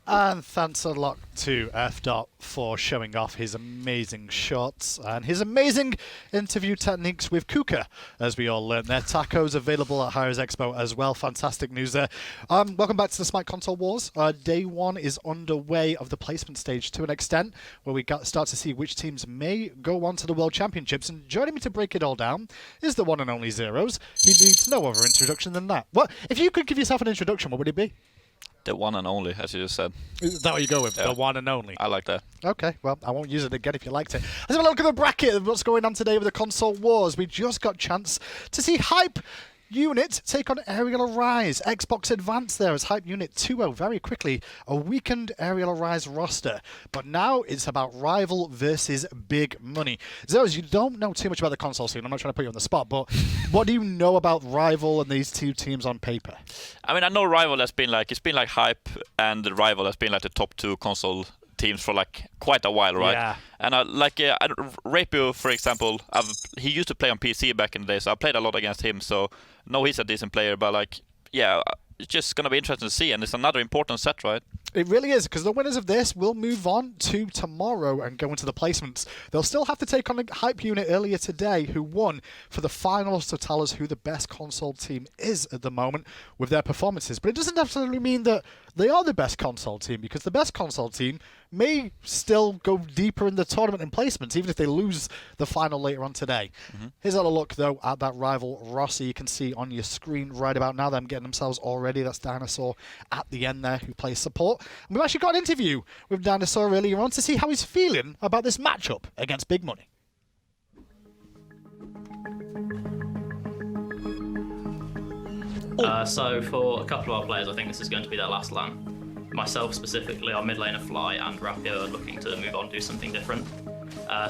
And thanks a lot to F. for showing off his amazing shots and his amazing interview techniques with Kuka, as we all learned there. Tacos available at Hires Expo as well. Fantastic news there. Welcome back to the SMITE Console Wars. Day one is underway of the placement stage to an extent, where we start to see which teams may go on to the World Championships. And joining me to break it all down is the one and only Zeros. He needs no other introduction than that. What if you could give yourself an introduction, what would it be? The one and only, as you just said. Is that what you go with? Yeah. The one and only? I like that. Okay, well, I won't use it again if you liked it. Let's have a look at the bracket of what's going on today with the console wars. We just got a chance to see Hype Unit take on Aerial Arise. Xbox Advance there as Hype Unit 2-0 very quickly. A weakened Aerial Arise roster. But now it's about rival versus big money. Zeros, you don't know too much about the console scene. I'm not trying to put you on the spot, but what do you know about Rival and these two teams on paper? I mean, I know Rival has been like, it's been like Hype, and the Rival has been like the top two console teams for like quite a while, right? Yeah. And Rapio, for example, he used to play on PC back in the day, so I played a lot against him. So no, he's a decent player, but like, yeah, it's just gonna be interesting to see, and it's another important set, right? It really is, because the winners of this will move on to tomorrow and go into the placements. They'll still have to take on a Hype Unit earlier today who won for the finals to tell us who the best console team is at the moment with their performances. But it doesn't necessarily mean that they are the best console team, because the best console team may still go deeper in the tournament in placements, even if they lose the final later on today. Here's a little look, though, at that rival Rossi. You can see on your screen right about now them getting themselves all ready. That's DineOhSaw at the end there, who plays support. And we've actually got an interview with DineOhSaw earlier on to see how he's feeling about this matchup against Big Money. So for a couple of our players, I think this is going to be their last LAN. Myself specifically, our mid laner Fly and Rapio are looking to move on, do something different.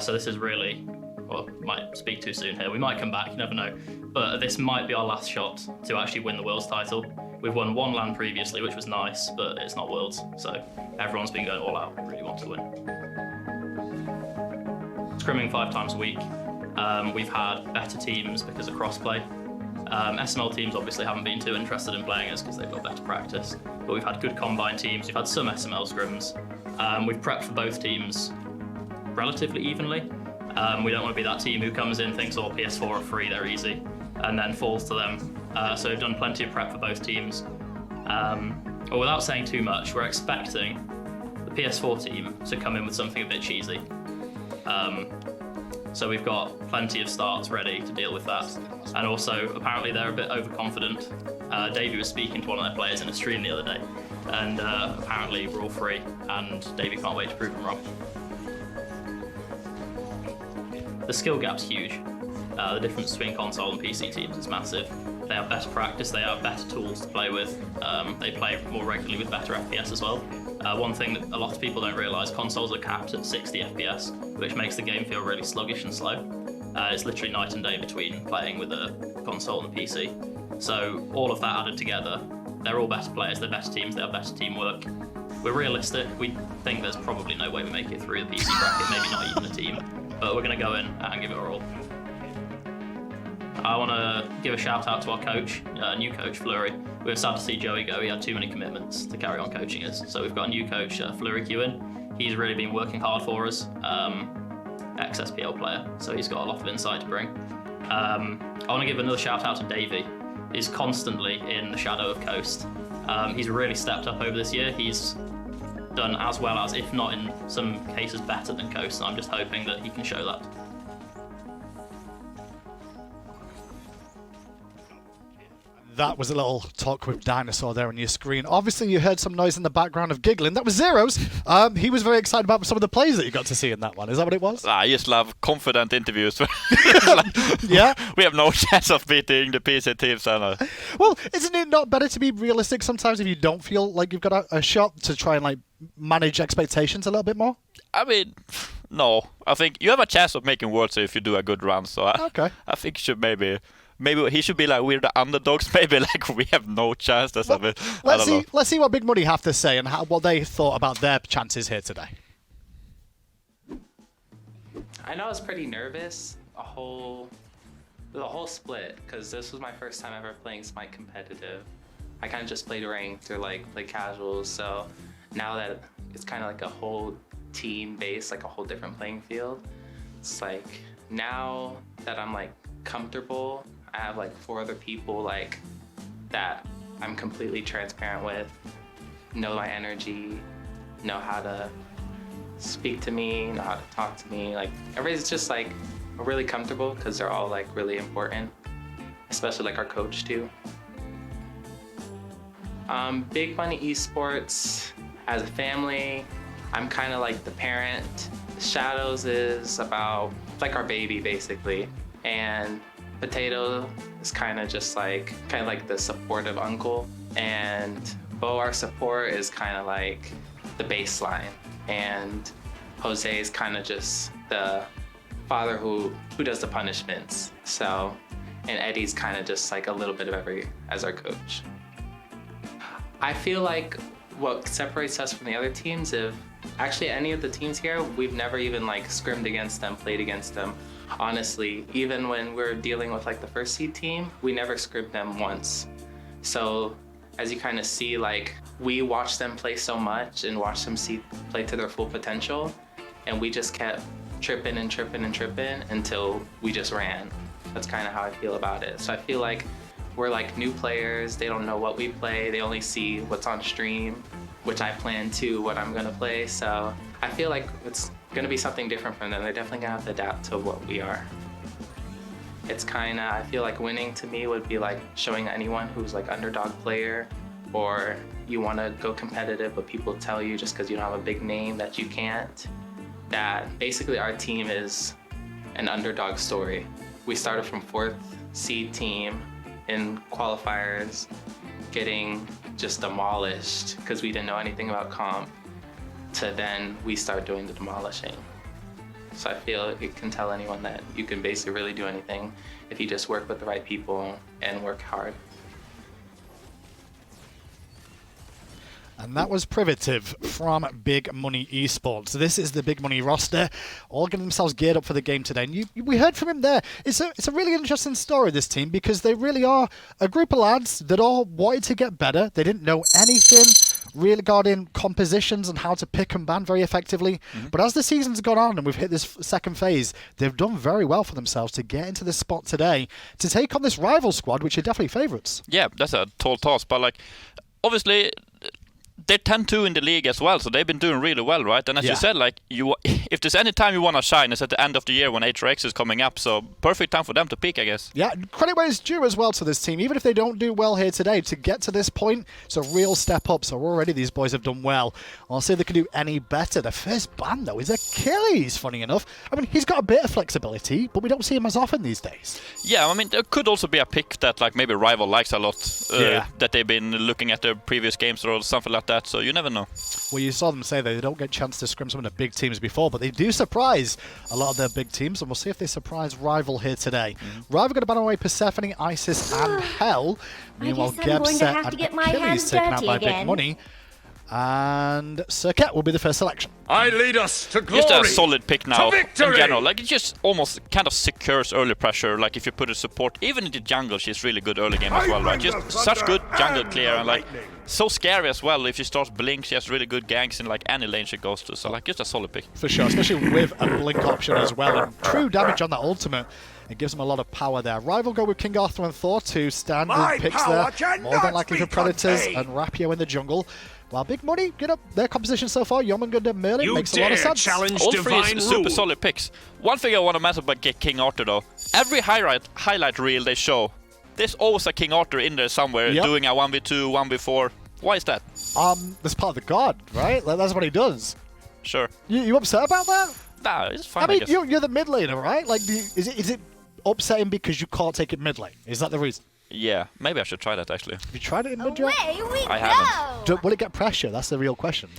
So this is really, well, might speak too soon here. We might come back, you never know. But this might be our last shot to actually win the Worlds title. We've won one LAN previously, which was nice, but it's not Worlds. So everyone's been going all out, really want to win. Scrimming 5 times a week. We've had better teams because of crossplay. SML teams obviously haven't been too interested in playing us because they've got better practice, but we've had good combine teams, we've had some SML scrims. We've prepped for both teams relatively evenly. We don't want to be that team who comes in, thinks, oh, PS4 are free, they're easy, and then falls to them. So we've done plenty of prep for both teams. But without saying too much, we're expecting the PS4 team to come in with something a bit cheesy. So we've got plenty of starts ready to deal with that. And also, apparently they're a bit overconfident. Davey was speaking to one of their players in a stream the other day, and apparently we're all free, and Davey can't wait to prove them wrong. The skill gap's huge. The difference between console and PC teams is massive. They have better practice, they have better tools to play with, they play more regularly with better FPS as well. One thing that a lot of people don't realise, consoles are capped at 60 FPS, which makes the game feel really sluggish and slow. It's literally night and day between playing with a console and a PC. So all of that added together, they're all better players, they're better teams, they have better teamwork. We're realistic, we think there's probably no way we make it through the PC bracket, maybe not even a team, but we're going to go in and give it our all. I want to give a shout out to our coach, new coach Fleury. We were sad to see Joey go, he had too many commitments to carry on coaching us. So we've got a new coach, Fleury Ewan. He's really been working hard for us, ex-SPL player, so he's got a lot of insight to bring. I want to give another shout out to Davey. He's constantly in the shadow of Coast. He's really stepped up over this year. He's done as well as, if not in some cases better than Coast, and I'm just hoping that he can show that. That was a little talk with DineOhSaw there on your screen. Obviously, you heard some noise in the background of giggling. That was Zeros. He was very excited about some of the plays that you got to see in that one. Is that what it was? I just love confident interviews. Yeah? We have no chance of beating the PC teams. Well, isn't it not better to be realistic sometimes if you don't feel like you've got a shot to try and like manage expectations a little bit more? I mean, no. I think you have a chance of making Worlds if you do a good run. So Okay. I think you should maybe he should be like, we're the underdogs. Maybe like we have no chance. That's a bit. Let's see what Big Money have to say and what they thought about their chances here today. I know I was pretty nervous the whole split, because this was my first time ever playing SMITE competitive. I kind of just played ranked or like played casuals, so now that it's kind of like a whole team base, like a whole different playing field, it's like now that I'm like comfortable, I have like 4 other people like that I'm completely transparent with, know my energy, know how to speak to me, know how to talk to me. Like everybody's just like really comfortable because they're all like really important, especially like our coach too. Big Money Esports, as a family, I'm kind of like the parent. Shadows is about like our baby basically, and Potato is kind of like the supportive uncle, and Bo, our support, is kind of like the baseline, and Jose is kind of just the father who does the punishments. So, and Eddie's kind of just like a little bit of every as our coach. I feel like what separates us from the other teams, if actually any of the teams here, we've never even like scrimmed against them, played against them. Honestly, even when we're dealing with like the first seed team, we never scribbed them once. So as you kind of see, like we watched them play so much and watched them play to their full potential, and we just kept tripping and tripping and tripping until we just ran. That's kind of how I feel about it. So I feel like we're like new players. They don't know what we play. They only see what's on stream, which I plan to what I'm gonna play. So I feel like it's gonna be something different from them. They're definitely gonna have to adapt to what we are. It's kind of, I feel like winning to me would be like showing anyone who's like underdog player, or you want to go competitive but people tell you just because you don't have a big name that you can't, that basically our team is an underdog story. We started from 4th seed team in qualifiers, getting just demolished because we didn't know anything about comp, to then we start doing the demolishing. So I feel it can tell anyone that you can basically really do anything if you just work with the right people and work hard. And that was Privative from Big Money Esports. This is the Big Money roster, all getting themselves geared up for the game today. And we heard from him there. It's a really interesting story, this team, because they really are a group of lads that all wanted to get better. They didn't know anything really regarding compositions and how to pick and ban very effectively. But as the season's gone on and we've hit this second phase, they've done very well for themselves to get into this spot today to take on this rival squad, which are definitely favourites. Yeah, that's a tall task, but like obviously they're 10-2 in the league as well, so they've been doing really well, right? And as you said, like if there's any time you want to shine, it's at the end of the year when HRX is coming up, so perfect time for them to peak, I guess. Yeah, credit where it's due as well to this team. Even if they don't do well here today, to get to this point, it's a real step up. So already these boys have done well. I'll see if they can do any better. The first ban, though, is Achilles, funny enough. I mean, he's got a bit of flexibility, but we don't see him as often these days. Yeah, I mean, there could also be a pick that like maybe Rival likes a lot, that they've been looking at their previous games or something like that, so you never know. Well, you saw them say they don't get a chance to scrim some of the big teams before, but they do surprise a lot of their big teams, and we'll see if they surprise Rival here today. Rival going to ban away Persephone, Isis, and Hell. Meanwhile, Gebset and Achilles taken out by Big Money. And Serqet will be the first selection. I lead us to glory. Just a solid pick now in victory! general. Like it just almost kind of secures early pressure. Like if you put a support, even in the jungle, she's really good early game as well, right? Just such good jungle clear and like so scary as well. If she starts blink, she has really good ganks in like any lane she goes to. So like just a solid pick. For sure, especially with a blink option as well and true damage on that ultimate. It gives them a lot of power there. Rival go with King Arthur and Thor, two standard picks there. More than likely for Predators and Rapio in the jungle. While Big Money get up their composition so far, Jormungandr and Merlin makes a lot of sense. All three is super solid picks. One thing I want to mention about King Arthur though, every highlight reel they show, there's always a King Arthur in there somewhere doing a 1v2, 1v4. Why is that? That's part of the god, right? That's what he does. Sure. You upset about that? Nah, it's fine. I mean, you're the mid laner, right? Like, is it upsetting because you can't take it mid lane? Is that the reason? Yeah, maybe I should try that actually. Have you tried it in mid lane? I haven't. Will it get pressure? That's the real question.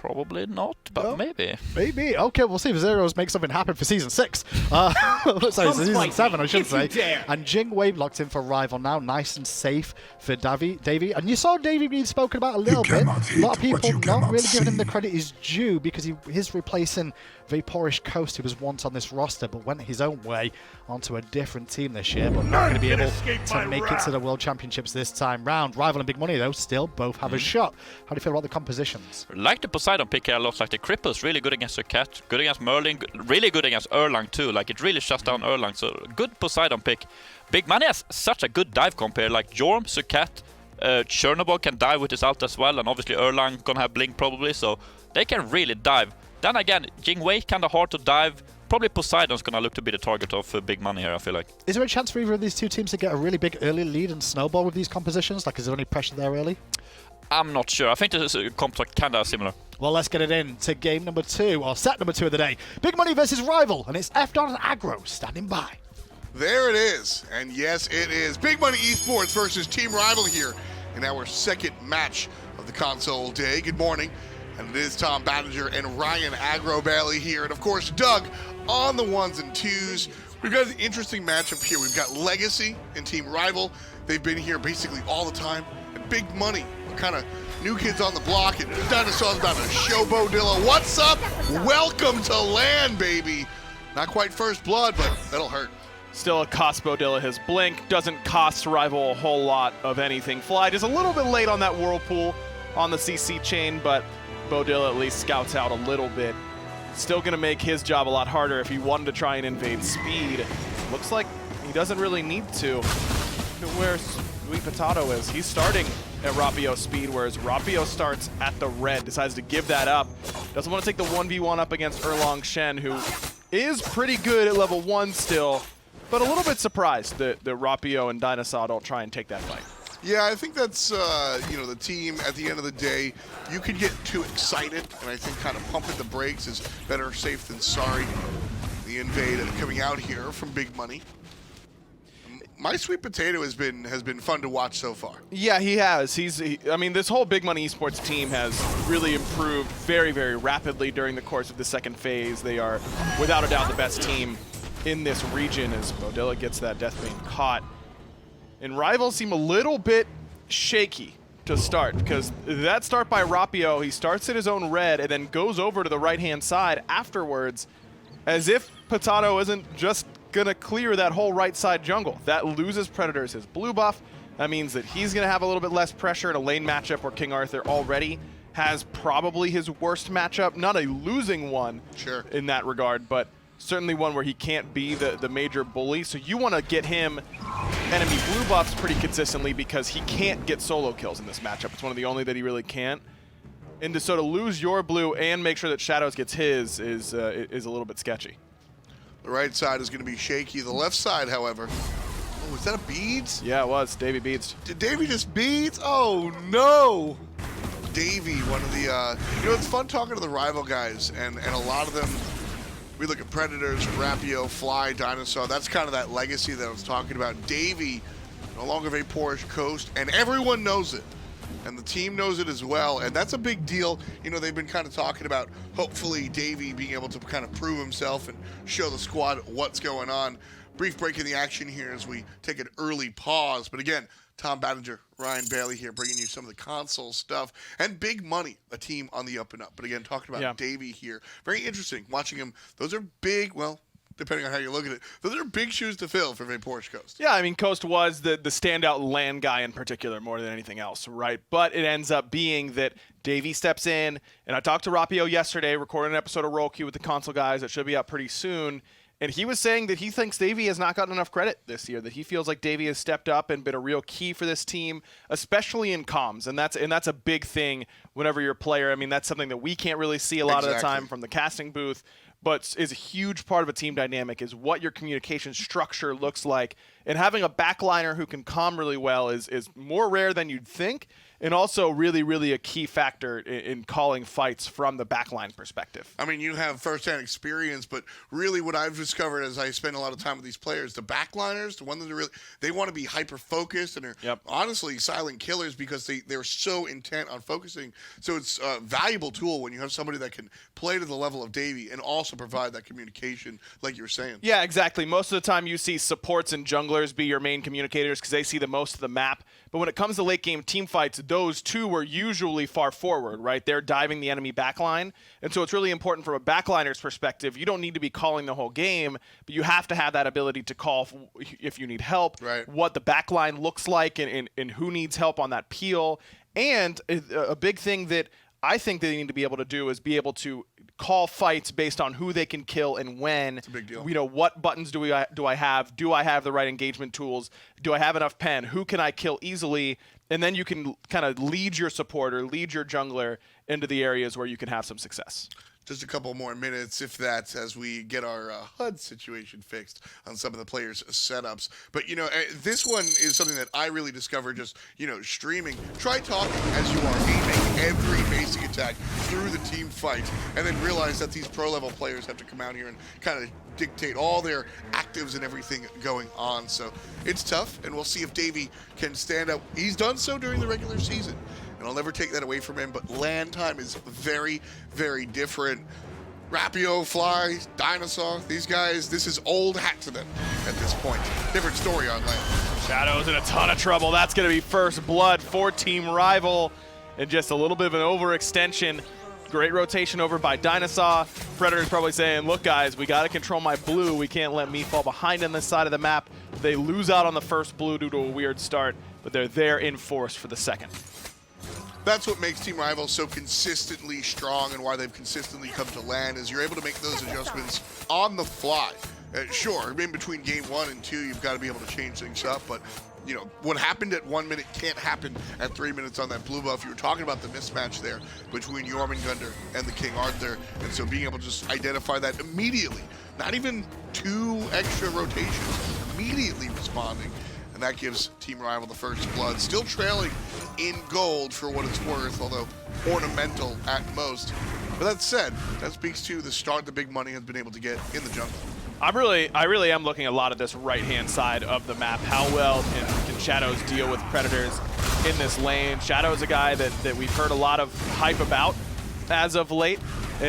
Probably not, but No. maybe. Maybe. Okay, we'll see if Zeros make something happen for Season 6. Sorry, Season 7, I should say. And Jing Wave locked in for Rival now. Nice and safe for Davy. And you saw Davy being spoken about a little bit. A lot of people not really giving him the credit he's due because he's replacing Vaporish Coast, who was once on this roster but went his own way onto a different team this year, but not going to be able to make it to the World Championships this time round. Rival and Big Money, though, still both have a shot. How do you feel about the compositions? Like the Poseidon pick here a lot. Like the Cripple's really good against Serqet, good against Merlin, really good against Erlang too. Like it really shuts down Erlang. So good Poseidon pick. Big Money has such a good dive comp here. Like Jorm, Serqet, Chernobog can dive with his ult as well, and obviously Erlang gonna have Blink probably, so they can really dive. Then again, Jing Wei kinda hard to dive. Probably Poseidon's gonna look to be the target of Big Money here, I feel like. Is there a chance for either of these two teams to get a really big early lead and snowball with these compositions? Like, is there any pressure there early? I'm not sure. I think this comps are kinda similar. Well, let's get it in to game number 2, or set number 2 of the day. Big Money versus Rival, and it's F. and Aggro standing by. There it is, and yes, it is. Big Money Esports versus Team Rival here in our second match of the console day. Good morning, and it is Tom Battinger and Ryan Aggro Bailey here, and of course, Doug on the 1s and 2s. We've got an interesting matchup here. We've got Legacy and Team Rival. They've been here basically all the time, and Big Money, kind of new kids on the block, and DineOhSaw's about to show Beaudilla. What's up? Welcome to land, baby. Not quite first blood, but that'll hurt. Still, it costs Beaudilla his blink. Doesn't cost Rival a whole lot of anything. Fly just a little bit late on that whirlpool on the CC chain, but Beaudilla at least scouts out a little bit. Still going to make his job a lot harder if he wanted to try and invade speed. Looks like he doesn't really need to. Look at where SMITE is. He's starting at Rapio speed, whereas Rapio starts at the red. Decides to give that up. Doesn't want to take the 1v1 up against Erlang Shen, who is pretty good at level 1 still, but a little bit surprised that Rapio and DineOhSaw don't try and take that fight. Yeah, I think that's, you know, the team at the end of the day, you could get too excited, and I think kind of pumping the brakes is better safe than sorry. The invade coming out here from Big Money. MySweetPatato has been fun to watch so far. Yeah, he has. I mean, this whole Big Money Esports team has really improved very, very rapidly during the course of the second phase. They are, without a doubt, the best team in this region as Beaudilla gets that death being caught. And Rivals seem a little bit shaky to start, because that start by Rapio, he starts at his own red and then goes over to the right-hand side afterwards, as if Potato isn't just gonna clear that whole right side jungle. That loses Predators his blue buff. That means that he's gonna have a little bit less pressure in a lane matchup where King Arthur already has probably his worst matchup. Not a losing one in that regard, but certainly one where he can't be the major bully. So you want to get him enemy blue buffs pretty consistently because he can't get solo kills in this matchup. It's one of the only that he really can't. And to sort of lose your blue and make sure that Shadows gets his is a little bit sketchy. The right side is going to be shaky. The left side, however, oh, is that a beads? Yeah, it was. Davey beads. Did Davey just beads? Oh, no. Davey, one of the, you know, it's fun talking to the Rival guys, and a lot of them, we look at Predators, RvLFly, DineOhSaw. That's kind of that legacy that I was talking about. Davey, no longer Vaporish Coast, and everyone knows it. And the team knows it as well, and that's a big deal. You know, they've been kind of talking about, hopefully, Davey being able to kind of prove himself and show the squad what's going on. Brief break in the action here as we take an early pause. But again, Tom Battinger, Ryan Bailey here, bringing you some of the console stuff. And Big Money, a team on the up and up. But again, talking about Davey here. Very interesting watching him. Those are big, well, depending on how you look at it, those are big shoes to fill for Vaporish Coast. Yeah, I mean, Coast was the standout land guy in particular more than anything else, right? But it ends up being that Davey steps in, and I talked to Rapio yesterday, recorded an episode of Roll Queue with the console guys that should be up pretty soon, and he was saying that he thinks Davey has not gotten enough credit this year, that he feels like Davey has stepped up and been a real key for this team, especially in comms, and that's a big thing whenever you're a player. I mean, that's something that we can't really see a lot of the time from the casting booth, but is a huge part of a team dynamic, is what your communication structure looks like. And having a backliner who can comm really well is more rare than you'd think. and also really, really a key factor in calling fights from the backline perspective. I mean, you have firsthand experience, but really what I've discovered as I spend a lot of time with these players, the backliners, the ones that are really, they want to be hyper-focused and are honestly silent killers because they're so intent on focusing. So it's a valuable tool when you have somebody that can play to the level of Davey and also provide that communication like you were saying. Yeah, exactly. Most of the time you see supports and junglers be your main communicators because they see the most of the map. But when it comes to late game team fights, those two are usually far forward, right? They're diving the enemy backline. And so it's really important from a backliner's perspective. You don't need to be calling the whole game, but you have to have that ability to call if you need help, what the backline looks like and who needs help on that peel. And a big thing that I think they need to be able to do is be able to call fights based on who they can kill and when. It's a big deal. You know, what buttons do I have? Do I have the right engagement tools? Do I have enough pen? Who can I kill easily? And then you can kind of lead your supporter, lead your jungler into the areas where you can have some success. Just a couple more minutes, if that's, as we get our HUD situation fixed on some of the players' setups. But, you know, this one is something that I really discovered just, you know, streaming. Try talking as you are aiming every basic attack through the team fight, and then realize that these pro-level players have to come out here and kind of dictate all their actives and everything going on. So it's tough, and we'll see if Davey can stand up. He's done so during the regular season, and I'll never take that away from him, but LAN time is very, very different. RvLFly, DineOhSaw, these guys, this is old hat to them at this point. Different story on LAN. Shadows in a ton of trouble. That's going to be first blood for Team Rival, and just a little bit of an overextension. Great rotation over by DineOhSaw. Predator's probably saying, look guys, we got to control my blue. We can't let me fall behind on this side of the map. They lose out on the first blue due to a weird start, but they're there in force for the second. That's what makes Team Rival so consistently strong and why they've consistently come to LAN is you're able to make those adjustments on the fly. Sure, in between game 1 and 2, you've got to be able to change things up, but you know, what happened at 1 minute can't happen at 3 minutes on that blue buff. You were talking about the mismatch there between Jormungandr and the King Arthur, and so being able to just identify that immediately, not even 2 extra rotations, immediately responding, and that gives Team Rival the first blood. Still trailing in gold for what it's worth, although ornamental at most. But that said, that speaks to the start the big money has been able to get in the jungle. I really am looking a lot at this right-hand side of the map. How well can Shadows deal with Predators in this lane? Shadow's a guy that we've heard a lot of hype about as of late,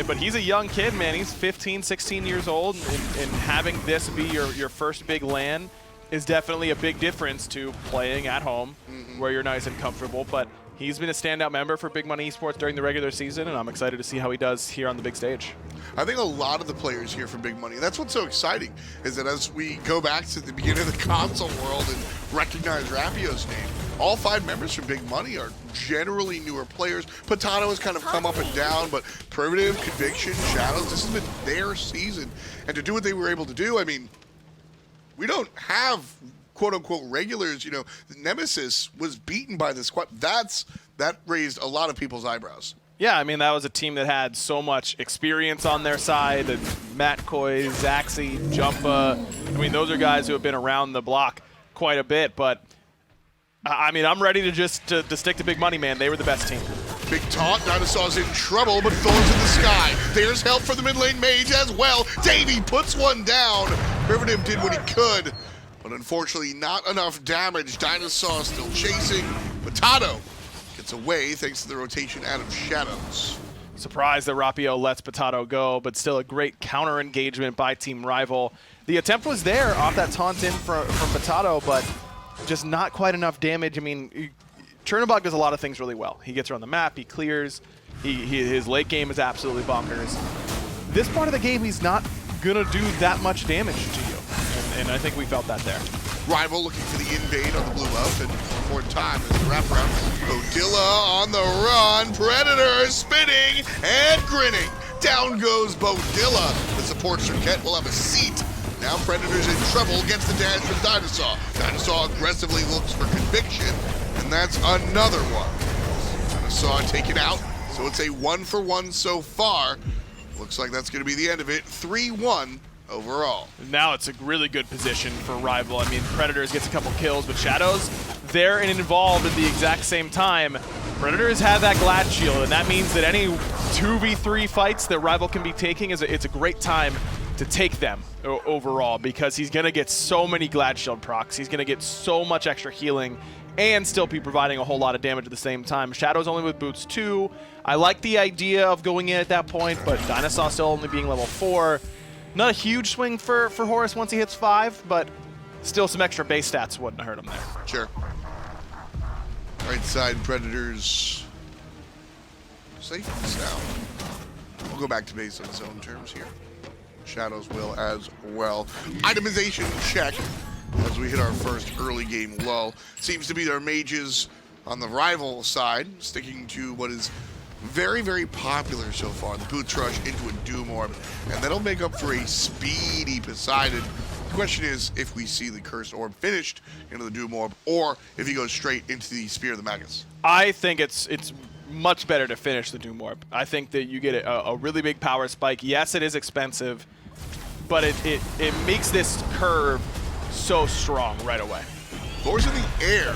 but he's a young kid, man. He's 15, 16 years old, and having this be your first big LAN is definitely a big difference to playing at home where you're nice and comfortable. But he's been a standout member for Big Money Esports during the regular season, and I'm excited to see how he does here on the big stage. I think a lot of the players here for Big Money, that's what's so exciting, is that as we go back to the beginning of the console world and recognize Rapio's name, all 5 members from Big Money are generally newer players. Potato has kind of come up and down, but Privative, Conviction, Shadows, this has been their season. And to do what they were able to do, I mean, we don't have quote-unquote regulars. You know, Nemesis was beaten by the squad. That raised a lot of people's eyebrows. Yeah, I mean, that was a team that had so much experience on their side. Matt Coy, Zaxi, Jumpa. I mean, those are guys who have been around the block quite a bit. But, I mean, I'm ready to just to stick to Big Money, man. They were the best team. Big taunt. DineOhSaw's in trouble, but Thor's in the sky. There's help for the mid lane mage as well. Davey puts one down. Privative did what he could, but unfortunately not enough damage. DineOhSaw still chasing. Potato gets away thanks to the rotation out of Shadows. Surprised that Rapio lets Potato go, but still a great counter engagement by Team Rival. The attempt was there off that taunt in from Potato, but just not quite enough damage. I mean, Chernobog does a lot of things really well. He gets around the map, he clears, his late game is absolutely bonkers. This part of the game, he's not gonna do that much damage to you, and I think we felt that there. Rival looking for the invade on the blue buff, and more time as the wraparound. Beaudilla on the run, Predator spinning and grinning. Down goes Beaudilla. The support Serqet will have a seat. Now Predator's in trouble, gets the dash from DineOhSaw. DineOhSaw aggressively looks for Conviction, and that's another one. DineOhSaw taken out, so it's a 1-for-1 so far. Looks like that's going to be the end of it. 3-1 overall. Now it's a really good position for Rival. I mean, Predators gets a couple kills, but Shadows there and involved at the exact same time. Predators have that Glad Shield, and that means that any 2v3 fights that Rival can be taking, it's a great time to take them overall, because he's going to get so many Glad Shield procs. He's going to get so much extra healing and still be providing a whole lot of damage at the same time. Shadow's only with boots 2. I like the idea of going in at that point, but DineOhSaw still only being level 4. Not a huge swing for Horus once he hits 5, but still some extra base stats wouldn't hurt him there. Sure. Right side Predators safe and sound. We'll go back to base on zone terms here. Shadows will as well. Itemization check as we hit our first early game lull. Seems to be their mages on the rival side, sticking to what is very, very popular so far, the Boots Rush into a Doom Orb, and that'll make up for a speedy Poseidon. The question is if we see the Cursed Orb finished into the Doom Orb, or if he goes straight into the Spear of the Magus. I think it's much better to finish the Doom Orb. I think that you get a really big power spike. Yes, it is expensive, but it makes this curve so strong right away. Thor's in the air.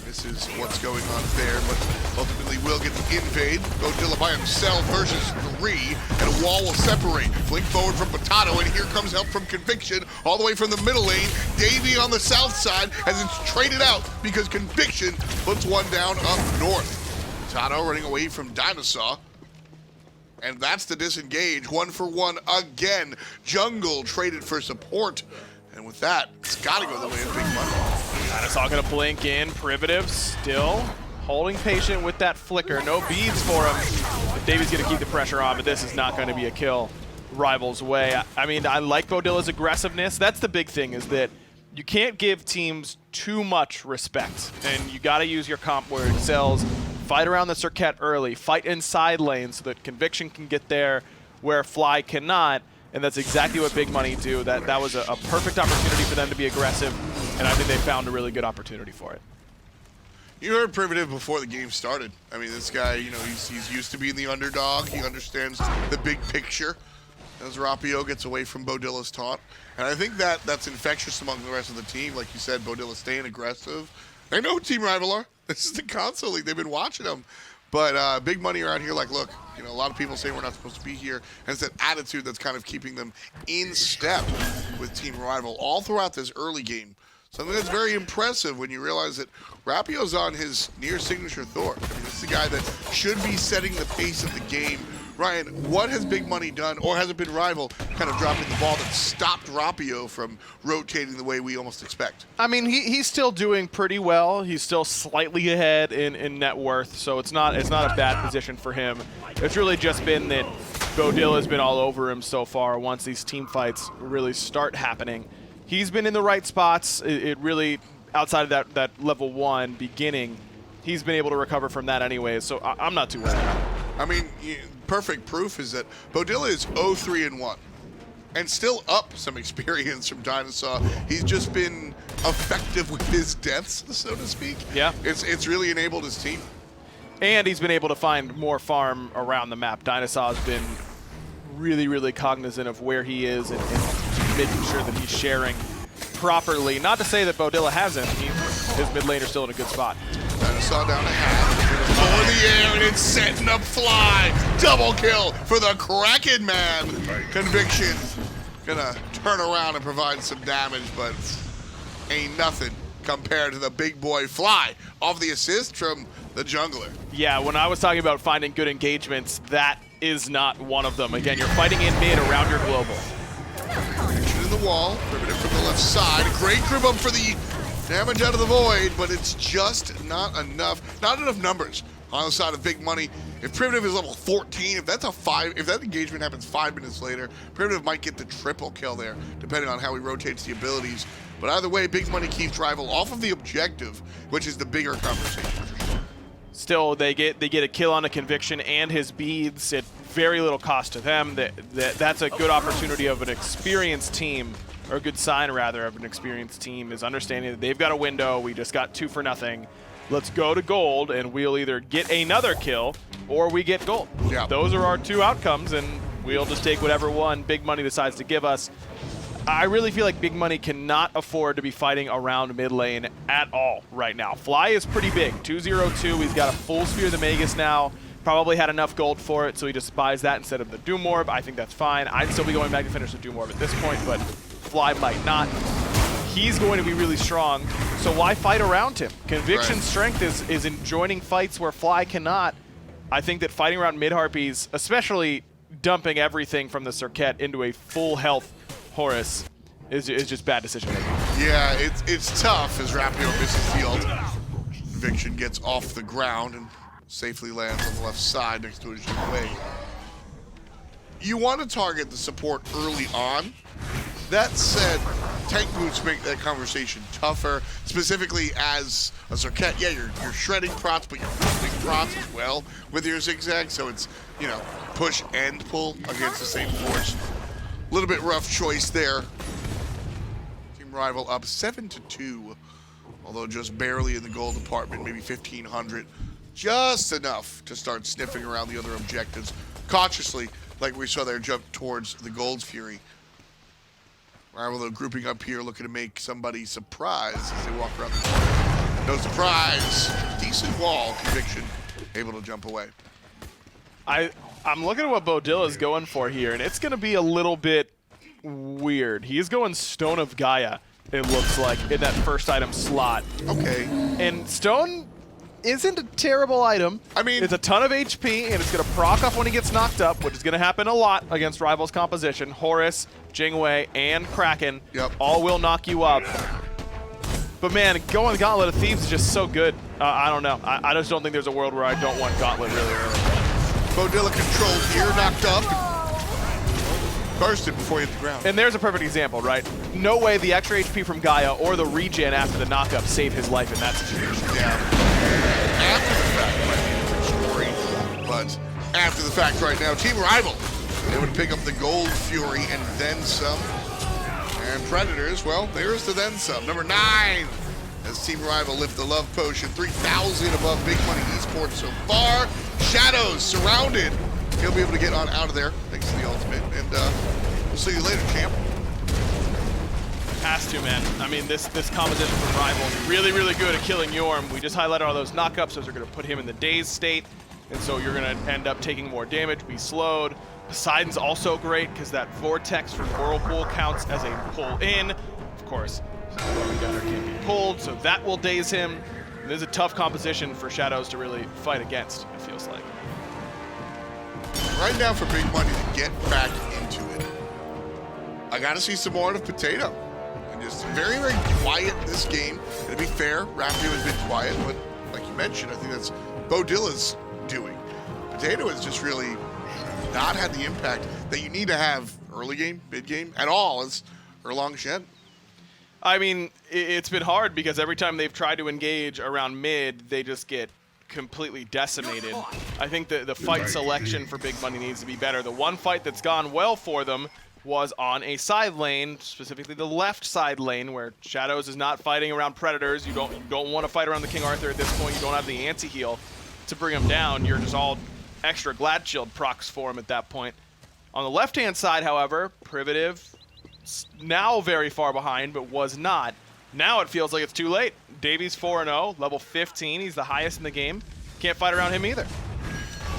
This is what's going on there, but ultimately will get the invade. Beaudilla by himself versus 3, and a wall will separate. Blink forward from Potato, and here comes help from Conviction all the way from the middle lane. Davey on the south side as it's traded out because Conviction puts one down up north. Potato running away from DineOhSaw. And that's the disengage. 1-for-1 again. Jungle traded for support. And with that, it's got to go the way of Big Money. DineOhSaw going to blink in. Privative still holding patient with that flicker. No beads for him. But Davy's going to keep the pressure on, but this is not going to be a kill Rival's way. I mean, I like Beaudilla's aggressiveness. That's the big thing, is that you can't give teams too much respect. And you got to use your comp where it excels. Fight around the Serqet early. Fight inside lanes so that Conviction can get there where Fly cannot. And that's exactly what Big Money do. That was a perfect opportunity for them to be aggressive, and I think they found a really good opportunity for it. You heard Privative before the game started. I mean, this guy, you know, he's used to being the underdog. He understands the big picture as Rapio gets away from Beaudilla's taunt. And I think that's infectious among the rest of the team. Like you said, Beaudilla staying aggressive. They know who Team Rival are. This is the console league. They've been watching them. But Big Money around here, like, look, you know, a lot of people say we're not supposed to be here, and it's that attitude that's kind of keeping them in step with Team Rival all throughout this early game. Something that's very impressive when you realize that Rapio's on his near signature Thor. I mean, this is the guy that should be setting the pace of the game. Ryan, what has Big Money done, or has it been Rival kind of dropping the ball that stopped Rapio from rotating the way we almost expect? I mean, he's still doing pretty well. He's still slightly ahead in net worth, so it's not a bad position for him. It's really just been that Beaudilla has been all over him so far once these team fights really start happening. He's been in the right spots. It really, outside of that level 1 beginning, he's been able to recover from that anyway, so I'm not too worried. I mean, perfect proof is that Beaudilla is 0-3-1 and still up some experience from DineOhSaw. He's just been effective with his deaths, so to speak. Yeah. It's really enabled his team. And he's been able to find more farm around the map. DineOhSaw has been really, really cognizant of where he is and making sure that he's sharing properly. Not to say that Beaudilla hasn't. His mid laner's still in a good spot. DineOhSaw down a half. Over the air, and it's setting up Fly. Double kill for the Kraken man. Conviction gonna turn around and provide some damage, but ain't nothing compared to the big boy Fly off the assist from the jungler. Yeah, when I was talking about finding good engagements, that is not one of them. Again, you're fighting in mid around your global. Conviction in the wall, Privative from the left side. Great group up for the damage out of the void, but it's just not enough. Not enough numbers on the side of Big Money. If Privative is level 14, if that engagement happens 5 minutes later, Privative might get the triple kill there, depending on how he rotates the abilities. But either way, Big Money keeps Rival off of the objective, which is the bigger conversation for sure. Still, they get a kill on a Conviction and his beads at very little cost to them. That's a good opportunity of an experienced team, or a good sign rather of an experienced team, is understanding that they've got a window. We just got 2 for nothing. Let's go to gold, and we'll either get another kill or we get gold. Yeah. Those are our 2 outcomes, and we'll just take whatever one Big Money decides to give us. I really feel like Big Money cannot afford to be fighting around mid lane at all right now. Fly is pretty big, 2-0-2. He's got a full Sphere of the Magus now. Probably had enough gold for it, so he just buys that instead of the Doom Orb. I think that's fine. I'd still be going back to finish the Doom Orb at this point, but Fly might not. He's going to be really strong, so why fight around him? Conviction's strength is in joining fights where Fly cannot. I think that fighting around mid-Harpies, especially dumping everything from the Serqet into a full health Horus, is just bad decision making. Yeah, it's tough as Rapio misses the ult. Conviction gets off the ground and safely lands on the left side next to his way. You want to target the support early on. That said, tank boots make that conversation tougher, specifically as a Serqet. Yeah, you're shredding prots, but you're boosting prots as well with your zigzag, so it's, you know, push and pull against the same force. A little bit rough choice there. Team Rival up 7-2, although just barely in the gold department, maybe 1,500. Just enough to start sniffing around the other objectives cautiously, like we saw there jump towards the Gold's Fury. Rival, though, grouping up here, looking to make somebody surprised as they walk around the corner. No surprise. Decent wall. Conviction able to jump away. I'm looking at what Beaudilla is going for here, and it's going to be a little bit weird. He's going Stone of Gaia, it looks like, in that first item slot. Okay. And Stone isn't a terrible item. I mean, it's a ton of HP, and it's going to proc off when he gets knocked up, which is going to happen a lot against Rival's composition. Horus, Jingwei, and Kraken all will knock you up. But man, going Gauntlet of Thieves is just so good. I don't know. I just don't think there's a world where I don't want Gauntlet really early. Beaudilla controlled here, knocked up. Bursted before he hit the ground. And there's a perfect example, right? No way the extra HP from Gaia or the regen after the knockup saved his life in that situation. Yeah. After the fact might be a different story, but after the fact right now, Team Rival, they would pick up the Gold Fury and then some. And Predators, well, there's the then some. Number 9, as Team Rival lift the love potion, 3,000 above Big Money Esports so far. Shadows surrounded. He'll be able to get on out of there thanks to the ultimate, and we'll see you later, champ. Has to, man. I mean, this composition from Rival is really, really good at killing Yorm. We just highlighted all those knockups. Those are going to put him in the dazed state, and so you're going to end up taking more damage, be slowed. Poseidon's also great because that vortex from Whirlpool counts as a pull in. Of course, Jormungandr can't be pulled, so that will daze him. This is a tough composition for Shadows to really fight against, it feels like. Right now for Big Money to get back into it, I got to see some more of Potato. And just very, very quiet this game. And to be fair, Rapio has been quiet, but like you mentioned, I think that's Beaudilla's doing. Potato has just really not had the impact that you need to have early game, mid game, at all as Erlang Shen. I mean, it's been hard because every time they've tried to engage around mid, they just get completely decimated. I think the fight selection for Big Money needs to be better. The one fight that's gone well for them was on a side lane, specifically the left side lane, where Shadows is not fighting around Predators. You don't want to fight around the King Arthur at this point. You don't have the anti-heal to bring him down. You're just all extra Glad Shield procs for him at that point. On the left-hand side, however, Privative, now very far behind, but was not. Now it feels like it's too late. Davies 4-0, level 15. He's the highest in the game. Can't fight around him either.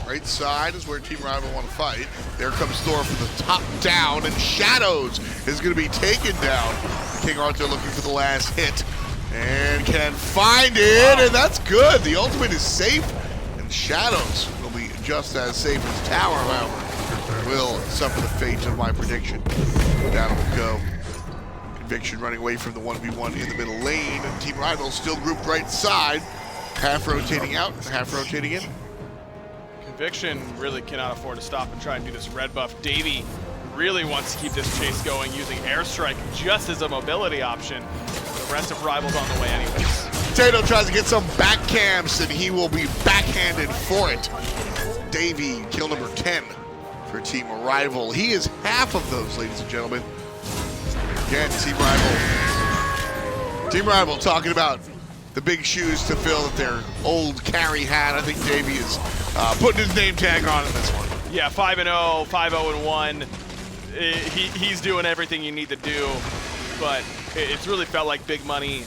Right side is where Team Rival want to fight. There comes Thor for the top down, and Shadows is going to be taken down. King Arthur looking for the last hit, and can find it, and that's good. The ultimate is safe, and Shadows will be just as safe as Tower, however, will suffer the fate of my prediction. Down it will go. Conviction running away from the 1v1 in the middle lane, and Team Rival still grouped right side, half rotating out, half rotating in. Conviction really cannot afford to stop and try and do this red buff. Davey really wants to keep this chase going using airstrike just as a mobility option. The rest of Rival's on the way anyways. Potato tries to get some back camps, and he will be backhanded for it. Davey, kill number 10 for Team Rival. He is half of those, ladies and gentlemen. Again, Team Rival. Team Rival talking about the big shoes to fill that their old carry had. I think Davey is putting his name tag on in this one. Yeah, 5-0, 5-0-1. he's doing everything you need to do, but it's really felt like Big Money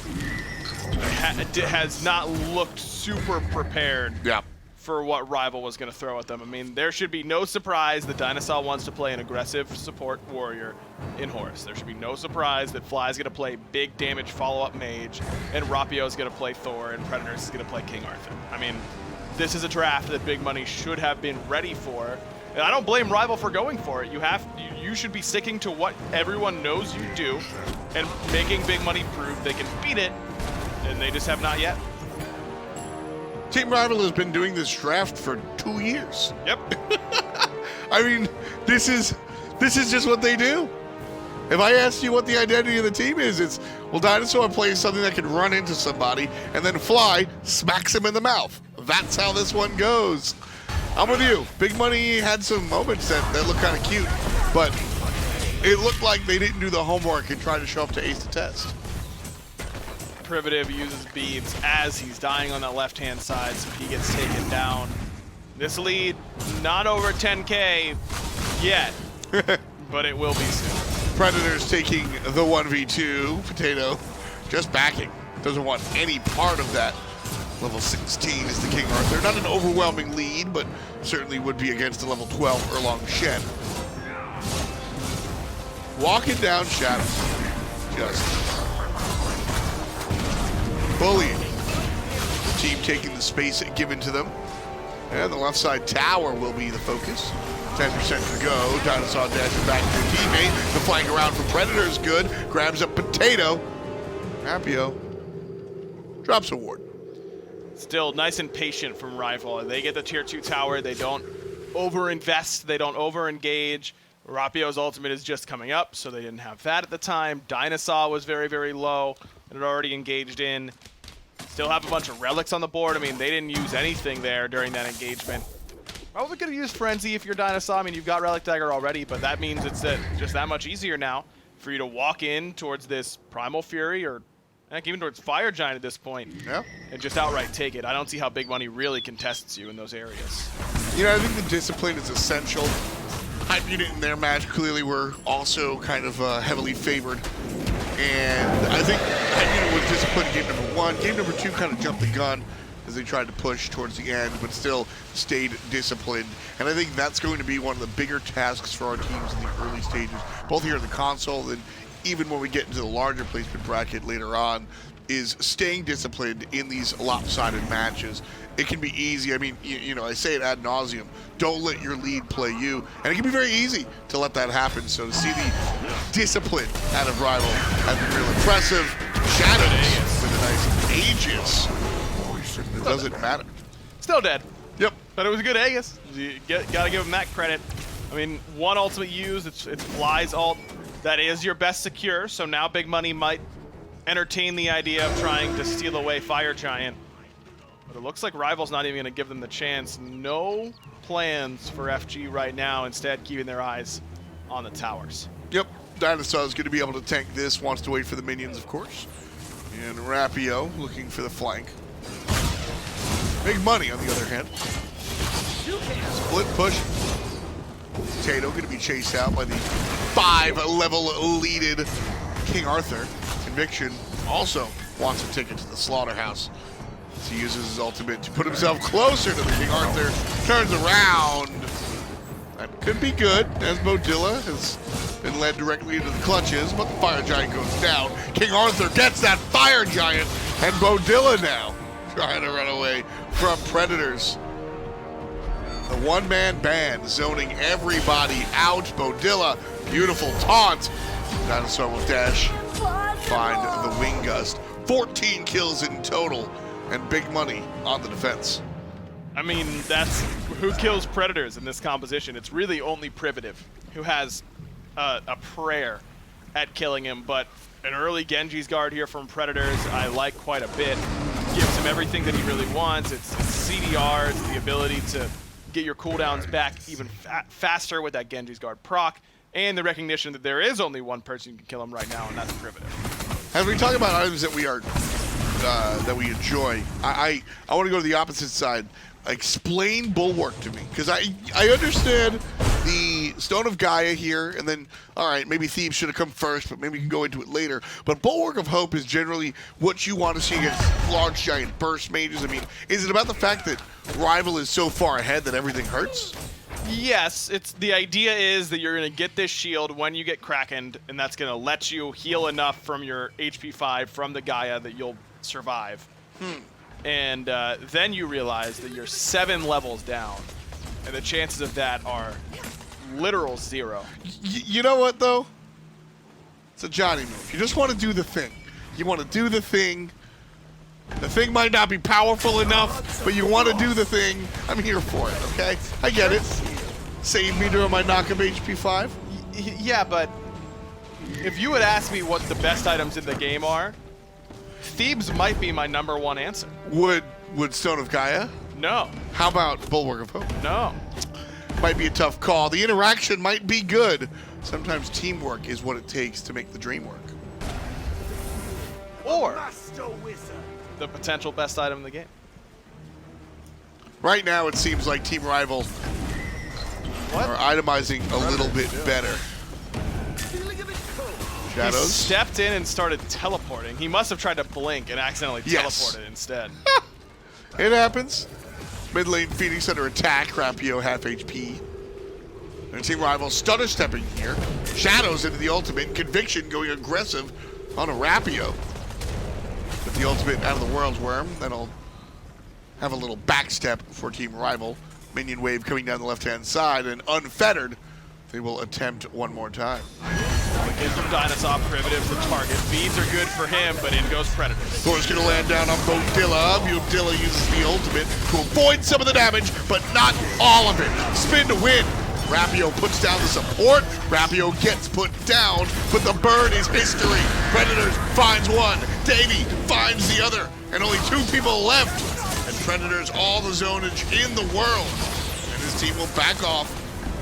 has not looked super prepared for what RvL was going to throw at them. I mean, there should be no surprise that DineOhSaw wants to play an aggressive support warrior in Horus. There should be no surprise that Fly is going to play big damage follow-up mage, and Rapio is going to play Thor, and Predators is going to play King Arthur. I mean, this is a draft that Big Money should have been ready for, and I don't blame RvL for going for it. You should be sticking to what everyone knows you do, and making Big Money prove they can beat it, and they just have not yet. Team RvL has been doing this draft for 2 years. Yep. I mean, this is just what they do. If I asked you what the identity of the team is, it's, well, DineOhSaw plays something that can run into somebody, and then Fly smacks him in the mouth. That's how this one goes. I'm with you. Big Money had some moments that looked kind of cute, but it looked like they didn't do the homework and try to show up to ace the test. Privative uses beads as he's dying on that left-hand side, so he gets taken down. This lead, not over 10K yet, but it will be soon. Predators taking the 1v2. Potato just backing. Doesn't want any part of that. Level 16 is the King Arthur. Not an overwhelming lead, but certainly would be against the level 12 Erlang Shen. Walking down Shadows. Just bullying. The team taking the space given to them. And the left side tower will be the focus. 10% to go. DineOhSaw dashing back to the teammate. The flank around for Predators good. Grabs up Potato. Rapio drops a ward. Still nice and patient from RvL. They get the tier 2 tower. They don't over-invest. They don't over-engage. Rapio's ultimate is just coming up, so they didn't have that at the time. DineOhSaw was very, very low and had already engaged in. Still have a bunch of relics on the board. I mean, they didn't use anything there during that engagement. Probably could have used Frenzy if you're DineOhSaw. I mean, you've got Relic Dagger already, but that means it's just that much easier now for you to walk in towards this Primal Fury or heck, even towards Fire Giant at this point, and just outright take it. I don't see how Big Money really contests you in those areas. You know, I think the discipline is essential. Hype Unit in their match clearly were also kind of heavily favored. And I think Hype Unit was disciplined in game number 1. Game number 2 kind of jumped the gun as they tried to push towards the end, but still stayed disciplined. And I think that's going to be one of the bigger tasks for our teams in the early stages, both here in the console and even when we get into the larger placement bracket later on, is staying disciplined in these lopsided matches. It can be easy. I mean, you know, I say it ad nauseum. Don't let your lead play you. And it can be very easy to let that happen. So to see the discipline out of RvL has been real impressive. Shadows with a nice Aegis. It doesn't matter. Still dead. Yep. But it was a good Aegis. You gotta give him that credit. I mean, one ultimate use, it's Fly's ult. That is your best secure, so now Big Money might entertain the idea of trying to steal away Fire Giant. But it looks like RvL's not even going to give them the chance. No plans for FG right now, instead keeping their eyes on the towers. Yep, DineOhSaw is going to be able to tank this, wants to wait for the minions, of course. And Rapio looking for the flank. Big Money, on the other hand. Split push. Potato going to be chased out by the 5-level leaded King Arthur. Conviction also wants a ticket to the slaughterhouse. He uses his ultimate to put himself closer to the King Arthur. Turns around. That could be good, as Beaudilla has been led directly into the clutches, but the Fire Giant goes down. King Arthur gets that Fire Giant, and Beaudilla now trying to run away from Predators. The one-man band zoning everybody out. Beaudilla, beautiful taunt. DineOhSaw will dash, find the Wing Gust. 14 kills in total, and Big Money on the defense. I mean, that's who kills Predators in this composition. It's really only Privative who has a prayer at killing him, but an early Genji's Guard here from Predators I like quite a bit. Gives him everything that he really wants. It's CDR, it's the ability to get your cooldowns back even faster with that Genji's Guard proc, and the recognition that there is only one person who can kill him right now, and that's Privative. As we talk about items that we are that we enjoy, I want to go to the opposite side. Explain Bulwark to me, because I understand the Stone of Gaia here, and then, all right, maybe Thebes should have come first, but maybe we can go into it later. But Bulwark of Hope is generally what you want to see against large, giant burst mages. I mean, is it about the fact that Rival is so far ahead that everything hurts? Yes, it's the idea is that you're going to get this shield when you get Krakened, and that's going to let you heal enough from your HP 5 from the Gaia that you'll survive. And then you realize that you're 7 levels down, and the chances of that are literal 0. You know what, though? It's a Johnny move. You just want to do the thing. You want to do the thing. The thing might not be powerful enough, but you want to do the thing. I'm here for it, okay? I get it. Save me during my knock of HP 5. Yeah, but if you would ask me what the best items in the game are, Thebes might be my #1 answer. Would Stone of Gaia? No. How about Bulwark of Hope? No. Might be a tough call. The interaction might be good. Sometimes teamwork is what it takes to make the dream work. Or the potential best item in the game. Right now, it seems like Team Rival are itemizing a little bit better. He Shadows. stepped in and started teleporting. He must have tried to blink and accidentally Yes. teleported instead. It happens. Mid lane Phoenix under attack. Rapio half HP. And Team Rival stutter stepping here. Shadows into the ultimate. Conviction going aggressive on a Rapio. With the ultimate out of the World's Worm. That'll have a little backstep for Team Rival. Minion wave coming down the left-hand side. And unfettered, they will attempt one more time. Gives him DineOhSaw Privative to target. Beads are good for him, but in goes Predators. Thor's going to land down on Beaudilla. Beaudilla uses the ultimate to avoid some of the damage, but not all of it. Spin to win. Rapio puts down the support. Rapio gets put down, but the burn is history. Predators finds one. Davey finds the other. And only 2 people left. And Predators all the zonage in the world. And his team will back off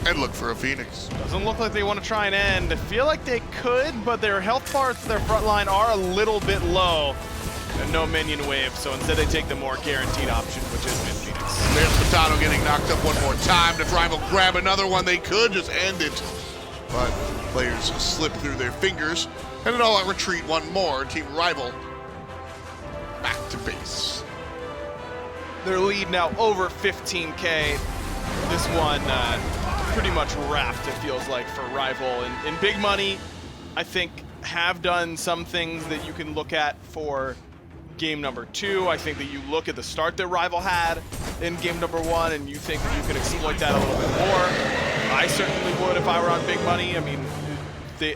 and look for a Phoenix. Doesn't look like they want to try and end. I feel like they could, but their health bars to their front line are a little bit low. And no minion wave, so instead they take the more guaranteed option, which is mid Phoenix. There's Poseidon getting knocked up one more time. If Rival grab another one, they could just end it. But players slip through their fingers. And an all-out retreat one more. Team Rival back to base. Their lead now over 15K. This one pretty much wrapped, it feels like, for Rival. In big money, I think, have done some things that you can look at for game #2. I think that you look at the start that Rival had in game #1 and you think that you can exploit that a little bit more. I certainly would if I were on big money. I mean,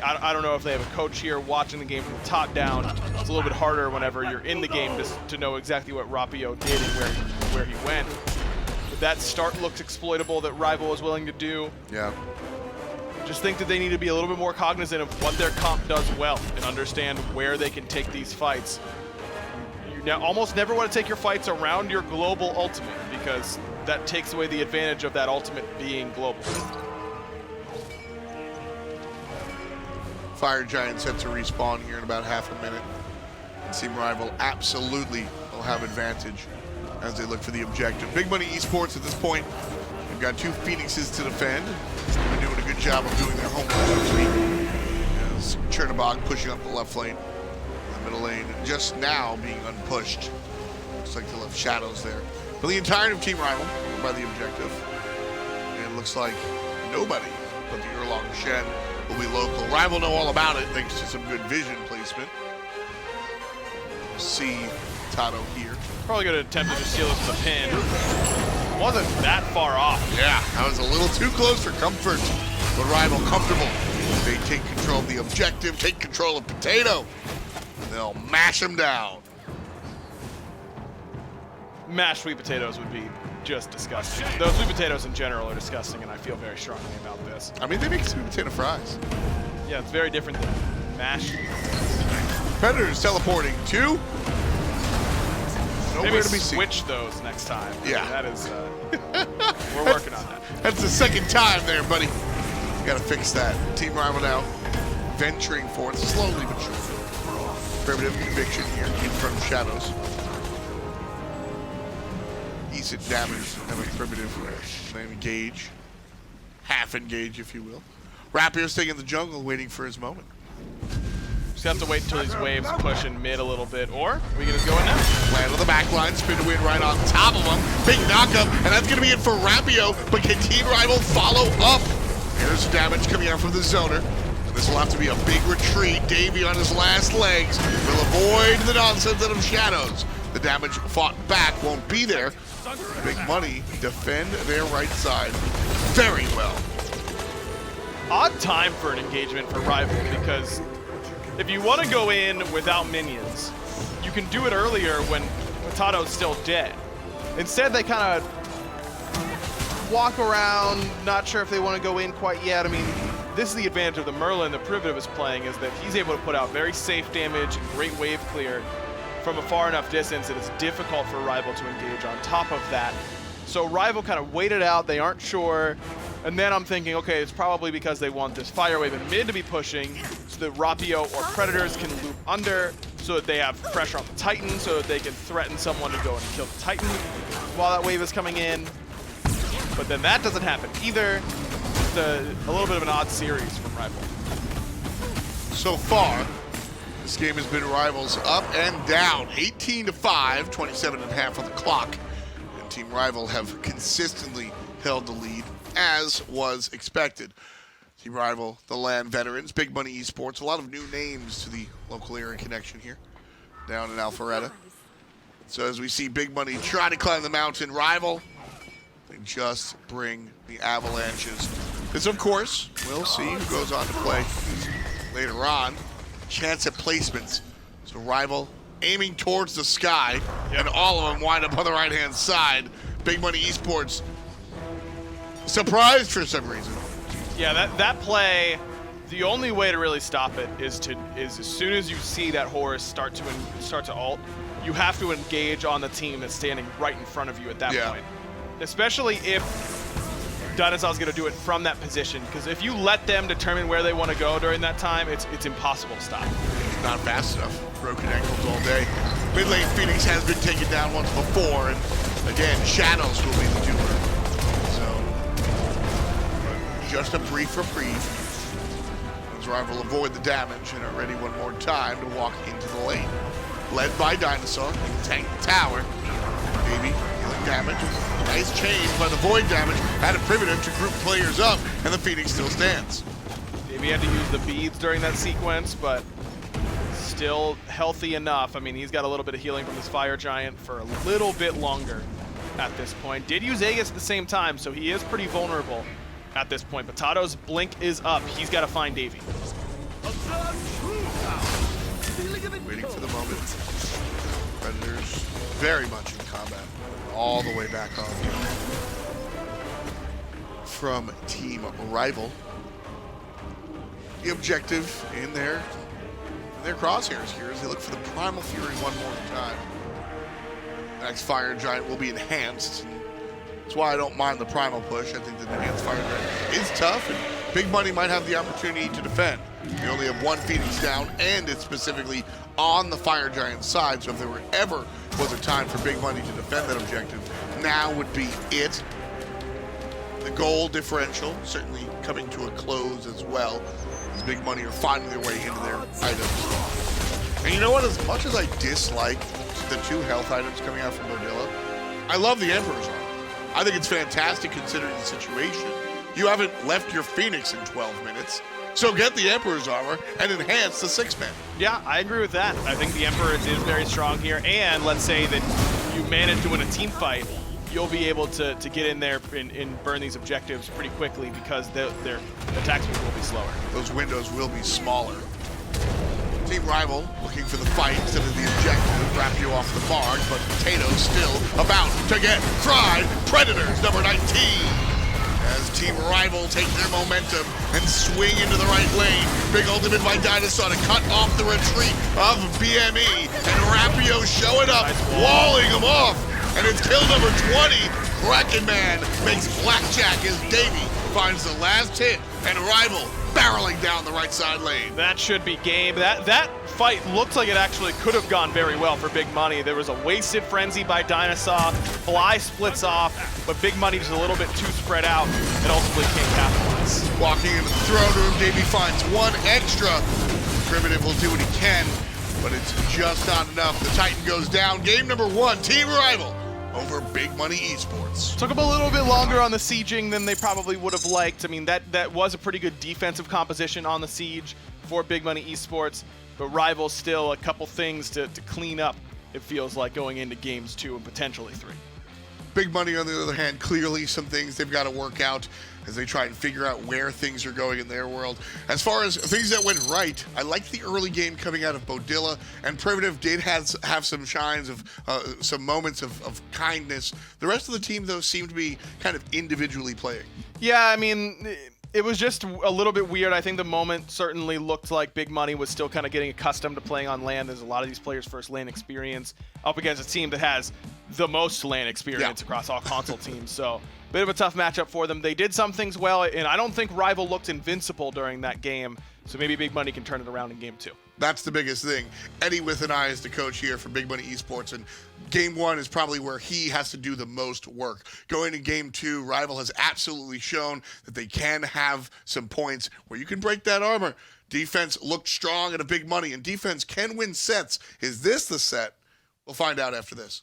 I don't know if they have a coach here watching the game from the top down. It's a little bit harder whenever you're in the game to know exactly what Rapio did and where he went. But that start looks exploitable that Rival was willing to do. Yeah. Just think that they need to be a little bit more cognizant of what their comp does well and understand where they can take these fights. You now almost never want to take your fights around your global ultimate because that takes away the advantage of that ultimate being global. Fire Giant set to respawn here in about half a minute. Team Rival absolutely will have advantage as they look for the objective. Big Money Esports at this point. They've got 2 Phoenixes to defend. They're doing a good job of doing their homework, so to speak. As Chernobog pushing up the left lane. The middle lane just now being unpushed. Looks like they left Shadows there. For the entirety of Team Rival by the objective. And it looks like nobody but the Erlang Shen will be local. Rival know all about it thanks to some good vision placement. See Tato here. Probably going to attempt to just steal it from the pin. Wasn't that far off. Yeah, that was a little too close for comfort. But Rival comfortable. They take control of the objective, take control of Potato. They'll mash him down. Mashed sweet potatoes would be just disgusting. Those sweet potatoes in general are disgusting, and I feel very strongly about this. I mean, they make sweet potato fries. Yeah, it's very different than mashed. Predators teleporting to nowhere Maybe to be seen. switch those next time. Yeah. That is, we're working on that. That's the second time there, buddy. You gotta fix that. Team Rival now venturing forth slowly but surely. Privative Conviction here in front of Shadows. Decent damage having Privative engage. half engage, if you will. Rapio's staying in the jungle, waiting for his moment. Just have to wait until these waves push in mid a little bit, or we can just go in now. Land on the back line, spin to win right on top of him. Big knockup, and that's going to be it for Rapio, but can Team Rival follow up? Here's the damage coming out from the zoner. And this will have to be a big retreat. Davey on his last legs will avoid the nonsense of Shadows. The damage fought back won't be there. Big Money defend their right side very well. Odd time for an engagement for Rival, because if you want to go in without minions, you can do it earlier when Potato's still dead. Instead, they kind of walk around, not sure if they want to go in quite yet. I mean, this is the advantage of the Merlin that Privative is playing, is that he's able to put out very safe damage and great wave clear from a far enough distance that it's difficult for Rival to engage on top of that. So Rival kind of waited out, they aren't sure, and then I'm thinking, okay, it's probably because they want this fire wave in mid to be pushing, so that Rapio or Predators can loop under, so that they have pressure on the Titan, so that they can threaten someone to go and kill the Titan while that wave is coming in. But then that doesn't happen either. It's a little bit of an odd series from Rival. So far, this game has been Rivals up and down, 18-5, 27.5 on the clock. And Team Rival have consistently held the lead, as was expected. Team Rival, the LAN veterans, Big Money Esports, a lot of new names to the local area connection here, down in Alpharetta. So as we see Big Money try to climb the mountain, Rival, they just bring the avalanches. This, of course, we'll see who goes on to play later on. Chance at placements. So Rival aiming towards the sky, and all of them wind up on the right-hand side. Big Money Esports surprised for some reason. Yeah, that play, the only way to really stop it is as soon as you see that Horus start to ult, you have to engage on the team that's standing right in front of you at that point. Especially if DineOhSaw is going to do it from that position, because if you let them determine where they want to go during that time, it's impossible to stop. Not fast enough. Broken ankles all day. Mid lane Phoenix has been taken down once before, and again, Shadows will be the doer. So, just a brief reprieve. As Rival avoid the damage and are ready one more time to walk into the lane. Led by DineOhSaw, in tank tower. Maybe healing damage. Nice change by the void damage. Had a Privative to group players up, and the Phoenix still stands. Maybe he had to use the beads during that sequence, but still healthy enough. I mean, he's got a little bit of healing from this Fire Giant for a little bit longer at this point. Did use Aegis at the same time, so he is pretty vulnerable at this point. Potato's blink is up. He's got to find Davey. Waiting for the moment. Predators very much in combat. All the way back on. From Team Rival. The objective in their crosshairs here is they look for the Primal Fury one more time. The next Fire Giant will be enhanced. That's why I don't mind the Primal push. I think the enhanced Fire Giant is tough, and Big Money might have the opportunity to defend. You only have one Phoenix down, and it's specifically on the Fire Giant side, so if there were ever was a time for Big Money to defend that objective, now would be it. The goal differential certainly coming to a close as well, as Big Money are finding their way into their items. And you know what, as much as I dislike the 2 health items coming out from Beaudilla, I love the Emperor's Armor. I think it's fantastic considering the situation. You haven't left your Phoenix in 12 minutes, so get the Emperor's Armor and enhance the 6-man. Yeah, I agree with that. I think the Emperor is very strong here, and let's say that you manage to win a team fight, you'll be able to get in there and burn these objectives pretty quickly because their attack speed will be slower. Those windows will be smaller. Team Rival looking for the fight instead of the objective. Wrap you off the mark, but Potato still about to get fried. Predators, number 19. As Team Rival take their momentum and swing into the right lane. Big ultimate by DineOhSaw to cut off the retreat of BME. And Rapio showing up, walling him off. And it's kill number 20. Kraken Man makes blackjack as Davey finds the last hit. And Rival barreling down the right side lane. That should be game. That fight looked like it actually could have gone very well for Big Money. There was a wasted frenzy by DineOhSaw. Fly splits off, but Big Money just a little bit too spread out and ultimately can't capitalize. Walking into the throne room, Davey finds one extra. Privative will do what he can, but it's just not enough. The Titan goes down. Game number 1, Team Rival over Big Money Esports. Took them a little bit longer on the sieging than they probably would have liked. I mean, that was a pretty good defensive composition on the siege for Big Money Esports, but Rival still a couple things to clean up, it feels like, going into games 2 and potentially 3. Big Money, on the other hand, clearly some things they've got to work out as they try and figure out where things are going in their world. As far as things that went right, I liked the early game coming out of Beaudilla, and Privative did have some shines of some moments of kindness. The rest of the team, though, seemed to be kind of individually playing. Yeah, I mean, it was just a little bit weird. I think the moment certainly looked like Big Money was still kind of getting accustomed to playing on LAN. There's a lot of these players' first LAN experience up against a team that has the most LAN experience across all console teams. So bit of a tough matchup for them. They did some things well, and I don't think Rival looked invincible during that game. So maybe Big Money can turn it around in game 2. That's the biggest thing. Eddie with an eye is the coach here for Big Money Esports, and game 1 is probably where he has to do the most work. Going to game 2, Rival has absolutely shown that they can have some points where you can break that armor. Defense looked strong at a Big Money, and defense can win sets. Is this the set? We'll find out after this.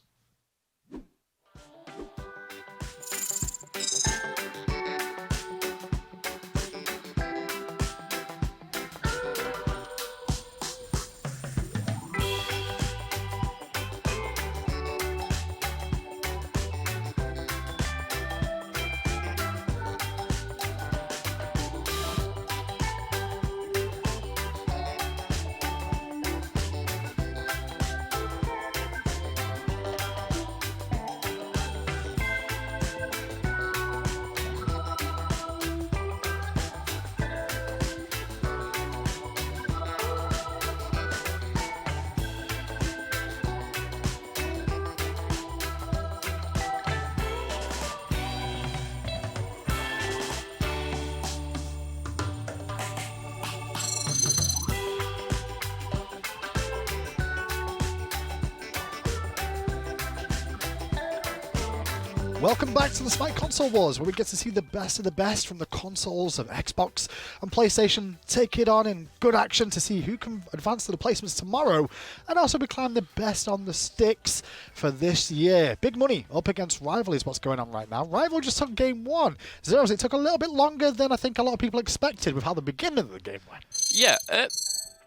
Welcome back to the SMITE Console Wars, where we get to see the best of the best from the consoles of Xbox and PlayStation take it on in good action to see who can advance to the placements tomorrow, and also reclaim the best on the sticks for this year. Big Money up against Rival is what's going on right now. Rival just took game 1. Zeros, it took a little bit longer than I think a lot of people expected with how the beginning of the game went. Yeah,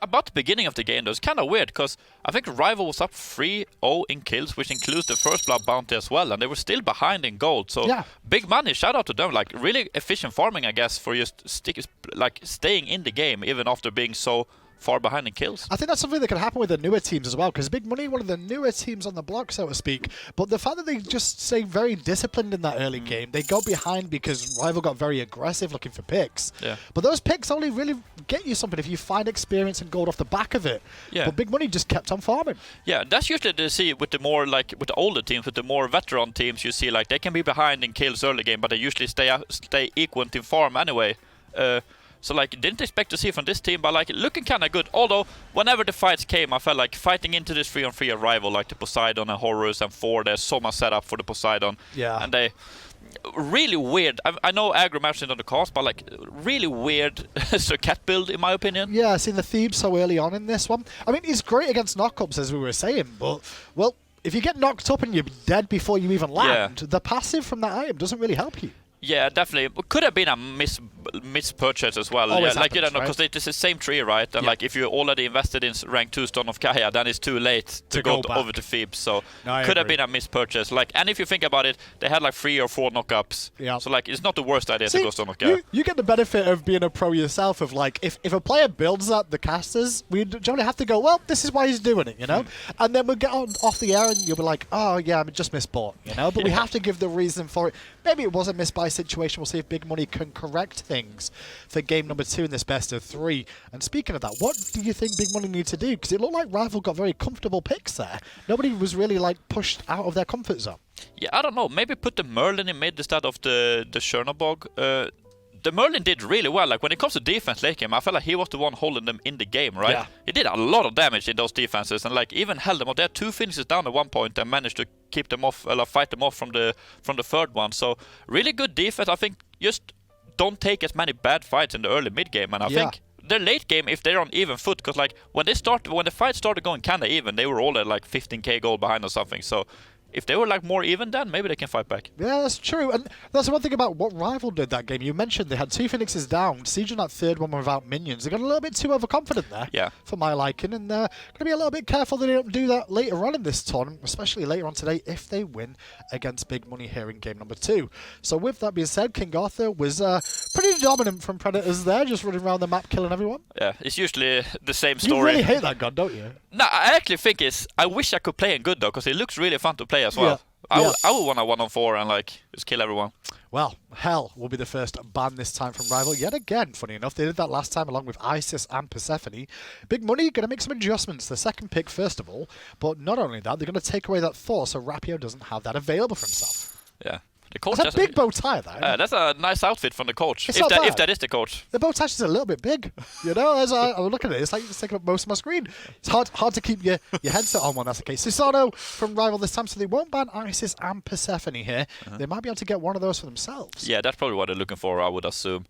about the beginning of the game, though, it's kind of weird, because I think Rival was up 3-0 in kills, which includes the first blood bounty as well, and they were still behind in gold. So yeah. Big Money, shout out to them. Like, really efficient farming, I guess, for just staying in the game, even after being so far behind in kills. I think that's something that can happen with the newer teams as well, because Big Money, one of the newer teams on the block, so to speak, but the fact that they just stay very disciplined in that early game, they got behind because Rival got very aggressive looking for picks. Yeah. But those picks only really get you something if you find experience and gold off the back of it. Yeah. But Big Money just kept on farming. Yeah, that's usually the see with the more with the older teams, with the more veteran teams, you see like they can be behind in kills early game, but they usually stay equal in farm anyway. So like, didn't expect to see from this team, but like looking kind of good. Although whenever the fights came, I felt like fighting into this 3-on-3 Rival, like the Poseidon and Horus and Thor, there's so much set up for the Poseidon. Yeah. And they really weird. I know Aggro mentioned on the cast, but like really weird Serqet build in my opinion. Yeah, seeing the Thebes so early on in this one. I mean, he's great against knockups, as we were saying, but well, if you get knocked up and you're dead before you even land, the passive from that item doesn't really help you. Yeah, definitely. It could have been a mispurchase as well. Always yeah, like happens, because right? it's the same tree, right? And like if you already invested in rank 2 Stone of Gaia, then it's too late to go over to Thebes. So could have been a mispurchase. Like, and if you think about it, they had like 3 or 4 knockups. Yeah. So like, it's not the worst idea to go Stone of Gaia. You get the benefit of being a pro yourself. Of like, if a player builds that, the casters, we generally have to go, well, this is why he's doing it, you know. And then we'll get off the air and you'll be like, oh yeah, I just misbought, you know. But we have to give the reason for it. Maybe it was a misbuy situation. We'll see if Big Money can correct things for game number 2 in this best of 3. And speaking of that, what do you think Big Money need to do? Because it looked like Rival got very comfortable picks there. Nobody was really like pushed out of their comfort zone. Yeah, I don't know. Maybe put the Merlin in mid instead of the Chernobog. the Merlin did really well. Like when it comes to defense late game, I felt like he was the one holding them in the game, right? Yeah. He did a lot of damage in those defenses, and like even held them up. They had 2 finishes down at one point and managed to keep them off, fight them off from the third one. So really good defense. I think just don't take as many bad fights in the early mid game, and I think the late game, if they're on even foot, because like when the fight started going kinda even, they were all at like 15k gold behind or something. So if they were like more even, then maybe they can fight back. Yeah, that's true. And that's the one thing about what Rival did that game. You mentioned they had 2 Phoenixes down. Siege in that third one without minions. They got a little bit too overconfident there for my liking. And they're going to be a little bit careful that they don't do that later on in this tournament, especially later on today if they win against Big Money here in game number 2. So with that being said, King Arthur was pretty dominant from Predators there, just running around the map killing everyone. Yeah, it's usually the same story. You really hate that gun, don't you? No, I actually think I wish I could play in good though, because it looks really fun to play as well. I would want a 1-on-4 and like just kill everyone. Well, Hell will be the first ban this time from Rival yet again. Funny enough, they did that last time along with Isis and Persephone. Big Money going to make some adjustments. The second pick first of all, but not only that, they're going to take away that Thor, so Rapio doesn't have that available for himself. Yeah. The coach That's a big bow tie, that. That's a nice outfit from the coach, if that is the coach. The bow tie is a little bit big, you know. As I look at it, it's like it's taking up most of my screen. It's hard to keep your headset on when that's the case. Susano from Rival this time, so they won't ban Isis and Persephone here. They might be able to get one of those for themselves. Yeah, that's probably what they're looking for, I would assume.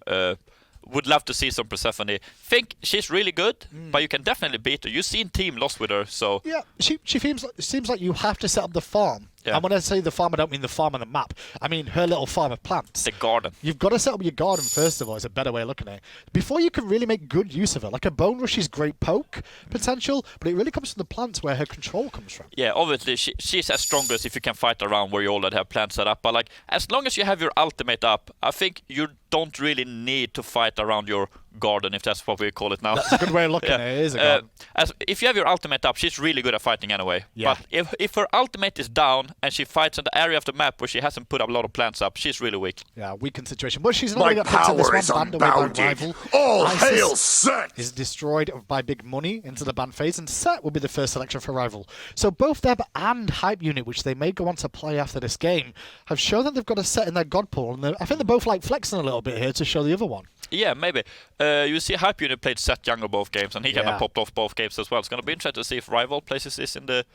Would love to see some Persephone. Think she's really good, but you can definitely beat her. You've seen Team lost with her, so... Yeah, she seems like you have to set up the farm. Yeah. And when I say the farm, I don't mean the farm on the map. I mean her little farm of plants. The garden. You've got to set up your garden first of all, is a better way of looking at it. Before you can really make good use of it. Like a Bone Rush is great poke potential, but it really comes from the plants where her control comes from. Yeah, obviously she's as strongest if you can fight around where you already have plants set up. But like, as long as you have your ultimate up, I think you don't really need to fight around your garden, if that's what we call it now. That's a good way of looking at it, is a garden. If you have your ultimate up, she's really good at fighting anyway. Yeah. But if her ultimate is down and she fights in the area of the map where she hasn't put up a lot of plants up, she's really weak. Yeah, weakened situation. But she's not going to get picked up this one, banned away by Rival. All hail Set! Is destroyed by Big Money into the ban phase, and Set will be the first selection for Rival. So both Deb and Hype Unit, which they may go on to play after this game, have shown that they've got a Set in their god pool, and I think they're both like flexing a little bit here to show the other one. Yeah, maybe. You see Hype Unit played Set jungle both games, and he kind of popped off both games as well. It's going to be interesting to see if Rival places this in the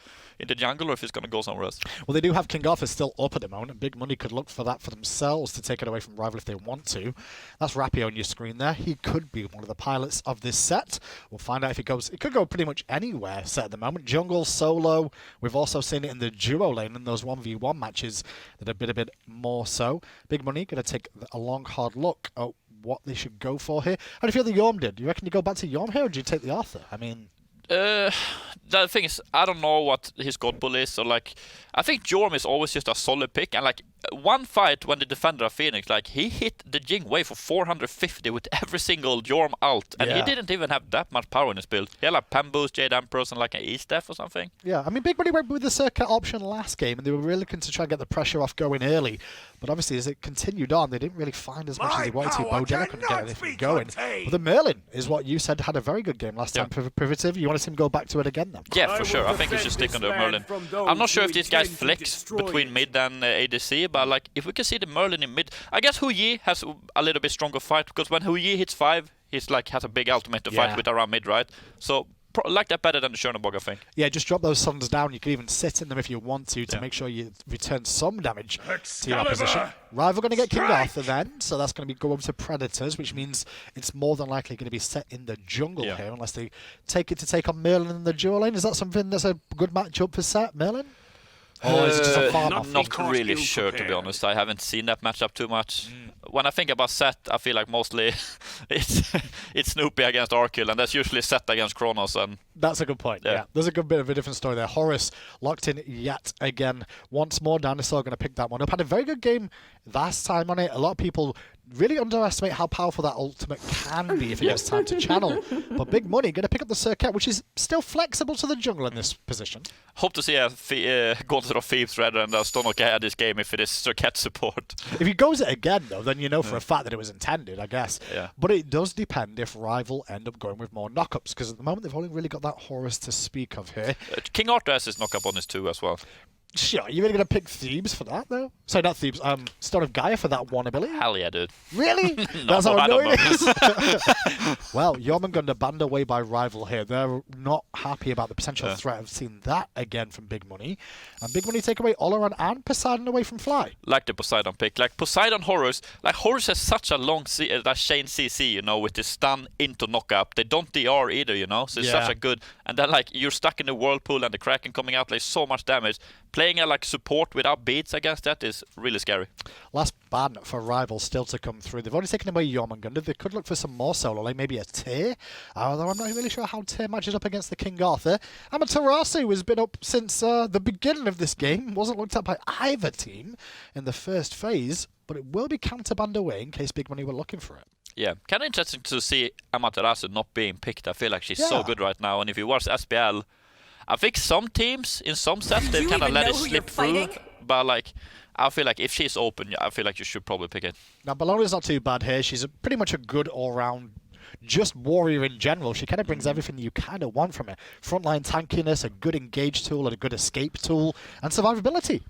jungle or if he's going to go somewhere else. Well, they do have King Arthur still up at the moment. Big Money could look for that for themselves to take it away from Rival if they want to. That's Rapio on your screen there. He could be one of the pilots of this set. We'll find out if it goes. It could go pretty much anywhere set at the moment. Jungle, solo. We've also seen it in the duo lane in those 1v1 matches that have been a bit more so. Big Money going to take a long, hard look at what they should go for here. How do you feel the Yorm did? Do you reckon you go back to Yorm here, or do you take the Arthur? I mean... The thing is, I don't know what his god pull is. So like, I think Jorm is always just a solid pick. And like, one fight when the defender of Phoenix, like he hit the Jing wave for 450 with every single Jorm alt, and he didn't even have that much power in his build. He had like Pam Boost, Jade Emperors, and like an E-Staff or something. Yeah, I mean, Big Money went with the Serqet option last game, and they were really looking to try and get the pressure off going early. But obviously, as it continued on, they didn't really find as much as they wanted to. Beaudilla couldn't get anything going. But the Merlin is what you said had a very good game last time. Privative, you want to see him go back to it again then? Yeah, for sure. I think he should stick on the Merlin. I'm not sure if these guys flex between mid and ADC, but like if we can see the Merlin in mid, I guess Hu Yi has a little bit stronger fight, because when Hu Yi hits 5, he's like has a big ultimate to fight with around mid, right? So like that better than the Chernobog, I think. Yeah, just drop those suns down. You can even sit in them if you want to make sure you return some damage to your opposition. Rival going to get King Arthur then, so that's going to be go over to Predators, which means it's more than likely going to be set in the jungle here, unless they take it to take on Merlin in the dual lane. Is that something that's a good matchup for Set, Merlin? Or is it just a farm off? Not really sure, to be honest. I haven't seen that matchup too much. When I think about Set, I feel like mostly it's Snoopy against Arkil, and that's usually Set against Kronos. And that's a good point. Yeah, there's a good bit of a different story there. Horus locked in yet again. Once more, DineOhSaw going to pick that one up. Had a very good game last time on it. A lot of people really underestimate how powerful that ultimate can be if it gets time to channel. But Big Money going to pick up the Serqet, which is still flexible to the jungle in this position. Hope to see a Gauntlet of Thieves rather than a Stonok this game if it is Serqet support. If he goes it again, though, then you know for a fact that it was intended, I guess. Yeah. But it does depend if Rival end up going with more knockups, because at the moment they've only really got that Horus to speak of here. King Arthur has his knockup on his 2 as well. Sure, you're really going to pick Thebes for that, though? Sorry, not Thebes. Stone of Gaia for that one ability? Hell yeah, dude. Really? No, That's how I don't annoying know. it is. Well, Jormungandr banned away by Rival here. They're not happy about the potential threat of seeing that again from Big Money. And Big Money take away Olaran and Poseidon away from Fly. Like the Poseidon pick. Like Poseidon Horus. Like Horus has such a long that Shane CC, you know, with the stun into knockup. They don't DR either, you know. So it's such a good. And then like you're stuck in the whirlpool and the Kraken coming out like so much damage. Playing a like support without beats against that is really scary. Last ban for Rival still to come through. They've already taken away Jormungandr. They could look for some more solo, like maybe a Tyr. Although I'm not really sure how Tyr matches up against the King Arthur. Amaterasu has been up since the beginning of this game. Wasn't looked at by either team in the first phase, but it will be counterbanned away in case Big Money were looking for it. Yeah, kind of interesting to see Amaterasu not being picked. I feel like she's so good right now. And if you watch SPL, I think some teams in some sets they've kind of let it slip through. But like, I feel like if she's open, I feel like you should probably pick it. Now, Bellona's not too bad here. She's pretty much a good all-round, just warrior in general. She kind of brings everything you kind of want from it. Frontline tankiness, a good engage tool, and a good escape tool, and survivability.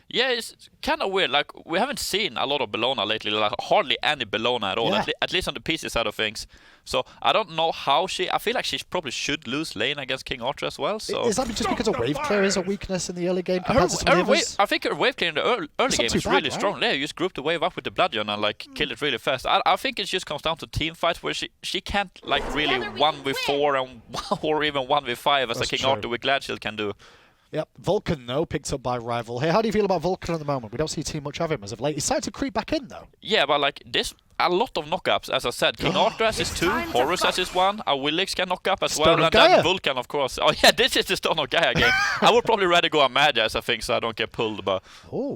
Yeah, it's kind of weird. Like, we haven't seen a lot of Bellona lately. Like, hardly any Bellona at all, at least on the PC side of things. So, I don't know how she... I feel like she probably should lose lane against King Arthur as well. So is that just because a wave clear is a weakness in the early game compared to some of the others? I think her wave clear in the early game is really strong. Yeah, you just group the wave up with the Bludgeon and, like, kill it really fast. I think it just comes down to team fights where she can't, like, really 1v4 and or even 1v5 as a King Arthur with Glad Shield can do. Yep, Vulcan, though, picked up by Rival. Hey, how do you feel about Vulcan at the moment? We don't see too much of him as of late. He's starting to creep back in, though. Yeah, but like this, a lot of knockups, as I said. King Arthur has his 2, Horus has his 1, Awilix can knock up as well, and then Vulcan, of course. Oh yeah, this is the Stone of Gaia game. I would probably rather go on Magias, I think, so I don't get pulled. But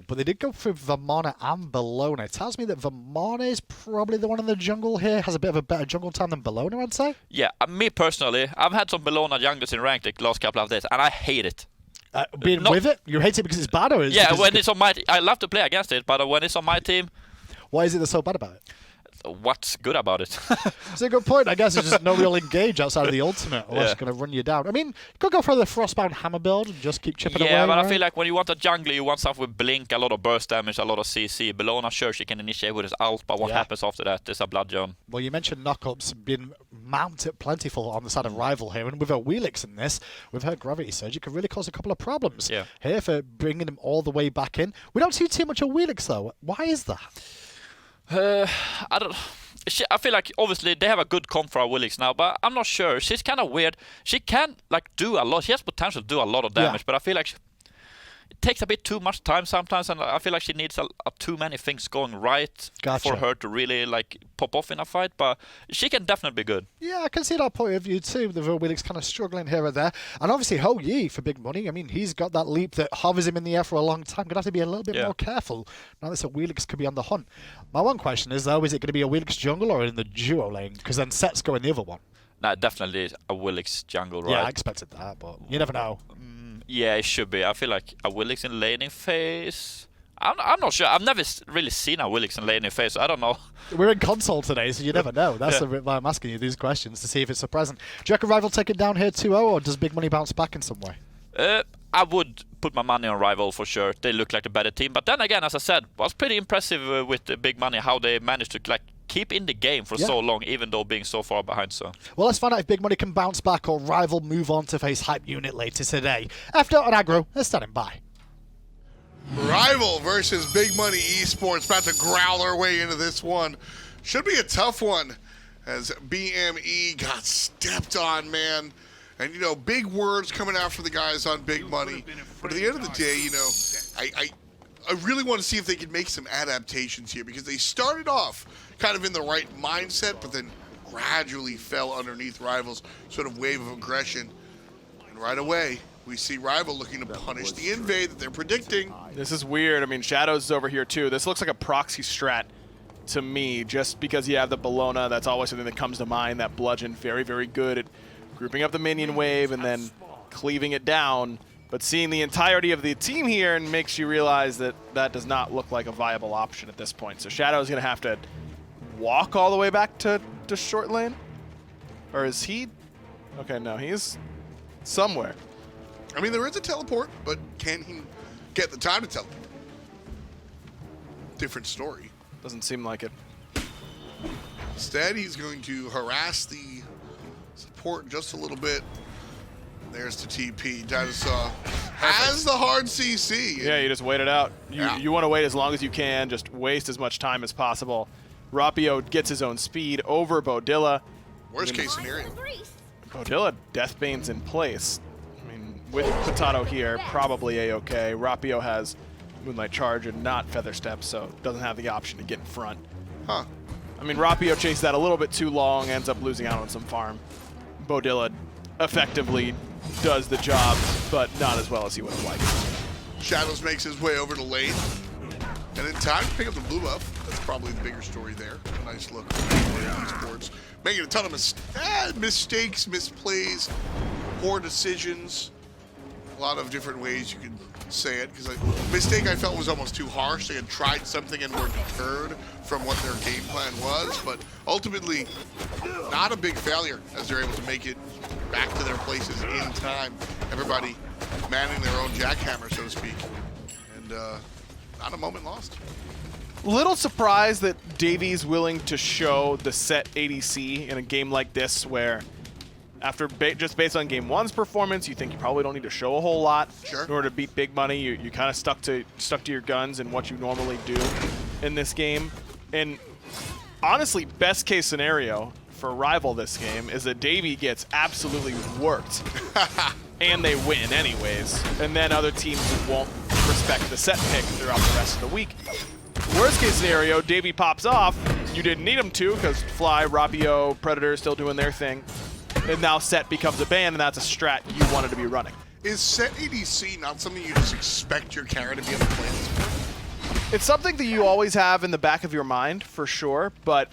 they did go for Vamana and Bellona. It tells me that Vamana is probably the one in the jungle here. Has a bit of a better jungle time than Bellona, I'd say. Yeah, me personally, I've had some Bellona junglers in ranked the last couple of days, and I hate it. Being with it? You hate it because it's bad, or is yeah, when it's on my... I love to play against it, but when it's on my team... Why is it that's so bad about it? What's good about it? It's a good point. I guess it's just no real engage outside of the ultimate, or it's going to run you down. I mean, you could go for the Frostbound Hammer build and just keep chipping away. Yeah, but right? I feel like when you want a jungler, you want something with blink, a lot of burst damage, a lot of CC. Bellona, sure, she can initiate with his ult, but what happens after that is a Bludgeon. Well, you mentioned knockups being mounted plentiful on the side of Rival here, and with Awilix in this, with her Gravity Surge, it could really cause a couple of problems. Yeah. Here for bringing him all the way back in. We don't see too much Awilix, though. Why is that? I don't... I feel like obviously they have a good comp for Awilix now, but I'm not sure. She's kind of weird. She can like do a lot. She has potential to do a lot of damage, but I feel like it takes a bit too much time sometimes, and I feel like she needs too many things going right for her to really like pop off in a fight. But she can definitely be good. Yeah, I can see that point of view too. The Awilix kind of struggling here or there, and obviously Ho Yi for big money. I mean, he's got that leap that hovers him in the air for a long time. Gonna have to be a little bit more careful now. This Awilix could be on the hunt. My one question is though, is it going to be Awilix jungle or in the duo lane? Because then Set's going the other one. No, definitely Awilix jungle, right? Yeah, I expected that, but you never know. Yeah, it should be. I feel like Awilix in laning phase. I'm not sure. I've never really seen Awilix in laning phase, so I don't know. We're in console today, so you never know. That's why I'm asking you these questions to see if it's a present. Do you reckon Rival take it down here 2-0, or does Big Money bounce back in some way? I would put my money on Rival for sure. They look like the better team. But then again, as I said, it was pretty impressive with the Big Money how they managed to like keep in the game for so long, even though being so far behind. So well, let's find out if Big Money can bounce back or Rival move on to face Hype Unit later today. After on Aggro, they're standing by. Rival versus Big Money Esports, about to growl our way into this one. Should be a tough one as BME got stepped on, man. And, you know, big words coming out for the guys on Big Money. But at the end of the day, you know, I really want to see if they can make some adaptations here, because they started off kind of in the right mindset, but then gradually fell underneath Rival's sort of wave of aggression. And right away, we see Rival looking to punish the invade that they're predicting. This is weird. I mean, Shadows is over here too. This looks like a proxy strat to me, just because you have the Bellona. That's always something that comes to mind. That Bludgeon, very, very good at grouping up the minion wave and then cleaving it down. But seeing the entirety of the team here and makes you realize that that does not look like a viable option at this point. So Shadow's going to have to walk all the way back to short lane? Or is he? Okay, no, he's somewhere. I mean, there is a teleport, but can get the time to tell it. Different story. Doesn't seem like it. Instead, he's going to harass the support just a little bit. There's the TP. DineOhSaw has the hard CC. Yeah, you just wait it out. You want to wait as long as you can, just waste as much time as possible. RvLRapio gets his own speed over Beaudilla. Worst case scenario. Beaudilla Deathbane's in place. I mean, with Potato here, probably A-okay. RvLRapio has Moonlight Charge and not Feather Step, so doesn't have the option to get in front. Huh. I mean, RvLRapio chased that a little bit too long, ends up losing out on some farm. Beaudilla effectively does the job, but not as well as he would have liked. Shadows makes his way over to lane. And in time to pick up the blue buff. That's probably the bigger story there. A nice look for Esports. Making a ton of mistakes, misplays, poor decisions. A lot of different ways you could say it. Because mistake I felt was almost too harsh. They had tried something and were deterred from what their game plan was. But ultimately, not a big failure as they're able to make it back to their places in time. Everybody manning their own jackhammer, so to speak. And not a moment lost. Little surprised that Davy's willing to show the set ADC in a game like this, where after just based on game one's performance, you think you probably don't need to show a whole lot in order to beat big money. You kind of stuck to your guns and what you normally do in this game. And honestly, best case scenario for Rival this game is that Davy gets absolutely worked and they win anyways, and then other teams won't respect the set pick throughout the rest of the week. Worst case scenario, Davy pops off. You didn't need him to because Fly, RvLRapio, Predators still doing their thing. And now set becomes a ban, and that's a strat you wanted to be running. Is set ADC not something you just expect your character to be able to play at this point? It's something that you always have in the back of your mind, for sure, but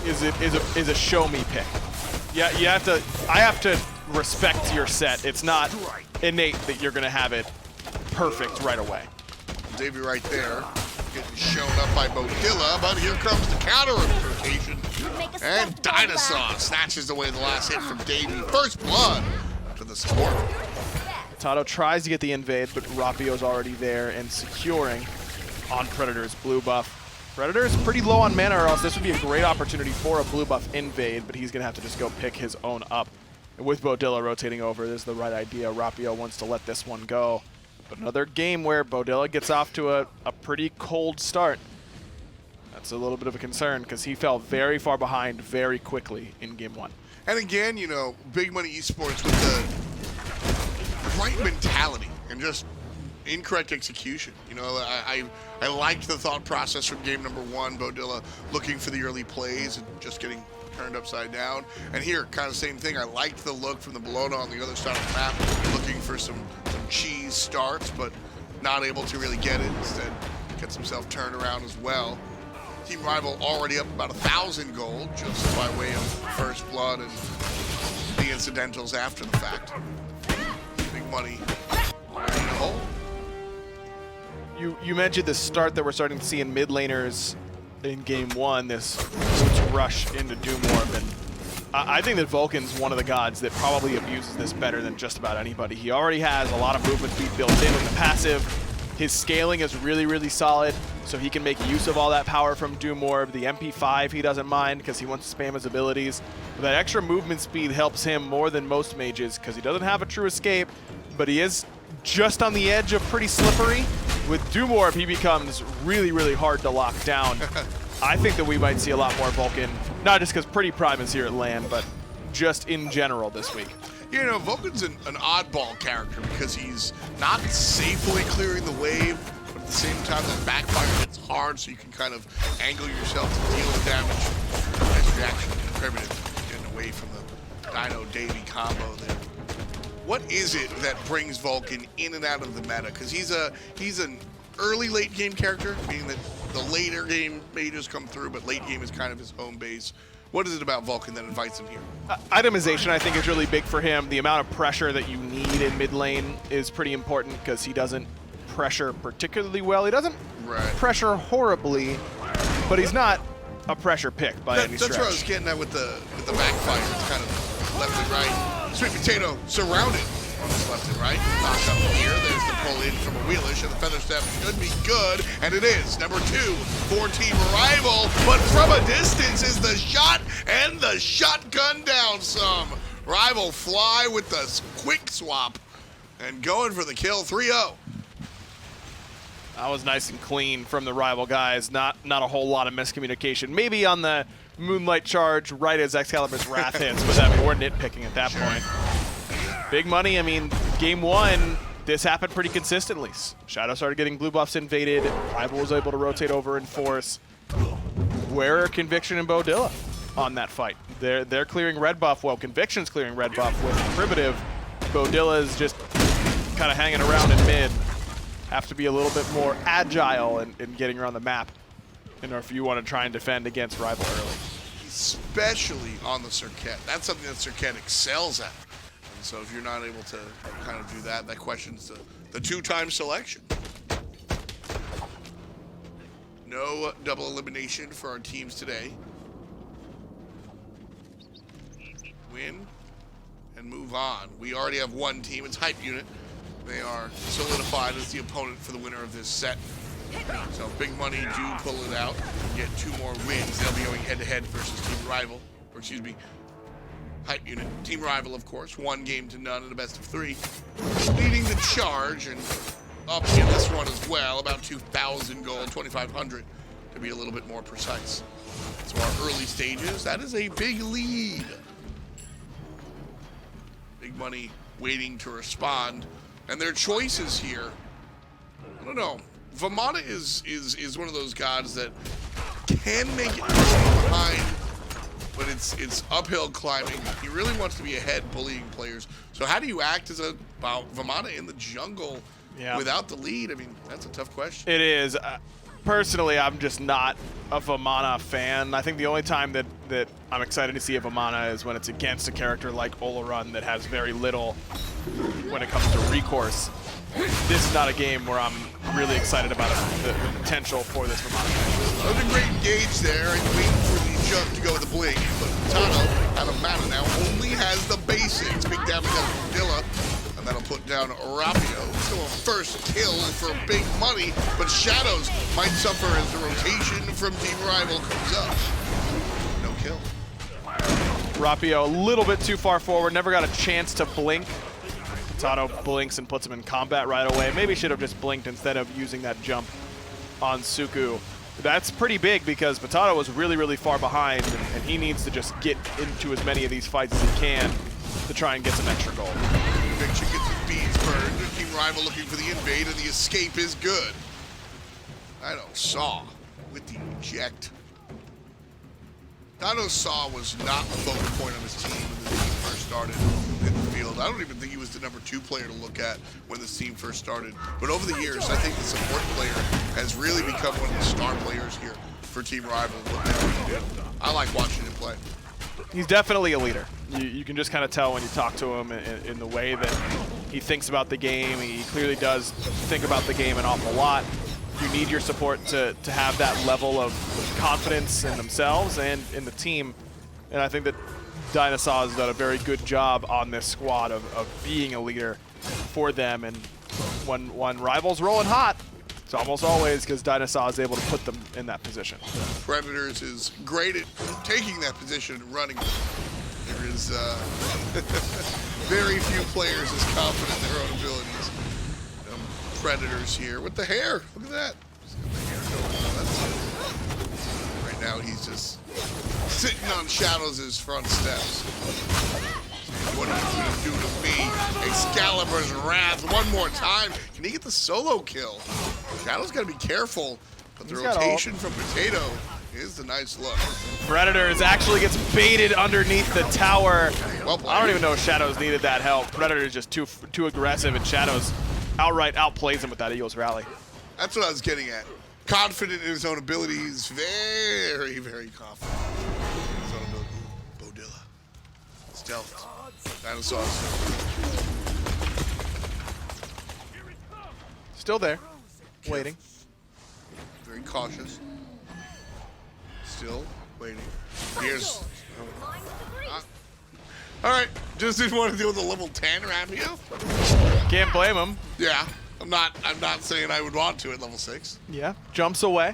is a show me pick. Yeah, I have to respect your set. It's not innate that you're gonna have it perfect right away. Davey right there, getting shown up by Beaudilla, but here comes the counter rotation. And DineOhSaw snatches away the last hit from Davey. First blood to the support. Tato tries to get the invade, but RvLRapio's already there and securing on Predator's blue buff. Predator's pretty low on mana, or else this would be a great opportunity for a blue buff invade, but he's going to have to just go pick his own up. And with Beaudilla rotating over, this is the right idea. RvLRapio wants to let this one go. But another game where Beaudilla gets off to a pretty cold start. That's a little bit of a concern because he fell very far behind very quickly in game one. And again, you know, big money esports with the right mentality and just incorrect execution. You know, I liked the thought process from game number one, Beaudilla looking for the early plays and just getting turned upside down. And here, kind of same thing. I liked the look from the Bellona on the other side of the map, looking for some cheese starts, but not able to really get it. Instead, gets himself turned around as well. Team Rival already up about 1,000 gold just by way of first blood and the incidentals after the fact. Big money in the hole. You mentioned the start that we're starting to see in mid laners in game one, this rush into Doomorb, and I think that Vulcan's one of the gods that probably abuses this better than just about anybody. He already has a lot of movement speed built in with the passive. His scaling is really, really solid, so he can make use of all that power from Doomorb. The MP5 he doesn't mind because he wants to spam his abilities. But that extra movement speed helps him more than most mages because he doesn't have a true escape, but he is just on the edge of pretty slippery. With Doomorb, he becomes really, really hard to lock down. I think that we might see a lot more Vulcan, not just because Pretty Prime is here at LAN, but just in general this week. You know, Vulcan's an oddball character because he's not safely clearing the wave, but at the same time that backfire hits hard, so you can kind of angle yourself to deal the damage. Nice reaction to Privative, getting away from the Dino-Davy combo there. What is it that brings Vulcan in and out of the meta? Because he's an early late game character, meaning that the later game mages come through, but late game is kind of his home base. What is it about Vulcan that invites him here? Itemization, I think, is really big for him. The amount of pressure that you need in mid lane is pretty important because he doesn't pressure particularly well. He doesn't pressure horribly, but he's not a pressure pick by any stretch. That's what I was getting at with the backfire. It's kind of left and right. SweetPatato surrounded Left and right. Knock up here. There's the pull in from Awilix, and the feather step should be good, and it is. Number 2 for Team Rival, but from a distance is the shot, and the shotgun down some. RvlFly with the quick swap, and going for the kill. 3-0. That was nice and clean from the Rival guys. Not a whole lot of miscommunication. Maybe on the Moonlight charge right as Excalibur's Wrath hits, but I mean, we're nitpicking at that point. Big money. I mean, game 1, this happened pretty consistently. Shadow started getting blue buffs invaded. Rival was able to rotate over and force. Where are Conviction and Beaudilla on that fight? They're clearing red buff. Well, Conviction's clearing red buff with Privative. Beaudilla is just kind of hanging around in mid. Have to be a little bit more agile in getting around the map in order if you want to try and defend against Rival early. Especially on the Serqet. That's something that Serqet excels at. And so if you're not able to kind of do that, that questions the 2-time selection. No double elimination for our teams today. Win and move on. We already have one team. It's Hype Unit. They are solidified as the opponent for the winner of this set. So Big Money do pull it out and get 2 more wins. They'll be going head-to-head versus Team Rival, or excuse me, Hype Unit. Team Rival, of course, 1 game to none in a best of 3. Leading the charge and up in this one as well, about 2,000 gold, 2,500 to be a little bit more precise. So our early stages, that is a big lead. Big Money waiting to respond. And their choices here, I don't know. Vamana is one of those gods that can make it behind, but it's uphill climbing. He really wants to be ahead, bullying players. So how do you act as a Vamana in the jungle without the lead? I mean, that's a tough question. It is. Personally, I'm just not a Vamana fan. I think the only time that I'm excited to see a Vamana is when it's against a character like Olorun that has very little when it comes to recourse. This is not a game where I'm really excited about the potential for this Vamana. That was a great engage there, and waiting for the jump to go with the blink. But Poseidon, out of mana now, only has the basics. Big damage on Beaudilla, and that'll put down RvLRapio. So a first kill for Big Money, but Shadows might suffer as the rotation from Team Rival comes up. No kill. RvLRapio a little bit too far forward, never got a chance to blink. Poseidon blinks and puts him in combat right away. Maybe should have just blinked instead of using that jump on Suku. That's pretty big because Poseidon was really, really far behind, and he needs to just get into as many of these fights as he can to try and get some extra gold. Conviction gets his beads burned. Team Rival looking for the invade, and the escape is good. DineOhSaw with the eject. DineOhSaw was not the focal point of his team when the team first started in the field. I don't even think he was the number 2 player to look at when this team first started. But over the years, I think the support player has really become one of the star players here for Team Rival. What they really do. I like watching him play. He's definitely a leader. You can just kind of tell when you talk to him in the way that he thinks about the game. He clearly does think about the game an awful lot. You need your support to have that level of confidence in themselves and in the team. And I think that DineOhSaw has done a very good job on this squad of being a leader for them. And when Rival's rolling hot, it's almost always because DineOhSaw is able to put them in that position. Predators is great at taking that position and running. There is very few players as confident in their own abilities. Predators here with the hair. Look at that. He's got the hair going on. That's right now he's just sitting on Shadows' front steps. What are you going to do to me? Excalibur's Wrath one more time. Can he get the solo kill? Shadows got to be careful, but the rotation from Potato is the nice look. Predators actually gets baited underneath the tower. Well played. I don't even know if Shadows needed that help. Predator is just too aggressive, and Shadows outright outplays him with that Eagles rally. That's what I was getting at. Confident in his own abilities. Very, very confident in his own ability. Ooh, Beaudilla. Stealth. DineOhSaw. Still there, waiting. Very cautious. Still waiting. Here's... all right, Just didn't want to deal with a level 10 Rapio. Can't blame him. Yeah, I'm not saying I would want to at level 6. Yeah, jumps away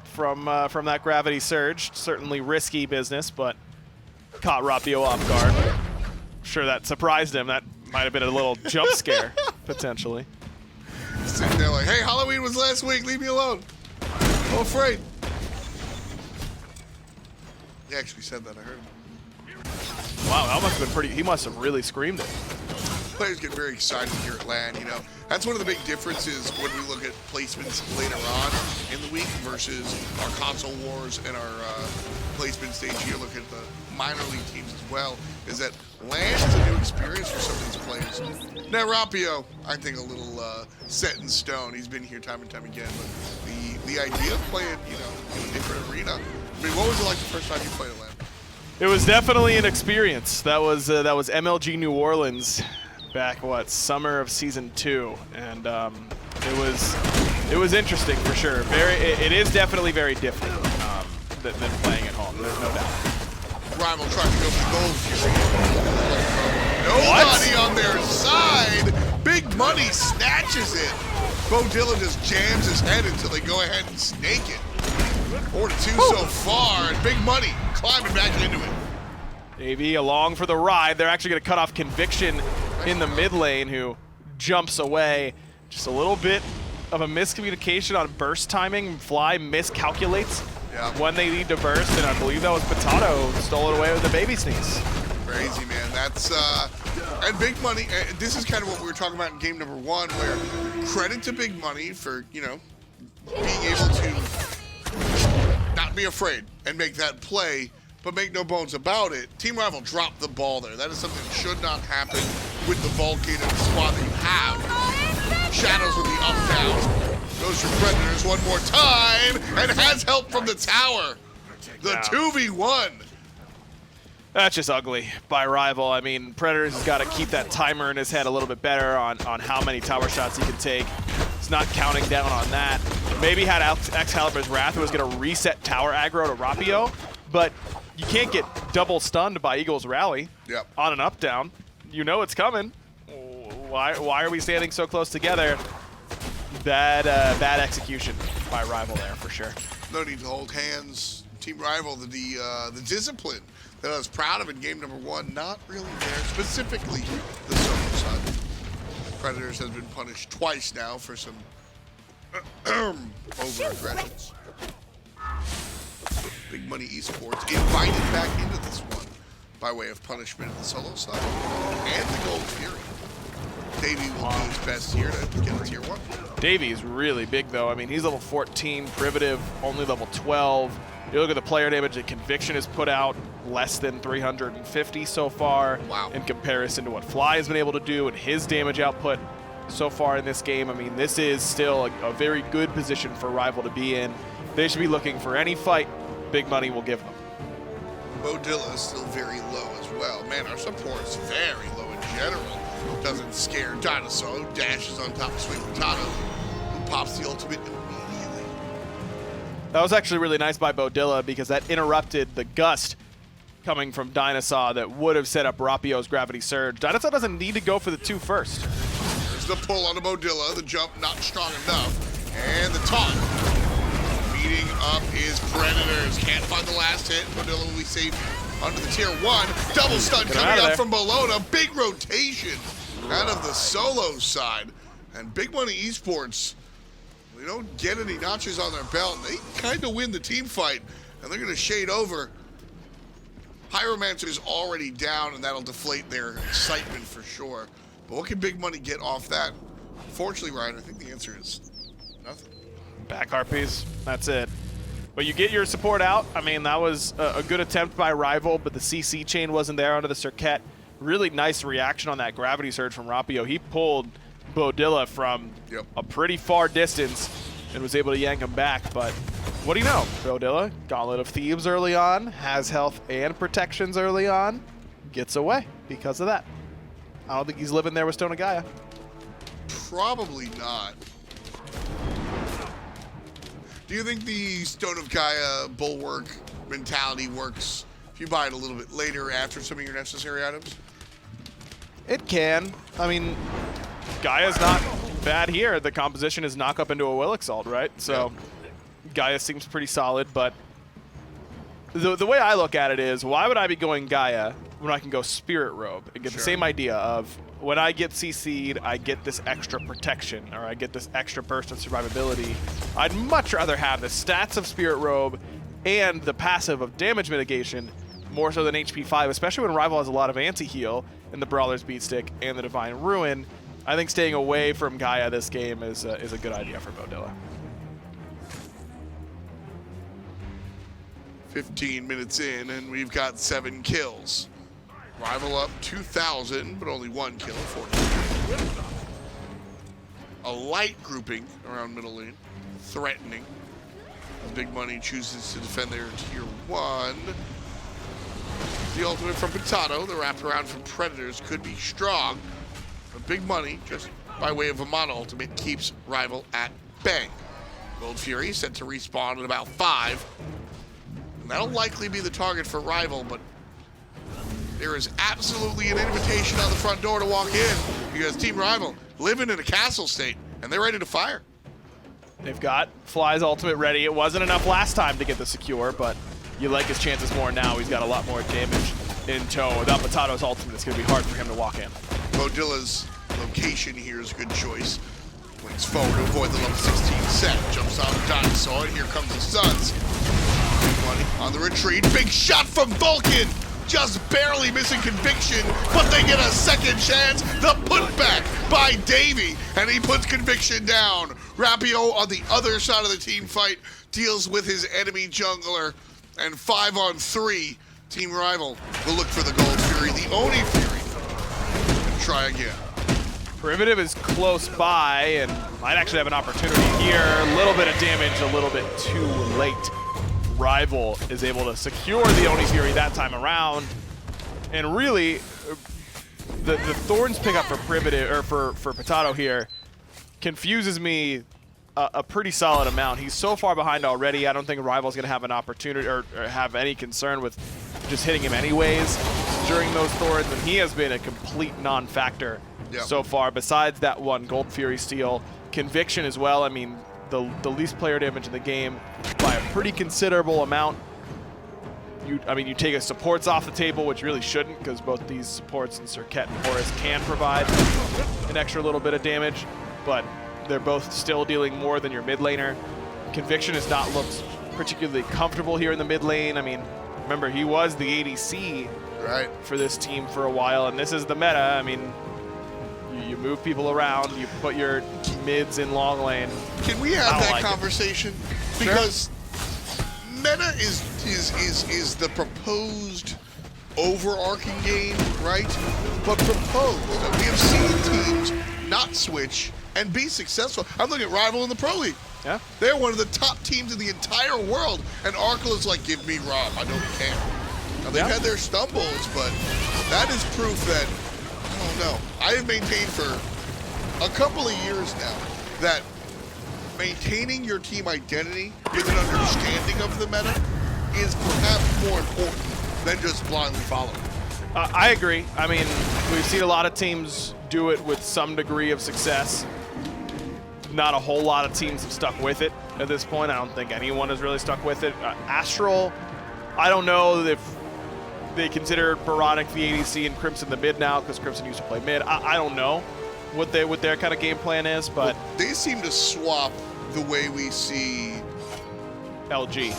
from that gravity surge. Certainly risky business, but caught Rapio off guard. Sure that surprised him. That might have been a little jump scare, potentially. Sitting there like, hey, Halloween was last week, leave me alone. I'm afraid. He actually said that, I heard him. Wow, that must have been pretty, he must have really screamed it. Players get very excited here at LAN, you know. That's one of the big differences when we look at placements later on in the week versus our console wars and our placement stage here. Look at the minor league teams as well, is that LAN is a new experience for some of these players. Now Rapio, I think a little set in stone. He's been here time and time again, but the idea of playing, you know, in a different arena. I mean, what was it like the first time you played at LAN? It was definitely an experience. That was MLG New Orleans back, summer of season 2, and it was interesting for sure. It is definitely very different than playing at home. There's no doubt. Rival trying to go for the gold. Nobody on their side. Big Money snatches it. Beaudilla just jams his head until they go ahead and snake it. 4-2 so far, and Big Money climbing back into it. Davey along for the ride. They're actually going to cut off Conviction in the mid lane, who jumps away. Just a little bit of a miscommunication on burst timing. Fly miscalculates when they need to burst, and I believe that was Potato who stole it away with a baby sneeze. Crazy, man. That's and Big Money. This is kind of what we were talking about in game number 1, where credit to Big Money for, you know, being able to not be afraid and make that play, but make no bones about it. Team Rival dropped the ball there. That is something that should not happen with the Vulcan and the squad that you have. Shadows with the up down. Goes for Predators one more time and has help from the tower. The 2v1. That's just ugly by Rival. I mean, Predators has got to keep that timer in his head a little bit better on how many tower shots he can take. It's not counting down on that. Maybe had Excalibur's Wrath, it was going to reset tower aggro to Rapio, but you can't get double stunned by Eagle's Rally on an up down. You know it's coming. Why are we standing so close together? Bad execution by Rival there for sure. No need to hold hands. Team Rival, the discipline that I was proud of in game number 1, not really there. Specifically, the solo side. Predators has been punished twice now for some over-aggressions. Big Money Esports invited back into this one by way of punishment of the solo side and the Gold Fury. Davey will do his best here to get a tier 1. Davey is really big though. I mean, he's level 14, Privative only level 12. You look at the player damage that Conviction has put out, less than 350 so far. Wow. In comparison to what Fly has been able to do and his damage output so far in this game. I mean, this is still a very good position for Rival to be in. They should be looking for any fight Big Money will give them. Beaudilla is still very low as well. Man, our support is very low in general. Doesn't scare DineOhSaw, dashes on top of MySweetPatato, who pops the ultimate immediately. That was actually really nice by Beaudilla because that interrupted the gust coming from DineOhSaw that would have set up Rapio's Gravity Surge. DineOhSaw doesn't need to go for the 2 first. There's the pull on Beaudilla, the jump not strong enough, and the taunt. Meeting up is Predators. Can't find the last hit. Beaudilla will be safe under the tier 1. Double stun coming up from Bellona. Big rotation out of the solo side. And Big Money Esports, they don't get any notches on their belt. They kind of win the team fight, and they're going to shade over. Pyromancer's already down, and that'll deflate their excitement for sure. But what can Big Money get off that? Fortunately, Ryan, I think the answer is nothing. Back RPs, that's it. But you get your support out. I mean, that was a good attempt by Rival, but the CC chain wasn't there onto the Serqet. Really nice reaction on that Gravity Surge from Rapio. He pulled Beaudilla from a pretty far distance and was able to yank him back. But what do you know? Beaudilla, Gauntlet of Thieves early on, has health and protections early on, gets away because of that. I don't think he's living there with Stone of Gaia. Probably not. Do you think the Stone of Gaia bulwark mentality works if you buy it a little bit later after some of your necessary items? It can. I mean, Gaia's not bad here. The composition is knock up into Awilix ult, right? So Gaia seems pretty solid, but the way I look at it is, why would I be going Gaia when I can go Spirit Robe and get the same idea of when I get CC'd, I get this extra protection, or I get this extra burst of survivability. I'd much rather have the stats of Spirit Robe and the passive of damage mitigation more so than HP 5, especially when Rival has a lot of anti-heal in the Brawler's Beatstick and the Divine Ruin. I think staying away from Gaia this game is a good idea for Beaudilla. 15 minutes in, and we've got 7 kills. Rival up 2,000, but only 1 kill, 14. A light grouping around middle lane, threatening. Big Money chooses to defend their tier 1. The ultimate from Potato, the wraparound from Predators could be strong. But Big Money, just by way of Vamana ultimate, keeps Rival at bay. Gold Fury set to respawn at about 5. And that'll likely be the target for Rival, but there is absolutely an invitation on the front door to walk in because Team Rival living in a castle state, and they're ready to fire. They've got Fly's ultimate ready. It wasn't enough last time to get the secure, but you like his chances more now. He's got a lot more damage in tow. Without Potato's ultimate, it's going to be hard for him to walk in. Beaudilla's location here is a good choice. Wings forward to avoid the level 16 set. Jumps on DineOhSaw, and here comes the Suns. Big Money on the retreat. Big shot from Vulcan. Just barely missing Conviction, but they get a second chance. The putback by Davey, and he puts Conviction down. Rapio on the other side of the team fight deals with his enemy jungler, and 5-on-3. Team Rival will look for the Gold Fury, the Oni Fury, and try again. Privative is close by and might actually have an opportunity here. A little bit of damage, a little bit too late. Rival is able to secure the Oni Fury that time around. And really, the Thorns pickup for Privative, or for Potato here, confuses me a pretty solid amount. He's so far behind already. I don't think Rival's going to have an opportunity or have any concern with just hitting him anyways during those Thorns, and he has been a complete non-factor so far, besides that one Gold Fury steal. Conviction as well. I mean, the least player damage in the game by a pretty considerable amount. You take his supports off the table, which really shouldn't, because both these supports and Serqet and Horus can provide an extra little bit of damage, but they're both still dealing more than your mid laner. Conviction has not looked particularly comfortable here in the mid lane. I mean, remember, he was the ADC for this team for a while, and this is the meta. I mean, you move people around, you put your mids in long lane. Can we have that conversation? Because meta is the proposed overarching game, right? But proposed. We have seen teams not switch and be successful. I'm looking at Rival in the Pro League. Yeah. They're one of the top teams in the entire world, and Arkle is like, give me Rob, I don't care. Now, they've had their stumbles, but that is proof that, I don't know, I have maintained for a couple of years now that maintaining your team identity with an understanding of the meta is perhaps more important than just blindly following. I agree. I mean, we've seen a lot of teams do it with some degree of success. Not a whole lot of teams have stuck with it at this point. I don't think anyone has really stuck with it. Astral, I don't know if they consider Baronic the ADC and Crimson the mid now, because Crimson used to play mid. I don't know what their kind of game plan is, but well, they seem to swap the way we see LG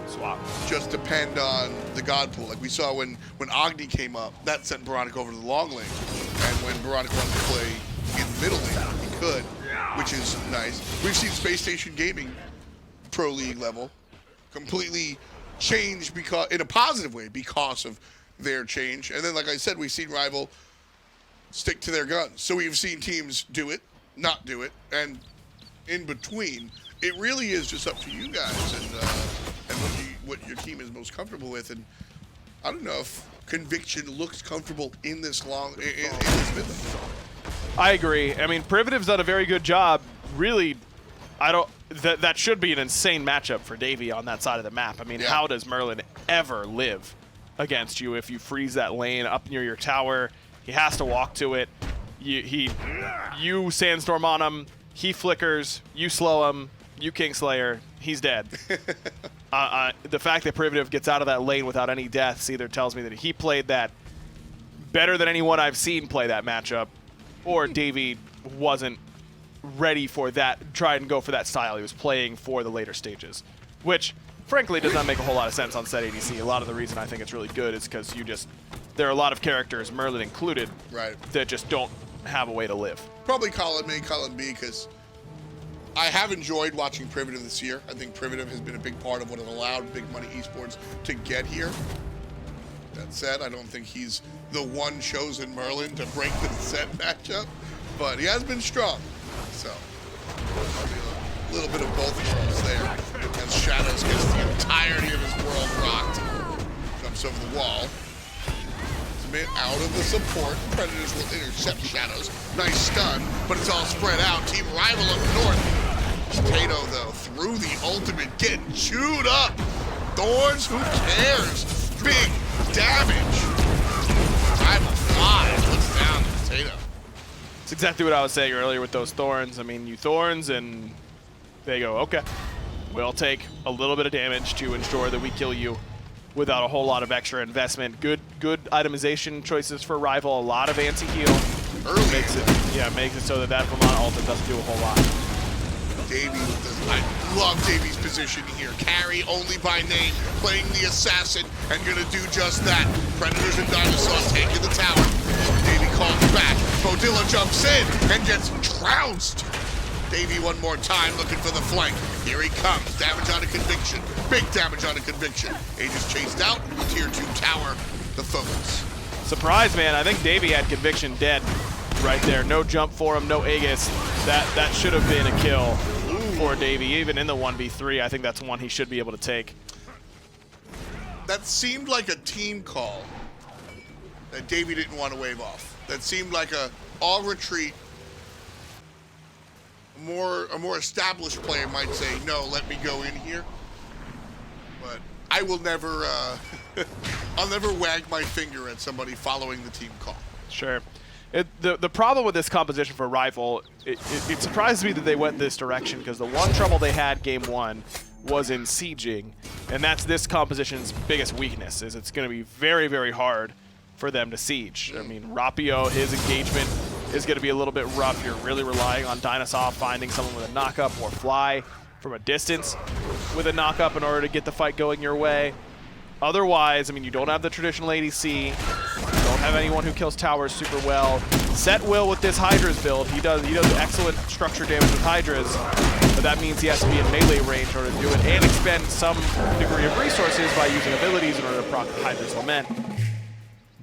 swap. Just depend on the God pool. Like we saw when Agni came up, that sent Baronic over to the long lane. And when Baronic wanted to play in the middle lane, he could, which is nice. We've seen Space Station Gaming Pro League level completely change because in a positive way because of their change. And then, like I said, we've seen Rival stick to their guns. So we've seen teams do it, not do it, and in between. It really is just up to you guys and what your team is most comfortable with. And I don't know if Conviction looks comfortable in this in this mid lane. I agree. I mean, Privative's done a very good job. Really, that should be an insane matchup for Davey on that side of the map. I mean, Yeah. How does Merlin ever live against you if you freeze that lane up near your tower? He has to walk to it. You sandstorm on him, he flickers, you slow him, you Kingslayer, he's dead. The fact that Privative gets out of that lane without any deaths either tells me that he played that better than anyone I've seen play that matchup, or Davey wasn't ready for that, try and go for that style. He was playing for the later stages, which frankly does not make a whole lot of sense on set ADC. A lot of the reason I think it's really good is because there are a lot of characters, Merlin included, Right. that just don't have a way to live. Probably column A, column B, because I have enjoyed watching Privative this year. I think Privative has been a big part of what has allowed Big Money Esports to get here. That said, I don't think he's the one chosen Merlin to break the set matchup, but he has been strong. So, a little bit of both worlds there. As Shadows gets the entirety of his world rocked. Jumps over the wall. Out of the support. Predators will intercept Shadows. Nice stun, but it's all spread out. Team Rival up north. Potato, though, through the ultimate, getting chewed up. Thorns, who cares? Big damage. RvlFly puts down the Potato. It's exactly what I was saying earlier with those Thorns. I mean, you Thorns, and they go, okay, we'll take a little bit of damage to ensure that we kill you without a whole lot of extra investment. Good itemization choices for Rival. A lot of anti-heal. Early. Makes it so that Vamana ultimate doesn't do a whole lot. Davey with the, I love Davey's position here. Carry only by name, playing the assassin, and gonna do just that. Predators and DineOhSaw taking the tower. Davey calls back. Beaudilla jumps in and gets trounced. Davey one more time looking for the flank. Here he comes. Damage on a conviction. Big damage on a conviction. Aegis chased out. Tier 2 tower, the focus. Surprise, man. I think Davey had conviction dead right there. No jump for him, no Aegis. That should have been a kill for Davey. Even in the 1v3, I think that's one he should be able to take. That seemed like a team call that Davey didn't want to wave off. That seemed like all retreat. A more established player might say, no, let me go in here. But I will never, I'll never wag my finger at somebody following the team call. Sure. The problem with this composition for Rival, it surprised me that they went this direction, because the one trouble they had game one was in sieging, and that's this composition's biggest weakness, is it's going to be very, very hard for them to siege. I mean, Rapio, his engagement is going to be a little bit rough. You're really relying on DineOhSaw finding someone with a knockup, or Fly from a distance with a knockup in order to get the fight going your way. Otherwise, I mean, you don't have the traditional ADC. You don't have anyone who kills towers super well. Set will with this Hydra's build. He does excellent structure damage with Hydras, but that means he has to be in melee range in order to do it, and expend some degree of resources by using abilities in order to proc Hydra's Lament.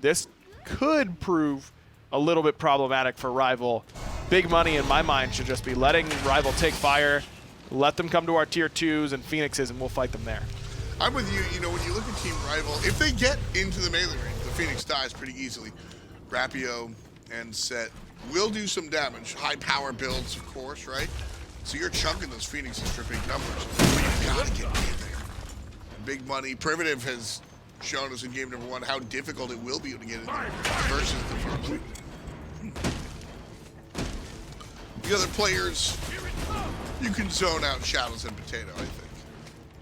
This could prove a little bit problematic for Rival. Big Money, in my mind, should just be letting Rival take fire, let them come to our tier 2s and Phoenixes, and we'll fight them there. I'm with you. You know, when you look at Team Rival, if they get into the melee range, the Phoenix dies pretty easily. Rapio and Set will do some damage. High power builds, of course, right? So you're chunking those Phoenixes for big numbers. But you gotta get in there. Big Money. Privative has shown us in game number 1 how difficult it will be to get in there versus the first. The other players, you can zone out Shadows and Potato, I think.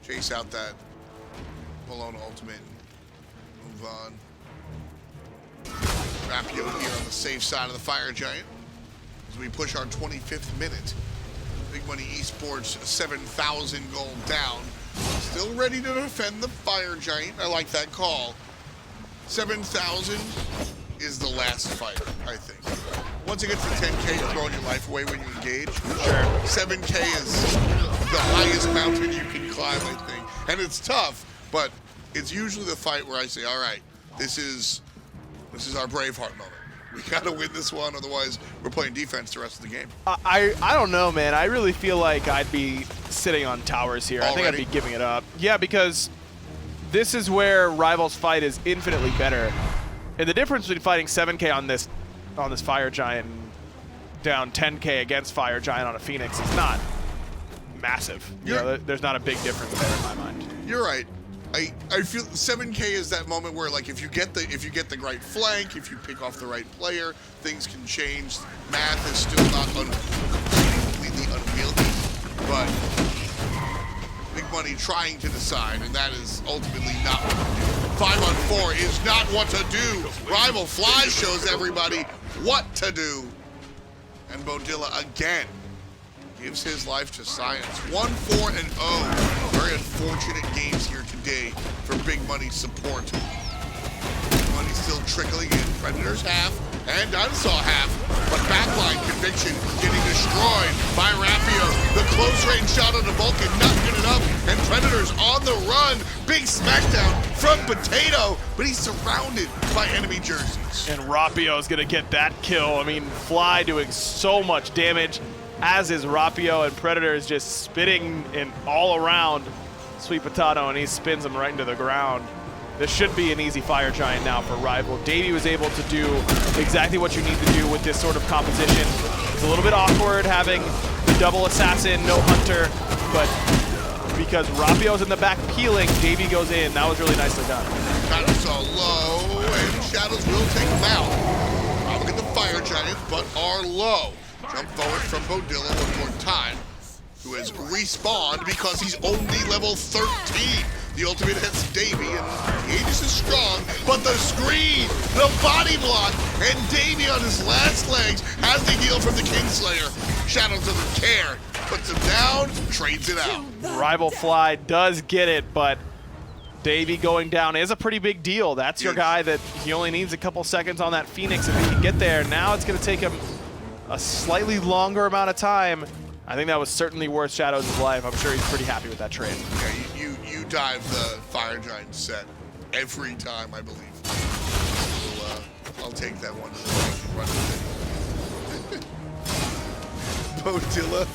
Chase out that Bellona ultimate, move on. Rapio here on the safe side of the Fire Giant as we push our 25th minute. Big Money Esports 7,000 gold down. Still ready to defend the Fire Giant. I like that call. 7,000 is the last fight, I think. Once it gets to 10K, you're throwing your life away when you engage. Sure. 7K is the highest mountain you can climb, I think. And it's tough, but it's usually the fight where I say, all right, this is our Braveheart moment. We gotta win this one, otherwise we're playing defense the rest of the game. I don't know, man. I really feel like I'd be sitting on towers here. Already? I think I'd be giving it up. Yeah, because this is where Rival's fight is infinitely better. And the difference between fighting 7K on this Fire Giant and down 10K against Fire Giant on a Phoenix is not massive. You know, there's not a big difference there in my mind. You're right. I feel 7K is that moment where like if you get the right flank, if you pick off the right player, things can change. Math is still not completely unwieldy, but Big Money trying to decide, and that is ultimately not what to do. 5-on-4 is not what to do. RvlFly shows everybody what to do. And Beaudilla again gives his life to science. 1-4-0. Very unfortunate games here today for Big Money's support. Big Money still trickling in. Predators half and DineOhSaw half. But backline conviction getting destroyed by Rapio. The close range shot on the Vulcan, not good enough. And Predators on the run. Big smackdown from Potato, but he's surrounded by enemy jerseys. And Rapio is going to get that kill. I mean, Fly doing so much damage, as is Rapio, and Predator is just spitting in all around SweetPatato, and he spins him right into the ground. This should be an easy fire giant now for Rival. Davey was able to do exactly what you need to do with this sort of composition. It's a little bit awkward having the double assassin, no hunter, but because Rapio's in the back peeling, Davey goes in. That was really nicely done. DineOhSaw low, and Shadows will take him out. Probably get the fire giant, but are low. Jump forward from Beaudilla one more time, who has respawned because he's only level 13. The ultimate hits Davey, and Aegis is strong, but the screen, the body block, and Davey on his last legs has the heal from the Kingslayer. Shadows doesn't care, puts him down, trades it out. RvlFly does get it, but Davey going down is a pretty big deal. That's your guy that he only needs a couple seconds on that Phoenix if he can get there. Now it's going to take him a slightly longer amount of time. I think that was certainly worth Shadows' life. I'm sure he's pretty happy with that trade. Yeah, you dive the fire giant set every time, I believe. So, I'll take that one to the bank and run with it. Beaudilla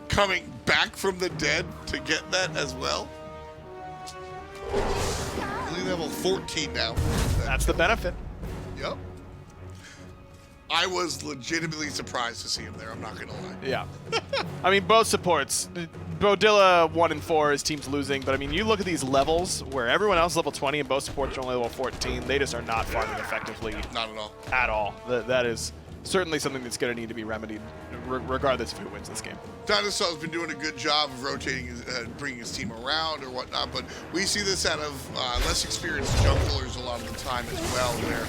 coming back from the dead to get that as well. Only level 14 now. That's the benefit. Yep. I was legitimately surprised to see him there, I'm not gonna lie. Yeah. I mean, both supports. Beaudilla 1-4, his team's losing, but I mean, you look at these levels where everyone else is level 20 and both supports are only level 14, they just are not farming effectively. Not at all. At all. That is certainly something that's going to need to be remedied, regardless of who wins this game. DineOhSaw's been doing a good job of rotating, bringing his team around or whatnot, but we see this out of less experienced junglers a lot of the time as well, where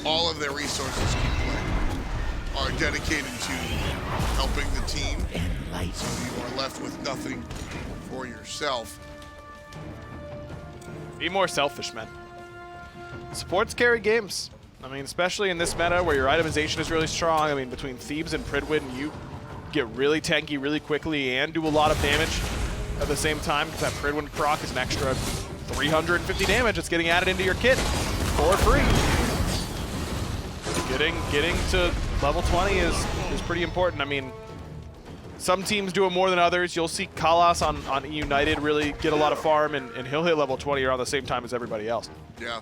all of their resources are dedicated to helping the team, so you are left with nothing for yourself. Be more selfish, man. Supports carry games. I mean, especially in this meta where your itemization is really strong. I mean, between Thebes and Pridwin, you get really tanky really quickly and do a lot of damage at the same time, because that Pridwin proc is an extra 350 damage that's getting added into your kit for free. Getting to level 20 is pretty important. I mean, some teams do it more than others. You'll see Kalas on United really get a lot of farm, and he'll hit level 20 around the same time as everybody else. Yeah.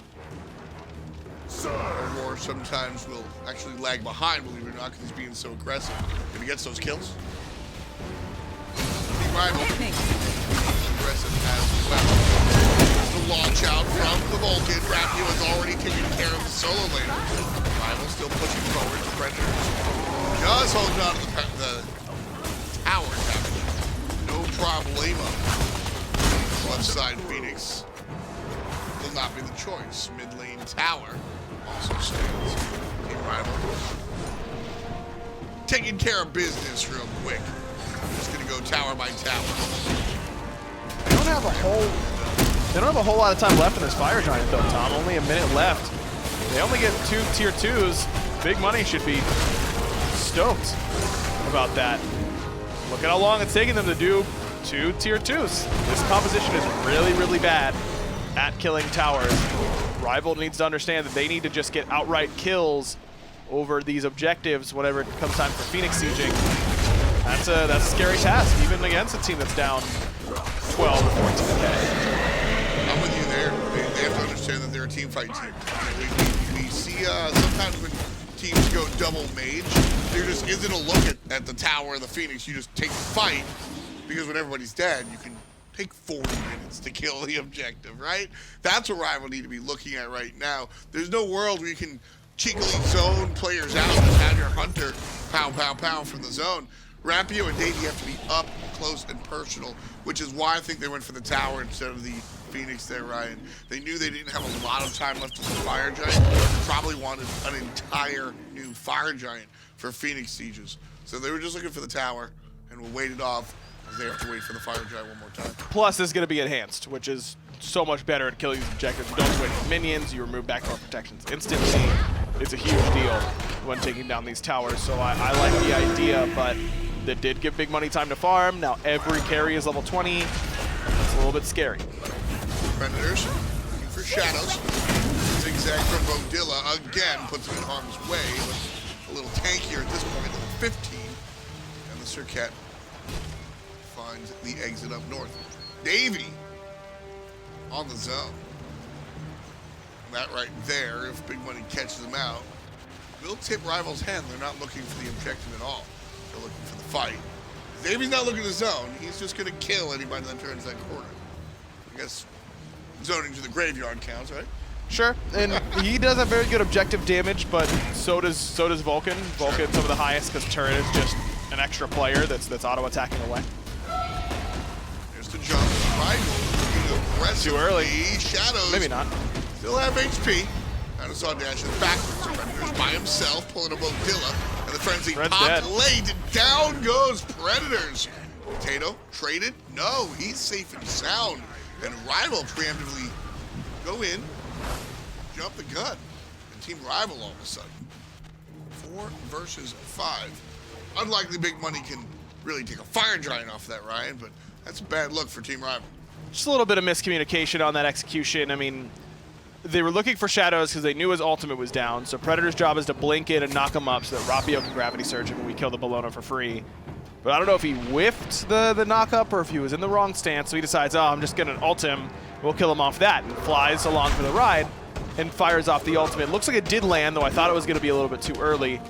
Or sometimes will actually lag behind, believe it or not, because he's being so aggressive. If he gets those kills, Rival aggressive as well. The launch out from the Vulcan. Rapio has already taken care of the solo laner. Rival still pushing forward. The Predators just holding on to the tower. No problemo. Left side Phoenix will not be the choice. Mid lane tower also stands. Team Rival taking care of business real quick. Just gonna go tower by tower. They don't have a whole lot of time left in this fire giant though, Tom. Only a minute left. They only get 2 tier 2s. Big Money should be stoked about that. Look at how long it's taking them to do 2 tier 2s. This composition is really, really bad at killing towers. Rival needs to understand that they need to just get outright kills over these objectives whenever it comes time for Phoenix sieging. That's a scary task, even against a team that's down 12 or 14K. I'm with you there. They have to understand that they're a team fight team. We see sometimes when teams go double mage, there just isn't a look at the tower or the Phoenix. You just take the fight, because when everybody's dead, you can take 40 minutes to kill the objective, right? That's what Rival need to be looking at right now. There's no world where you can cheekily zone players out and have your hunter pow, pow, pow from the zone. Rapio and Davey have to be up close and personal, which is why I think they went for the tower instead of the Phoenix there, Ryan. They knew they didn't have a lot of time left with the Fire Giant. Probably wanted an entire new Fire Giant for Phoenix sieges. So they were just looking for the tower and will wait it off because they have to wait for the Fire Giant one more time. Plus, it's going to be enhanced, which is so much better at killing these objectives. You don't wait for minions, you remove backdoor protections instantly. It's a huge deal when taking down these towers, so I like the idea, but that did give Big Money time to farm. Now every carry is level 20. It's a little bit scary. Predators looking for Shadows. Zigzag from Beaudilla again puts him in harm's way, but a little tankier at this point, level 15. And the Serqet finds the exit up north. Davey on the zone. That right there, if Big Money catches him out, will tip Rival's hand. They're not looking for the objective at all. They're looking for the fight. Davey's not looking at the zone. He's just going to kill anybody that turns that corner. I guess zoning to the graveyard counts, right? Sure, and he does have very good objective damage, but so does Vulcan. Vulcan some of the highest because Turret is just an extra player that's auto-attacking away. There's the jump. Rival looking aggressively. Too early. Shadows. Maybe not. Still have HP. DineOhSaw dashes backwards. Predators by himself, pulling a Beaudilla. And the frenzy Red's popped dead. late. Down goes Predators. Potato traded? No, he's safe and sound. And Rival preemptively go in, jump the gun. And Team Rival all of a sudden. 4 versus 5. Unlikely Big Money can really take a Fire Giant off that, Ryan, but that's a bad look for Team Rival. Just a little bit of miscommunication on that execution. I mean, they were looking for Shadows because they knew his ultimate was down, so Predator's job is to blink in and knock him up so that Rapio can Gravity Surge him and we kill the Bellona for free. But I don't know if he whiffed the knock-up or if he was in the wrong stance, so he decides, oh, I'm just going to ult him, we'll kill him off that, and flies along for the ride and fires off the ultimate. Looks like it did land, though I thought it was going to be a little bit too early.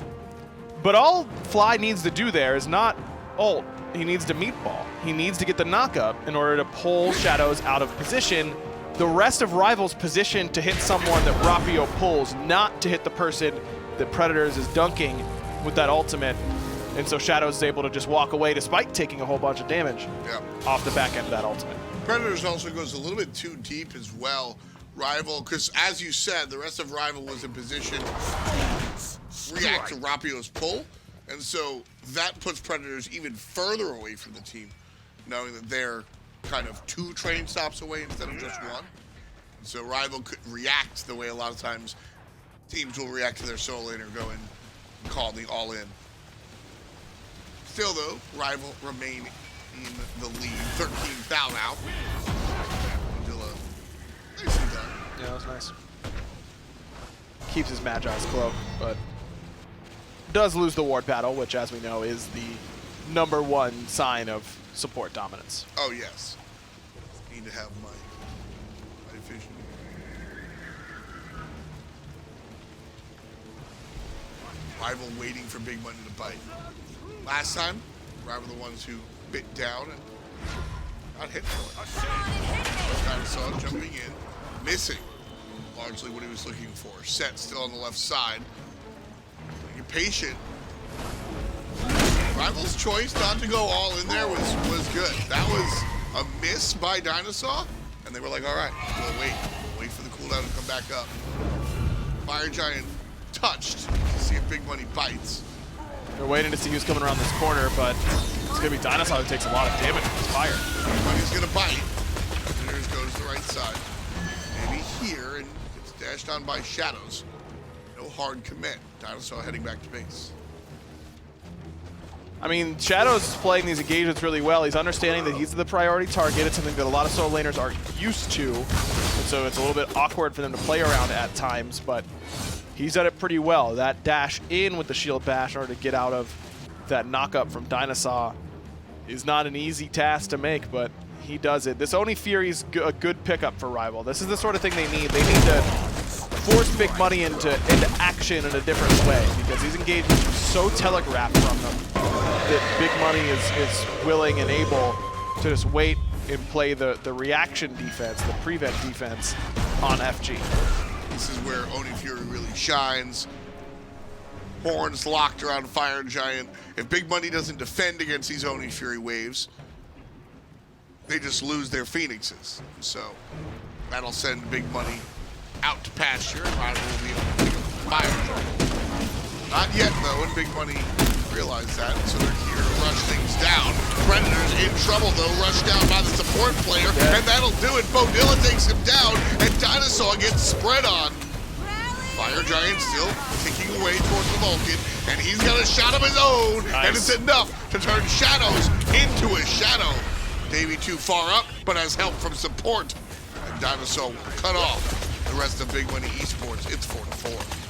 But all Fly needs to do there is not ult. He needs to meatball. He needs to get the knock-up in order to pull Shadows out of position. The rest of Rival's position to hit someone that Rapio pulls, not to hit the person that Predators is dunking with that ultimate. And so Shadows is able to just walk away despite taking a whole bunch of damage off the back end of that ultimate. Predators also goes a little bit too deep as well. Rival, because as you said, the rest of Rival was in position to react to Rapio's pull. And so that puts Predators even further away from the team, knowing that they're kind of 2 train stops away instead of just 1. So Rival could react the way a lot of times teams will react to their solo laner, go in and call the all-in. Still though, Rival remain in the lead. 13 foul now. Beaudilla, nicely done. Yeah, that was nice. Keeps his Magi's cloak, but does lose the ward battle, which as we know is the #1 sign of support dominance. Oh yes. Need to have my vision. Rival waiting for Big Money to bite. Last time, Rival the ones who bit down and got hit for it. DineOhSaw jumping in, missing largely what he was looking for. Set still on the left side. You're patient. Rival's choice not to go all in there was good. That was a miss by DineOhSaw, and they were like, all right, we'll wait for the cooldown to come back up. Fire Giant touched to see if Big Money bites. They're waiting to see who's coming around this corner, but it's going to be DineOhSaw who takes a lot of damage from his fire. Big Money's going to bite. Predators goes to the right side. Maybe here, and it's dashed on by Shadows. No hard commit. DineOhSaw heading back to base. I mean, Shadows is playing these engagements really well. He's understanding that he's the priority target. It's something that a lot of solo laners are used to, and so it's a little bit awkward for them to play around at times, but he's done it pretty well. That dash in with the shield bash in order to get out of that knock-up from DineOhSaw is not an easy task to make, but he does it. This Oni Fury's a good pickup for Rival. This is the sort of thing they need. They need to force Big Money into action in a different way because these engagements are so telegraphed from them that Big Money is willing and able to just wait and play the reaction defense, the prevent defense on FG. This is where Oni Fury really shines. Horns locked around Fire Giant. If Big Money doesn't defend against these Oni Fury waves, they just lose their Phoenixes. So that'll send Big Money out to pasture, and Rival will be able to pick up Fire Giant. Not yet, though, and Big Money realize that, so they're here to rush things down. Predators in trouble, though, rushed down by the support player, and that'll do it. Beaudilla takes him down, and DineOhSaw gets spread on. Fire Giant still ticking away towards the Vulcan, and he's got a shot of his own, and it's enough to turn Shadows into a shadow. Davey too far up, but has help from support, and DineOhSaw will cut off the rest of Big Money Esports. It's 4-4.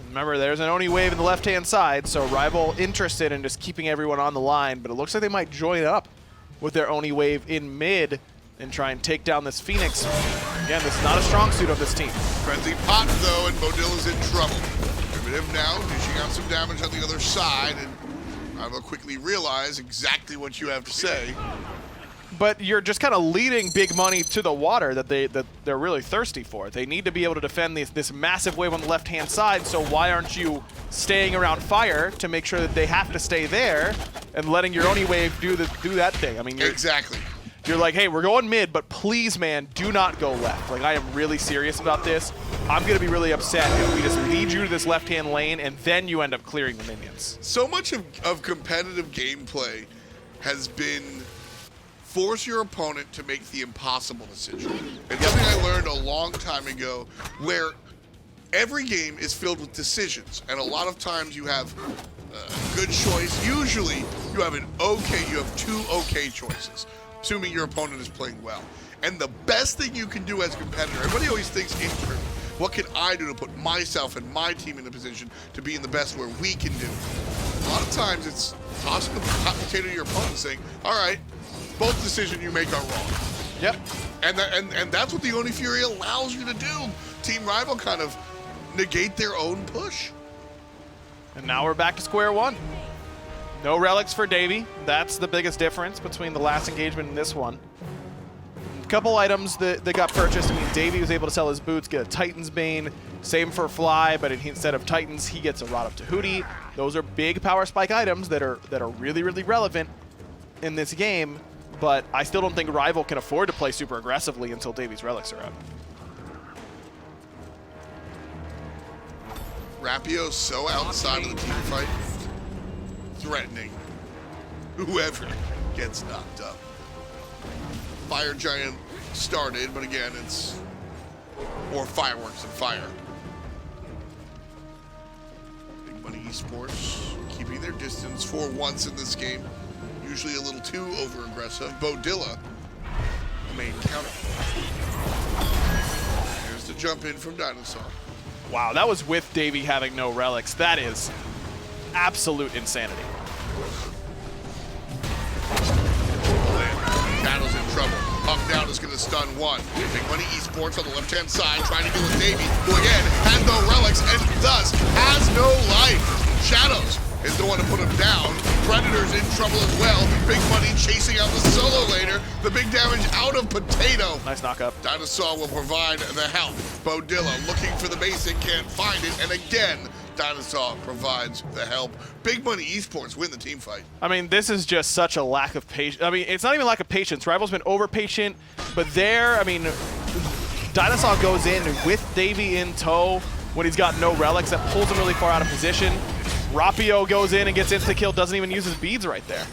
Remember, there's an Oni wave in the left-hand side, so Rival interested in just keeping everyone on the line, but it looks like they might join up with their Oni wave in mid and try and take down this Phoenix. Again, this is not a strong suit of this team. Frenzy pot, though, and Beaudilla's in trouble. Primitive now, dishing out some damage on the other side, and Rival quickly realize exactly what you have to say. But you're just kind of leading Big Money to the water that they're really thirsty for. They need to be able to defend this massive wave on the left-hand side, so why aren't you staying around Fire to make sure that they have to stay there and letting your Oni wave do that thing? I mean, Exactly. You're like, hey, we're going mid, but please, man, do not go left. Like, I am really serious about this. I'm going to be really upset if we just lead you to this left-hand lane and then you end up clearing the minions. So much of competitive gameplay has been force your opponent to make the impossible decision. It's something I learned a long time ago, where every game is filled with decisions, and a lot of times you have a good choice. Usually you have two okay choices, assuming your opponent is playing well. And the best thing you can do as a competitor, everybody always thinks internally, what can I do to put myself and my team in a position to be in the best where we can do? A lot of times it's tossing the hot potato to your opponent saying, all right, both decisions you make are wrong. Yep. And that's what the Oni Fury allows you to do. Team Rival kind of negate their own push. And now we're back to square one. No relics for Davey. That's the biggest difference between the last engagement and this one. A couple items that got purchased. I mean, Davey was able to sell his boots, get a Titan's Bane. Same for Fly, but instead of Titans, he gets a Rod of Tahuti. Those are big power spike items that are really, really relevant in this game. But I still don't think Rival can afford to play super aggressively until Davey's relics are up. Rapio so outside of the team fight, threatening whoever gets knocked up. Fire Giant started, but again, it's more fireworks than fire. Big Money Esports keeping their distance for once in this game. Usually a little too over-aggressive. Beaudilla, the main counter. Here's the jump in from DineOhSaw. Wow, that was with Davey having no relics. That is absolute insanity. Battle's in trouble. Up down is going to stun one. Big Money Esports on the left-hand side trying to deal with Davey, who again has no relics and thus has no life. Shadows is the one to put him down. Predators in trouble as well. Big Money chasing out the solo laner. The big damage out of Potato. Nice knock-up. DineOhSaw will provide the help. Beaudilla looking for the basic, can't find it. And again, DineOhSaw provides the help. Big Money Esports win the team fight. I mean, this is just such a lack of patience. I mean, it's not even lack of patience. Rival's been over-patient, but there, I mean, DineOhSaw goes in with Davey in tow when he's got no relics. That pulls him really far out of position. Rapio goes in and gets insta-kill, doesn't even use his beads right there.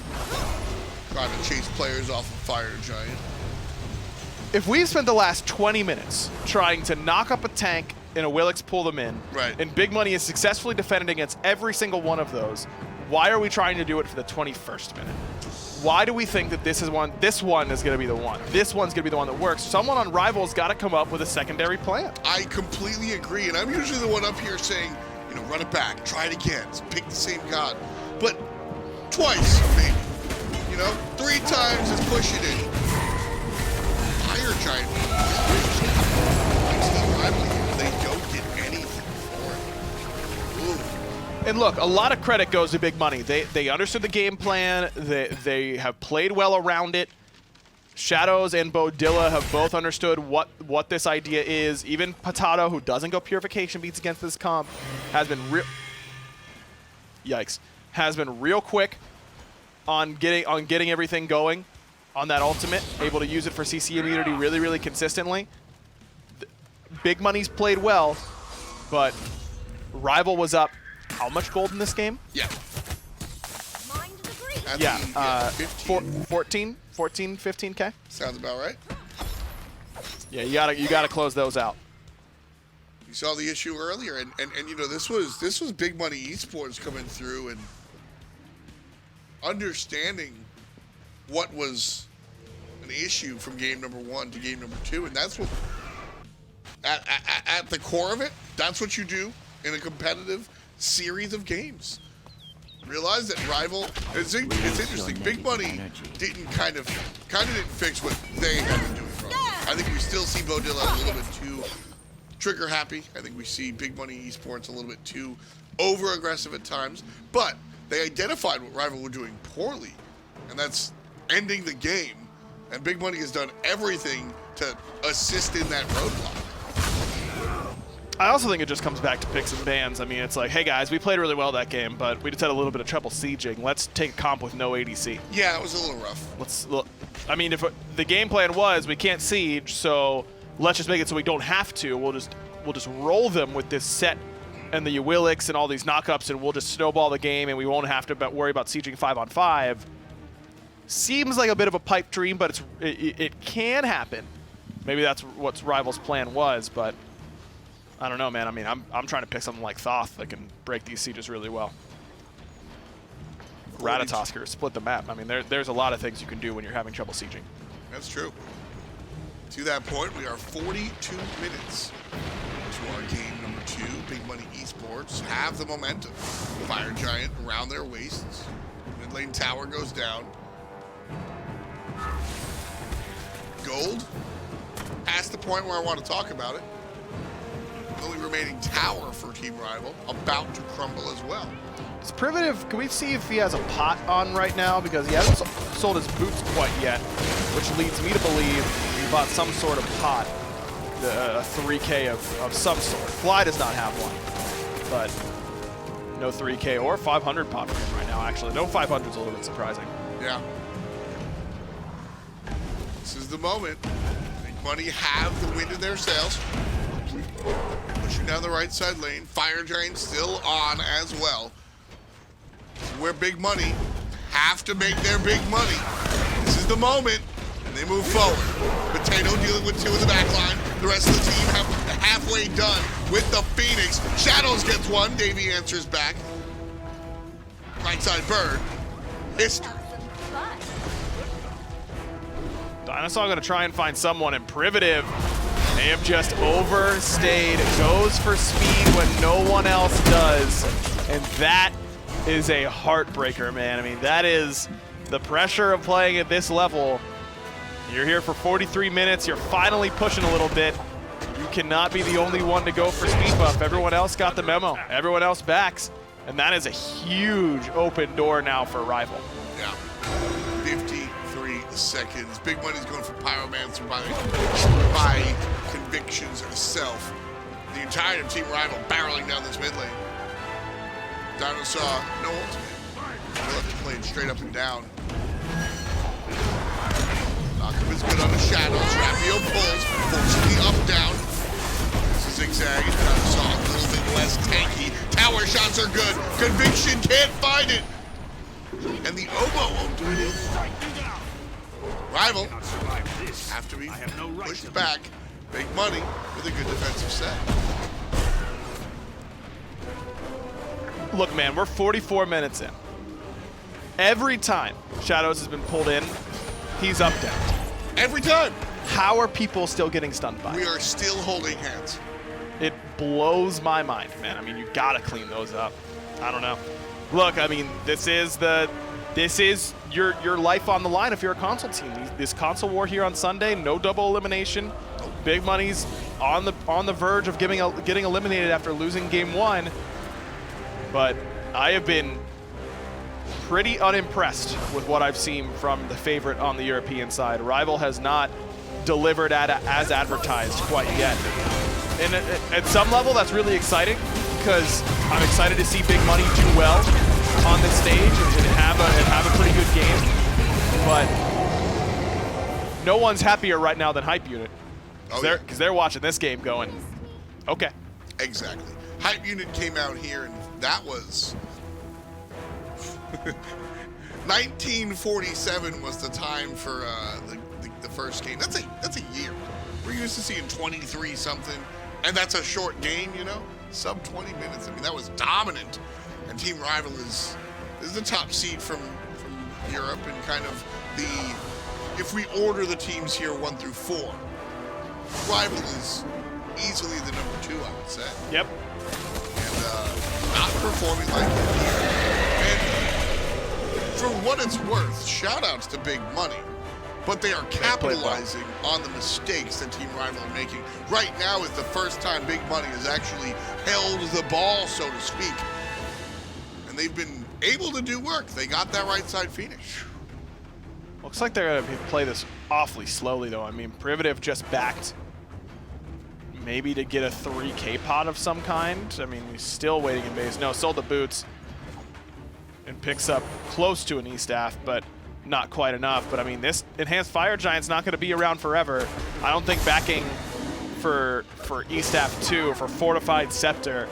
Trying to chase players off of Fire Giant. If we've spent the last 20 minutes trying to knock up a tank and Awilix pull them in, right, and Big Money is successfully defended against every single one of those, why are we trying to do it for the 21st minute? Why do we think that this one is going to be the one? This one's going to be the one that works. Someone on Rival's got to come up with a secondary plan. I completely agree, and I'm usually the one up here saying, you know, run it back, try it again, pick the same god. But twice, maybe. You know, 3 times is pushing it. Fire Giant, they don't get anything for it. Ooh. And look, a lot of credit goes to Big Money. They understood the game plan. They have played well around it. Shadows and Beaudilla have both understood what this idea is. Even Patato, who doesn't go Purification Beats against this comp, has been has been real quick on getting everything going on that ultimate, able to use it for CC immunity really consistently. Big Money's played well, but Rival was up how much gold in this game? Yeah. Yeah, 15. 15K. Sounds about right. Yeah, you gotta close those out. You saw the issue earlier, and you know, this was Big Money Esports coming through and understanding what was an issue from game number 1 to game number 2, and that's what at the core of it, that's what you do in a competitive series of games. Realize that Rival, it's interesting, Big Money didn't kind of didn't fix what they had been doing wrong. I think we still see Beaudilla a little bit too trigger happy. I think we see Big Money Esports a little bit too over aggressive at times, but they identified what Rival were doing poorly, and that's ending the game, and Big Money has done everything to assist in that roadblock. I also think it just comes back to picks and bans. I mean, it's like, hey guys, we played really well that game, but we just had a little bit of trouble sieging. Let's take a comp with no ADC. Yeah, it was a little rough. I mean, if the game plan was we can't siege, so let's just make it so we don't have to. We'll just roll them with this set and the Awilix and all these knockups, and we'll just snowball the game, and we won't have to worry about sieging 5-on-5. Seems like a bit of a pipe dream, but it can happen. Maybe that's what Rival's plan was, but I don't know, man. I mean, I'm trying to pick something like Thoth that can break these sieges really well. Ratatosker, split the map. I mean, there's a lot of things you can do when you're having trouble sieging. That's true. To that point, we are 42 minutes to our game number 2. Big Money Esports have the momentum. Fire Giant around their waists. Mid lane tower goes down. Gold, past the point where I want to talk about it. The only remaining tower for Team Rival, about to crumble as well. Is Privative, can we see if he has a pot on right now? Because he hasn't sold his boots quite yet, which leads me to believe he bought some sort of pot, a 3K of some sort. Fly does not have one, but no 3K or 500 pot for him right now, actually. No 500 is a little bit surprising. Yeah. This is the moment. Big Money have the wind in their sails. Pushing down the right side lane. Fire Giant still on as well. Where Big Money have to make their big money. This is the moment, and they move forward. Potato dealing with 2 in the back line. The rest of the team have halfway done with the Phoenix. Shadows gets 1. Davey answers back. Right side Bird. History. DineOhSaw going to try and find someone, and Privative, they have just overstayed. Goes for speed when no one else does, and that is a heartbreaker, man. I mean, that is the pressure of playing at this level. You're here for 43 minutes. You're finally pushing a little bit. You cannot be the only one to go for speed buff. Everyone else got the memo. Everyone else backs, and that is a huge open door now for Rival. Yeah. 53 seconds. Big Money's going for Pyromancer by convictions herself. The entire Team Rival barreling down this mid lane. DineOhSaw, no ultimate. We'll have to play it straight up and down. Knockup is good on the Shadows. Rapio pulls, forcing the up down. This is zigzag. DineOhSaw a little bit less tanky. Tower shots are good. Conviction can't find it. And the Oboe won't do it either. Rival have to be pushed back. Big Money with a good defensive set. Look, man, we're 44 minutes in. Every time Shadows has been pulled in, he's up down. Every time. How are people still getting stunned by? We are still holding hands. It blows my mind, man. I mean, you gotta clean those up. I don't know. Look, I mean, this is your life on the line if you're a console team. This console war here on Sunday, no double elimination. Big Money's on the verge of getting eliminated after losing game 1. But I have been pretty unimpressed with what I've seen from the favorite on the European side. RvL has not delivered as advertised quite yet. And at some level, that's really exciting because I'm excited to see Big Money do well on this stage and have a pretty good game. But no one's happier right now than Hype Unit because they're watching this game going, okay. Exactly. Hype Unit came out here, and that was 1947 was the time for the first game. That's a year. We're used to seeing 23 something, and that's a short game, you know, sub 20 minutes. I mean, that was dominant. And Team RvL is the top seed from Europe, and kind of if we order the teams here 1 through 4, RvL is easily the number 2, I would say. Yep. And not performing like that here. And for what it's worth, shout outs to Big Money, but they are capitalizing on the mistakes that Team RvL are making. Right now is the first time Big Money has actually held the ball, so to speak. And they've been able to do work. They got that right side finish. Looks like they're going to play this awfully slowly, though. I mean, Privative just backed maybe to get a 3K pot of some kind. I mean, he's still waiting in base. No, sold the boots and picks up close to an E-Staff, but not quite enough. But I mean, this Enhanced Fire Giant's not going to be around forever. I don't think backing for E-Staff 2 or for Fortified Scepter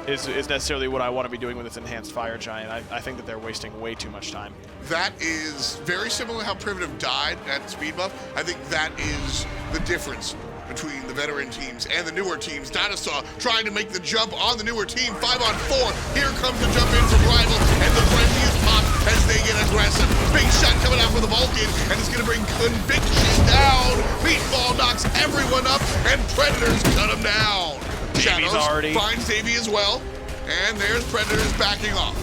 is necessarily what I want to be doing with this Enhanced Fire Giant. I think that they're wasting way too much time. That is very similar to how Privative died at Speed Buff. I think that is the difference between the veteran teams and the newer teams. DineOhSaw trying to make the jump on the newer team. 5-on-4. Here comes the jump in from RvL, and the frenzy is popped as they get aggressive. Big shot coming out for the Vulcan, and it's going to bring Conviction down. Meatball knocks everyone up, and Predators cut him down. Shadows finds Davey as well, and there's Predators backing off.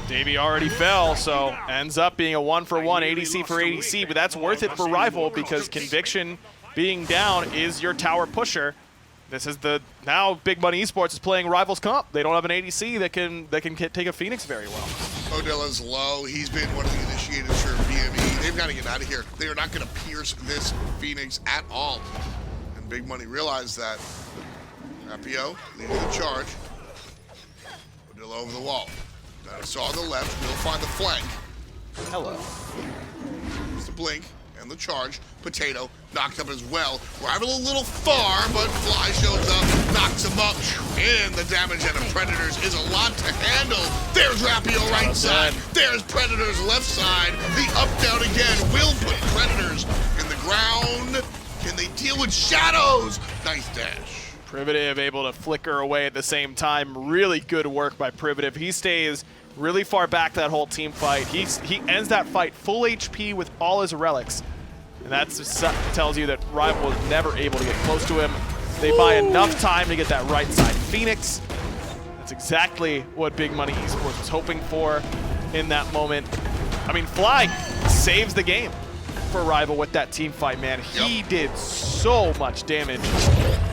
Davey already fell, so ends up being a 1-for-1 ADC for ADC, but that's worth it for RvL because Conviction being down is your tower pusher. This is now Big Money Esports is playing RvL's comp. They don't have an ADC that can take a Phoenix very well. Beaudilla's low. He's been one of the initiators for BME. They've got to get out of here. They are not going to pierce this Phoenix at all. And Big Money realized that. RvL leading the charge. Beaudilla over the wall. DineOhSaw on the left. Will find the flank. Hello. There's the blink and the charge. Potato knocked up as well. RvL a little far, but Fly shows up, knocks him up, and the damage out of Predators is a lot to handle. There's Rapio right side. There's Predators left side. The up down again will put Predators in the ground. Can they deal with Shadows? Nice dash. Privative able to flicker away at the same time. Really good work by Privative. He stays really far back that whole team fight. He ends that fight full HP with all his relics. And that tells you that RvL was never able to get close to him. They buy enough time to get that right side Phoenix. That's exactly what Big Money Esports was hoping for in that moment. I mean, Fly saves the game for RvL with that team fight, man. He did so much damage.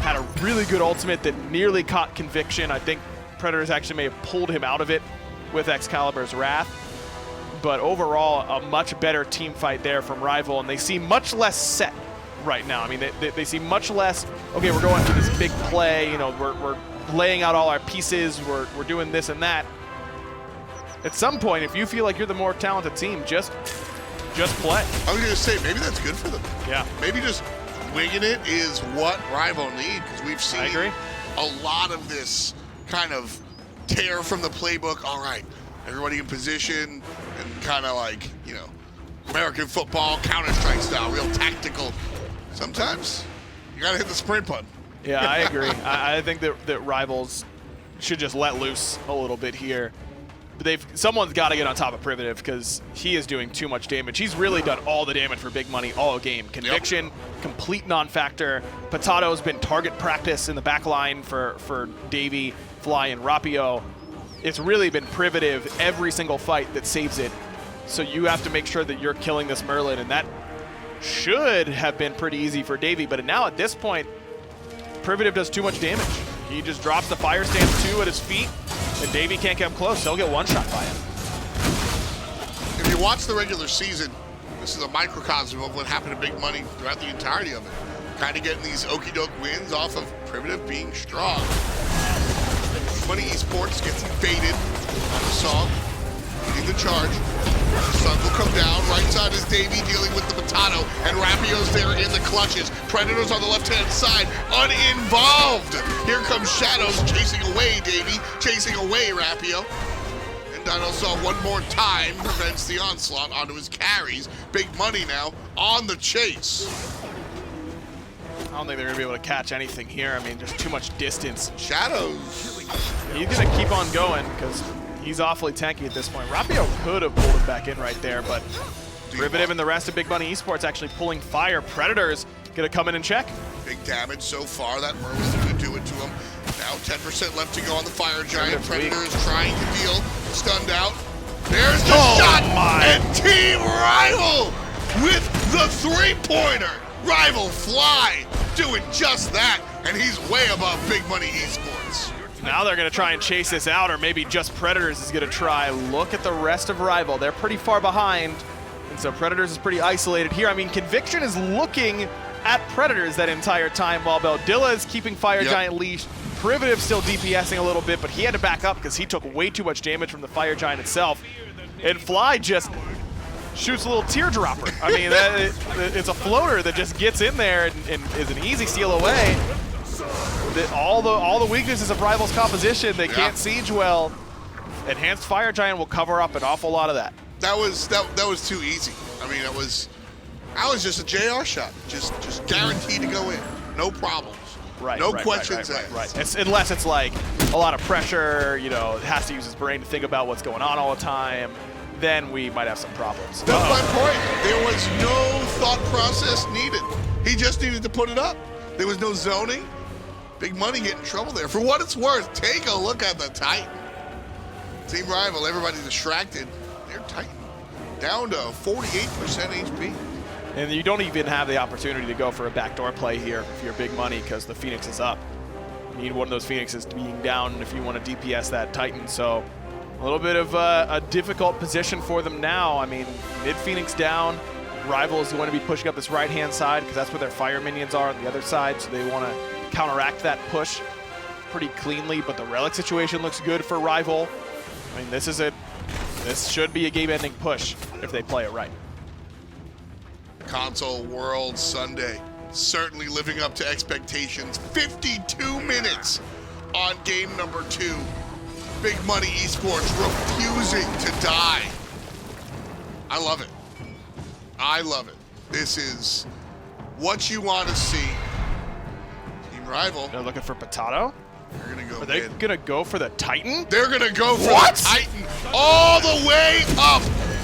Had a really good ultimate that nearly caught Conviction. I think Predators actually may have pulled him out of it with Excalibur's Wrath. But overall, a much better team fight there from RvL, and they seem much less set right now. I mean, they seem much less, okay, we're going for this big play, you know, we're laying out all our pieces, we're doing this and that. At some point, if you feel like you're the more talented team, just play. I was going to say, maybe that's good for them. Yeah. Maybe just winging it is what RvL need, because we've seen a lot of this kind of tear from the playbook. All right, everybody in position, and kind of like, you know, American football, Counter-Strike style, real tactical. Sometimes you got to hit the sprint button. Yeah, I agree. I think that RvLs should just let loose a little bit here. But someone's got to get on top of Privative because he is doing too much damage. He's really done all the damage for Big Money all game. Conviction, complete non-factor. Potato's been target practice in the back line for Davey, Fly, and Rapio. It's really been Privative every single fight that saves it. So you have to make sure that you're killing this Merlin, and that should have been pretty easy for Davey. But now at this point, Privative does too much damage. He just drops the Fire Stance 2 at his feet, and Davey can't get him close. He'll get one shot by him. you watch the regular season, this is a microcosm of what happened to Big Money throughout the entirety of it. Kind of getting these okey doke wins off of Privative being strong. Money Esports gets baited on the song, leading the charge. The sun will come down. Right side is Davey dealing with the Potato, and Rapio's there in the clutches. Predators on the left-hand side, uninvolved. Here comes Shadows chasing away Davey, chasing away Rapio. And DineOhSaw one more time prevents the onslaught onto his carries. Big Money now on the chase. I don't think they're going to be able to catch anything here. I mean, there's too much distance. Shadows. He's going to keep on going because he's awfully tanky at this point. Rapio could have pulled him back in right there, but Privative and the rest of Big Money Esports actually pulling fire. Predators going to come in and check. Big damage so far. That Merlin's going to do it to him. Now 10% left to go on the Fire Giant. Predators trying to deal. Stunned out. There's the shot! And Team Rival with the three-pointer. RvlFly doing just that, and he's way above Big Money Esports. Now they're going to try and chase this out, or maybe just Predators is going to try. Look at the rest of Rival. They're pretty far behind, and so Predators is pretty isolated here. I mean, Conviction is looking at Predators that entire time while Beaudilla is keeping Fire Giant leashed. Privative still DPSing a little bit, but he had to back up because he took way too much damage from the Fire Giant itself. And Fly just shoots a little teardropper. I mean, it's a floater that just gets in there and is an easy steal away. All the weaknesses of Rival's composition, they can't siege well. Enhanced Fire Giant will cover up an awful lot of that. That was too easy. I mean, that was just a JR shot, just guaranteed to go in, no problems. No questions asked. Unless it's like a lot of pressure, you know, has to use his brain to think about what's going on all the time, then we might have some problems. That's my point. There was no thought process needed. He just needed to put it up. There was no zoning. Big Money get in trouble there. For what it's worth, take a look at the Titan. Team Rival, everybody distracted. They're Titan down to 48% HP. And you don't even have the opportunity to go for a backdoor play here if you're Big Money because the Phoenix is up. You need one of those Phoenixes being down if you want to DPS that Titan. So a little bit of a difficult position for them now. I mean, mid-Phoenix down. Rival is going to be pushing up this right-hand side because that's where their fire minions are on the other side. So they want to counteract that push pretty cleanly. But the Relic situation looks good for Rival. I mean, this should be a game-ending push if they play it right. Console World Sunday, certainly living up to expectations. 52 minutes on game number 2. Big Money Esports refusing to die. I love it. I love it. This is what you want to see. Team Rival. They're looking for Potato. They're gonna go. Are they gonna go for the Titan? They're gonna go for the Titan all the way up.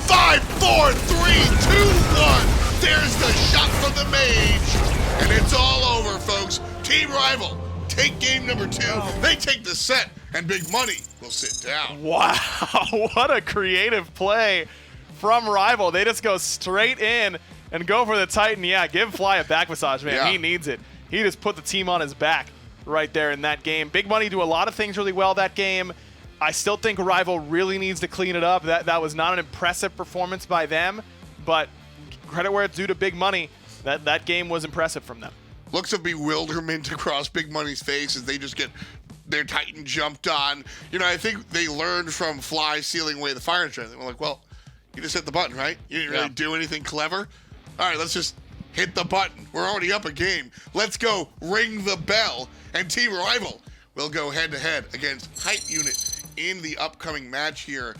5, 4, 3, 2, 1. There's the shot from the mage, and it's all over, folks. Team Rival take game number 2. They take the set, and Big Money will sit down. Wow, what a creative play from Rival. They just go straight in and go for the Titan. Yeah, give Fly a back massage, man. Yeah. He needs it. He just put the team on his back right there in that game. Big Money do a lot of things really well that game. I still think Rival really needs to clean it up. That was not an impressive performance by them, but credit where it's due to Big Money. That game was impressive from them. Looks of bewilderment across Big Money's face as they just get their Titan jumped on. You know, I think they learned from Fly sealing away the fire giant. They were like, well, you just hit the button, right? You didn't really do anything clever. All right, let's just hit the button. We're already up a game. Let's go ring the bell. And Team Rival will go head-to-head against Hype Unit in the upcoming match here.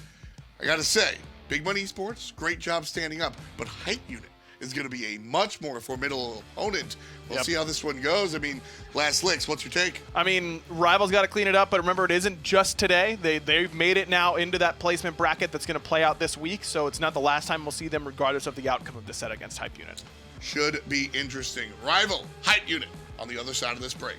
I got to say, Big Money Esports, great job standing up, but Hype Unit is going to be a much more formidable opponent. We'll see how this one goes. I mean, last licks, what's your take? I mean, Rival's got to clean it up, but remember, it isn't just today. They've made it now into that placement bracket that's going to play out this week, so it's not the last time we'll see them regardless of the outcome of the set against Hype Unit. Should be interesting. Rival, Hype Unit on the other side of this break.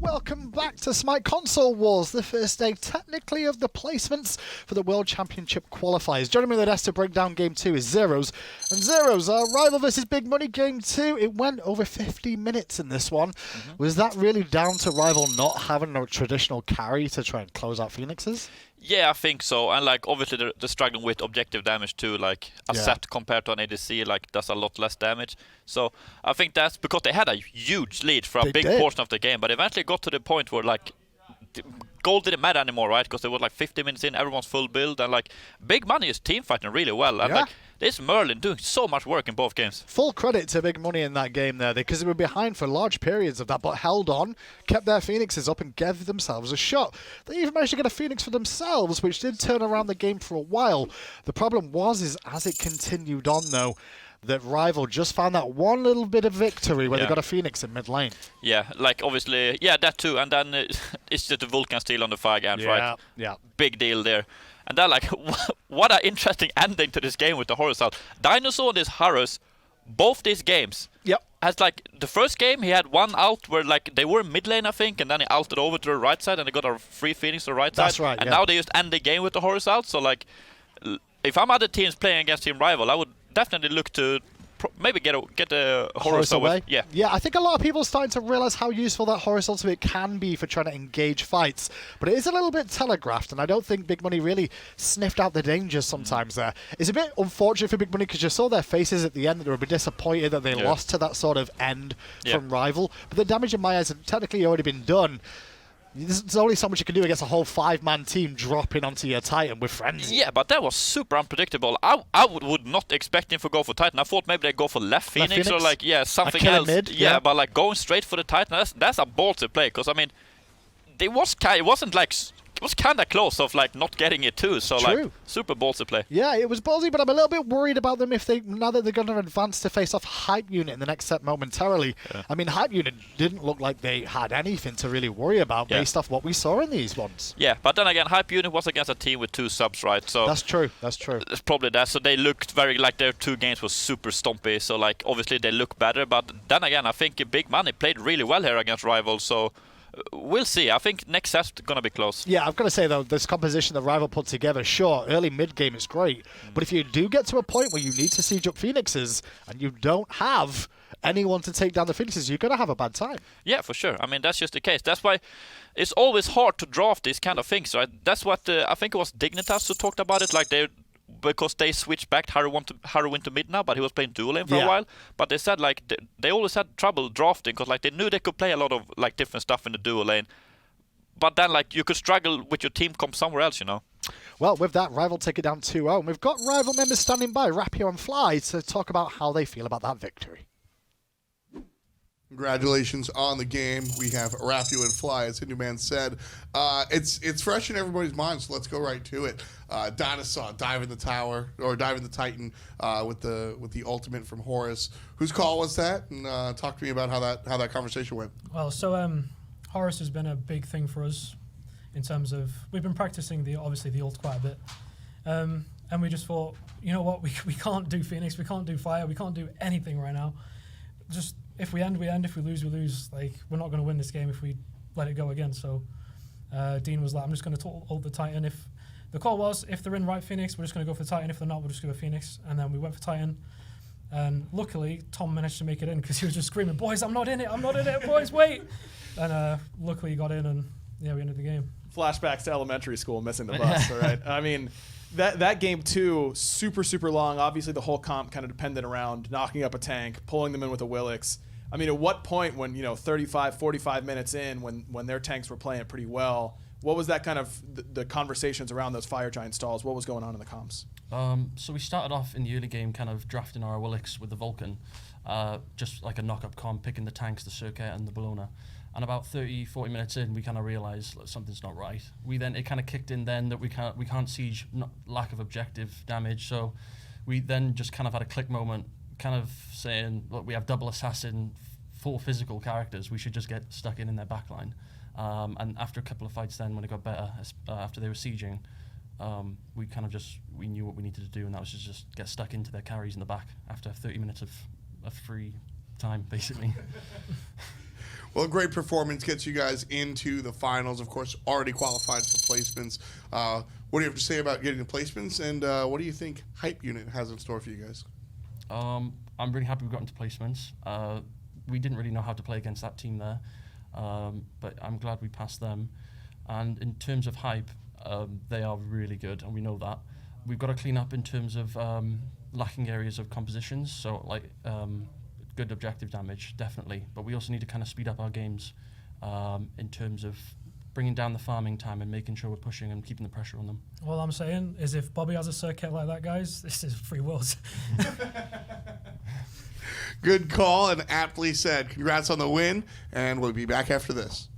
Welcome back to SMITE Console Wars, the first day technically of the placements for the World Championship qualifiers. Joining me on the desk to break down Game 2 is Zeros. And Zeros, Rival versus Big Money Game 2, it went over 50 minutes in this one. Was that really down to Rival not having a traditional carry to try and close out Phoenixes? Yeah, I think so. And like obviously they're struggling with objective damage too. Like a set compared to an ADC like does a lot less damage. So I think that's because they had a huge lead for a big portion of the game, but eventually got to the point where like gold didn't matter anymore, right? Because they were like 50 minutes in, everyone's full build, and like Big Money is team fighting really well. And like this Merlin doing so much work in both games. Full credit to Big Money in that game there, because they were behind for large periods of that, but held on, kept their Phoenixes up and gave themselves a shot. They even managed to get a Phoenix for themselves, which did turn around the game for a while. The problem was, as it continued on though, that Rival just found that one little bit of victory where they got a Phoenix in mid lane. Yeah, like obviously, that too, and then it's just the Vulcan steal on the fire games, right? Yeah. Big deal there. And then like, what an interesting ending to this game with the Horus out. DineOhSaw and this Horus, both these games, has like, the first game he had one ult where like they were mid lane I think, and then he ulted over to the right side and they got a free Phoenix to the right side. That's right, and now they just end the game with the Horus out, so like, if I'm other teams playing against Team Rival, I would definitely look to maybe get a Horus away. Yeah, I think a lot of people are starting to realize how useful that Horus ultimate can be for trying to engage fights, but it is a little bit telegraphed, and I don't think Big Money really sniffed out the dangers sometimes there. It's a bit unfortunate for Big Money because you saw their faces at the end that they were a bit disappointed that they lost to that sort of end from Rival, but the damage in my eyes had technically already been done. There's only so much you can do against a whole 5-man team dropping onto your Titan with friends. Yeah, but that was super unpredictable. I would not expect him to go for Titan. I thought maybe they'd go for left Phoenix or like, something else. Mid, but like going straight for the Titan, that's a ballsy play. Because I mean, it was kind of close of like not getting it too. So like, super ballsy play. Yeah, it was ballsy, but I'm a little bit worried about them now that they're going to advance to face off Hype Unit in the next set momentarily. I mean, Hype Unit didn't look like they had anything to really worry about based off what we saw in these ones. Yeah, but then again, Hype Unit was against a team with 2 subs, right? So that's true. It's probably that. So they looked very like their 2 games was super stompy. So like obviously they look better, but then again, I think Big Money played really well here against Rival. So we'll see. I think next set's going to be close. Yeah, I've got to say, though, this composition the Rival put together, sure, early mid-game is great, but if you do get to a point where you need to siege up Phoenixes and you don't have anyone to take down the Phoenixes, you're going to have a bad time. Yeah, for sure. I mean, that's just the case. That's why it's always hard to draft these kind of things, right? That's what I think it was Dignitas who talked about it, like because they switched back Haru into mid now, but he was playing dual lane for a while. But they said like they always had trouble drafting because like they knew they could play a lot of like different stuff in the dual lane, but then like you could struggle with your team comp somewhere else, you know. Well, with that, Rival take it down 2-0, and we've got Rival members standing by, Rapio and Fly, to talk about how they feel about that victory. Congratulations on the game. We have Rapio and Fly, as Hinduman said. It's fresh in everybody's mind, so let's go right to it. DineOhSaw diving the tower, or diving the Titan with the ultimate from Horus. Whose call was that? And talk to me about how that conversation went. Well, so Horus has been a big thing for us in terms of we've been practicing obviously the ult quite a bit, and we just thought, you know what, we can't do Phoenix, we can't do Fire, we can't do anything right now. Just if we end, we end. If we lose, we lose. Like, we're not going to win this game if we let it go again. So Dean was like, I'm just going to ult the Titan. If the call was, if they're in right Phoenix, we're just going to go for Titan. If they're not, we'll just go for Phoenix. And then we went for Titan. And luckily, Tom managed to make it in because he was just screaming, boys, I'm not in it, boys, wait. And luckily he got in and, we ended the game. Flashbacks to elementary school, missing the bus, all right? I mean, that game too, super, super long. Obviously, the whole comp kind of depended around knocking up a tank, pulling them in with Awilix. I mean, at what point when, 35, 45 minutes in, when their tanks were playing pretty well, what was that kind of the conversations around those Fire Giant stalls? What was going on in the comps? So we started off in the early game kind of drafting our Awilix with the Vulcan, just like a knock-up comp, picking the tanks, the Serqet and the Bellona. And about 30, 40 minutes in, we kind of realized something's not right. It kind of kicked in then that we can't siege, lack of objective damage. So we then just kind of had a click moment, kind of saying, look, we have double assassin, 4 physical characters. We should just get stuck in their backline. And after a couple of fights then, when it got better, after they were sieging, we knew what we needed to do, and that was just get stuck into their carries in the back after 30 minutes of free time, basically. Well, a great performance gets you guys into the finals. Of course, already qualified for placements. What do you have to say about getting the placements, and what do you think Hype Unit has in store for you guys? I'm really happy we got into placements. We didn't really know how to play against that team there, but I'm glad we passed them. And in terms of Hype, they are really good, and we know that. We've got to clean up in terms of lacking areas of compositions, so like good objective damage, definitely. But we also need to kind of speed up our games in terms of bringing down the farming time and making sure we're pushing and keeping the pressure on them. All I'm saying is if Bobby has a Serqet like that, guys, this is free worlds. Good call, and aptly said. Congrats on the win, and we'll be back after this.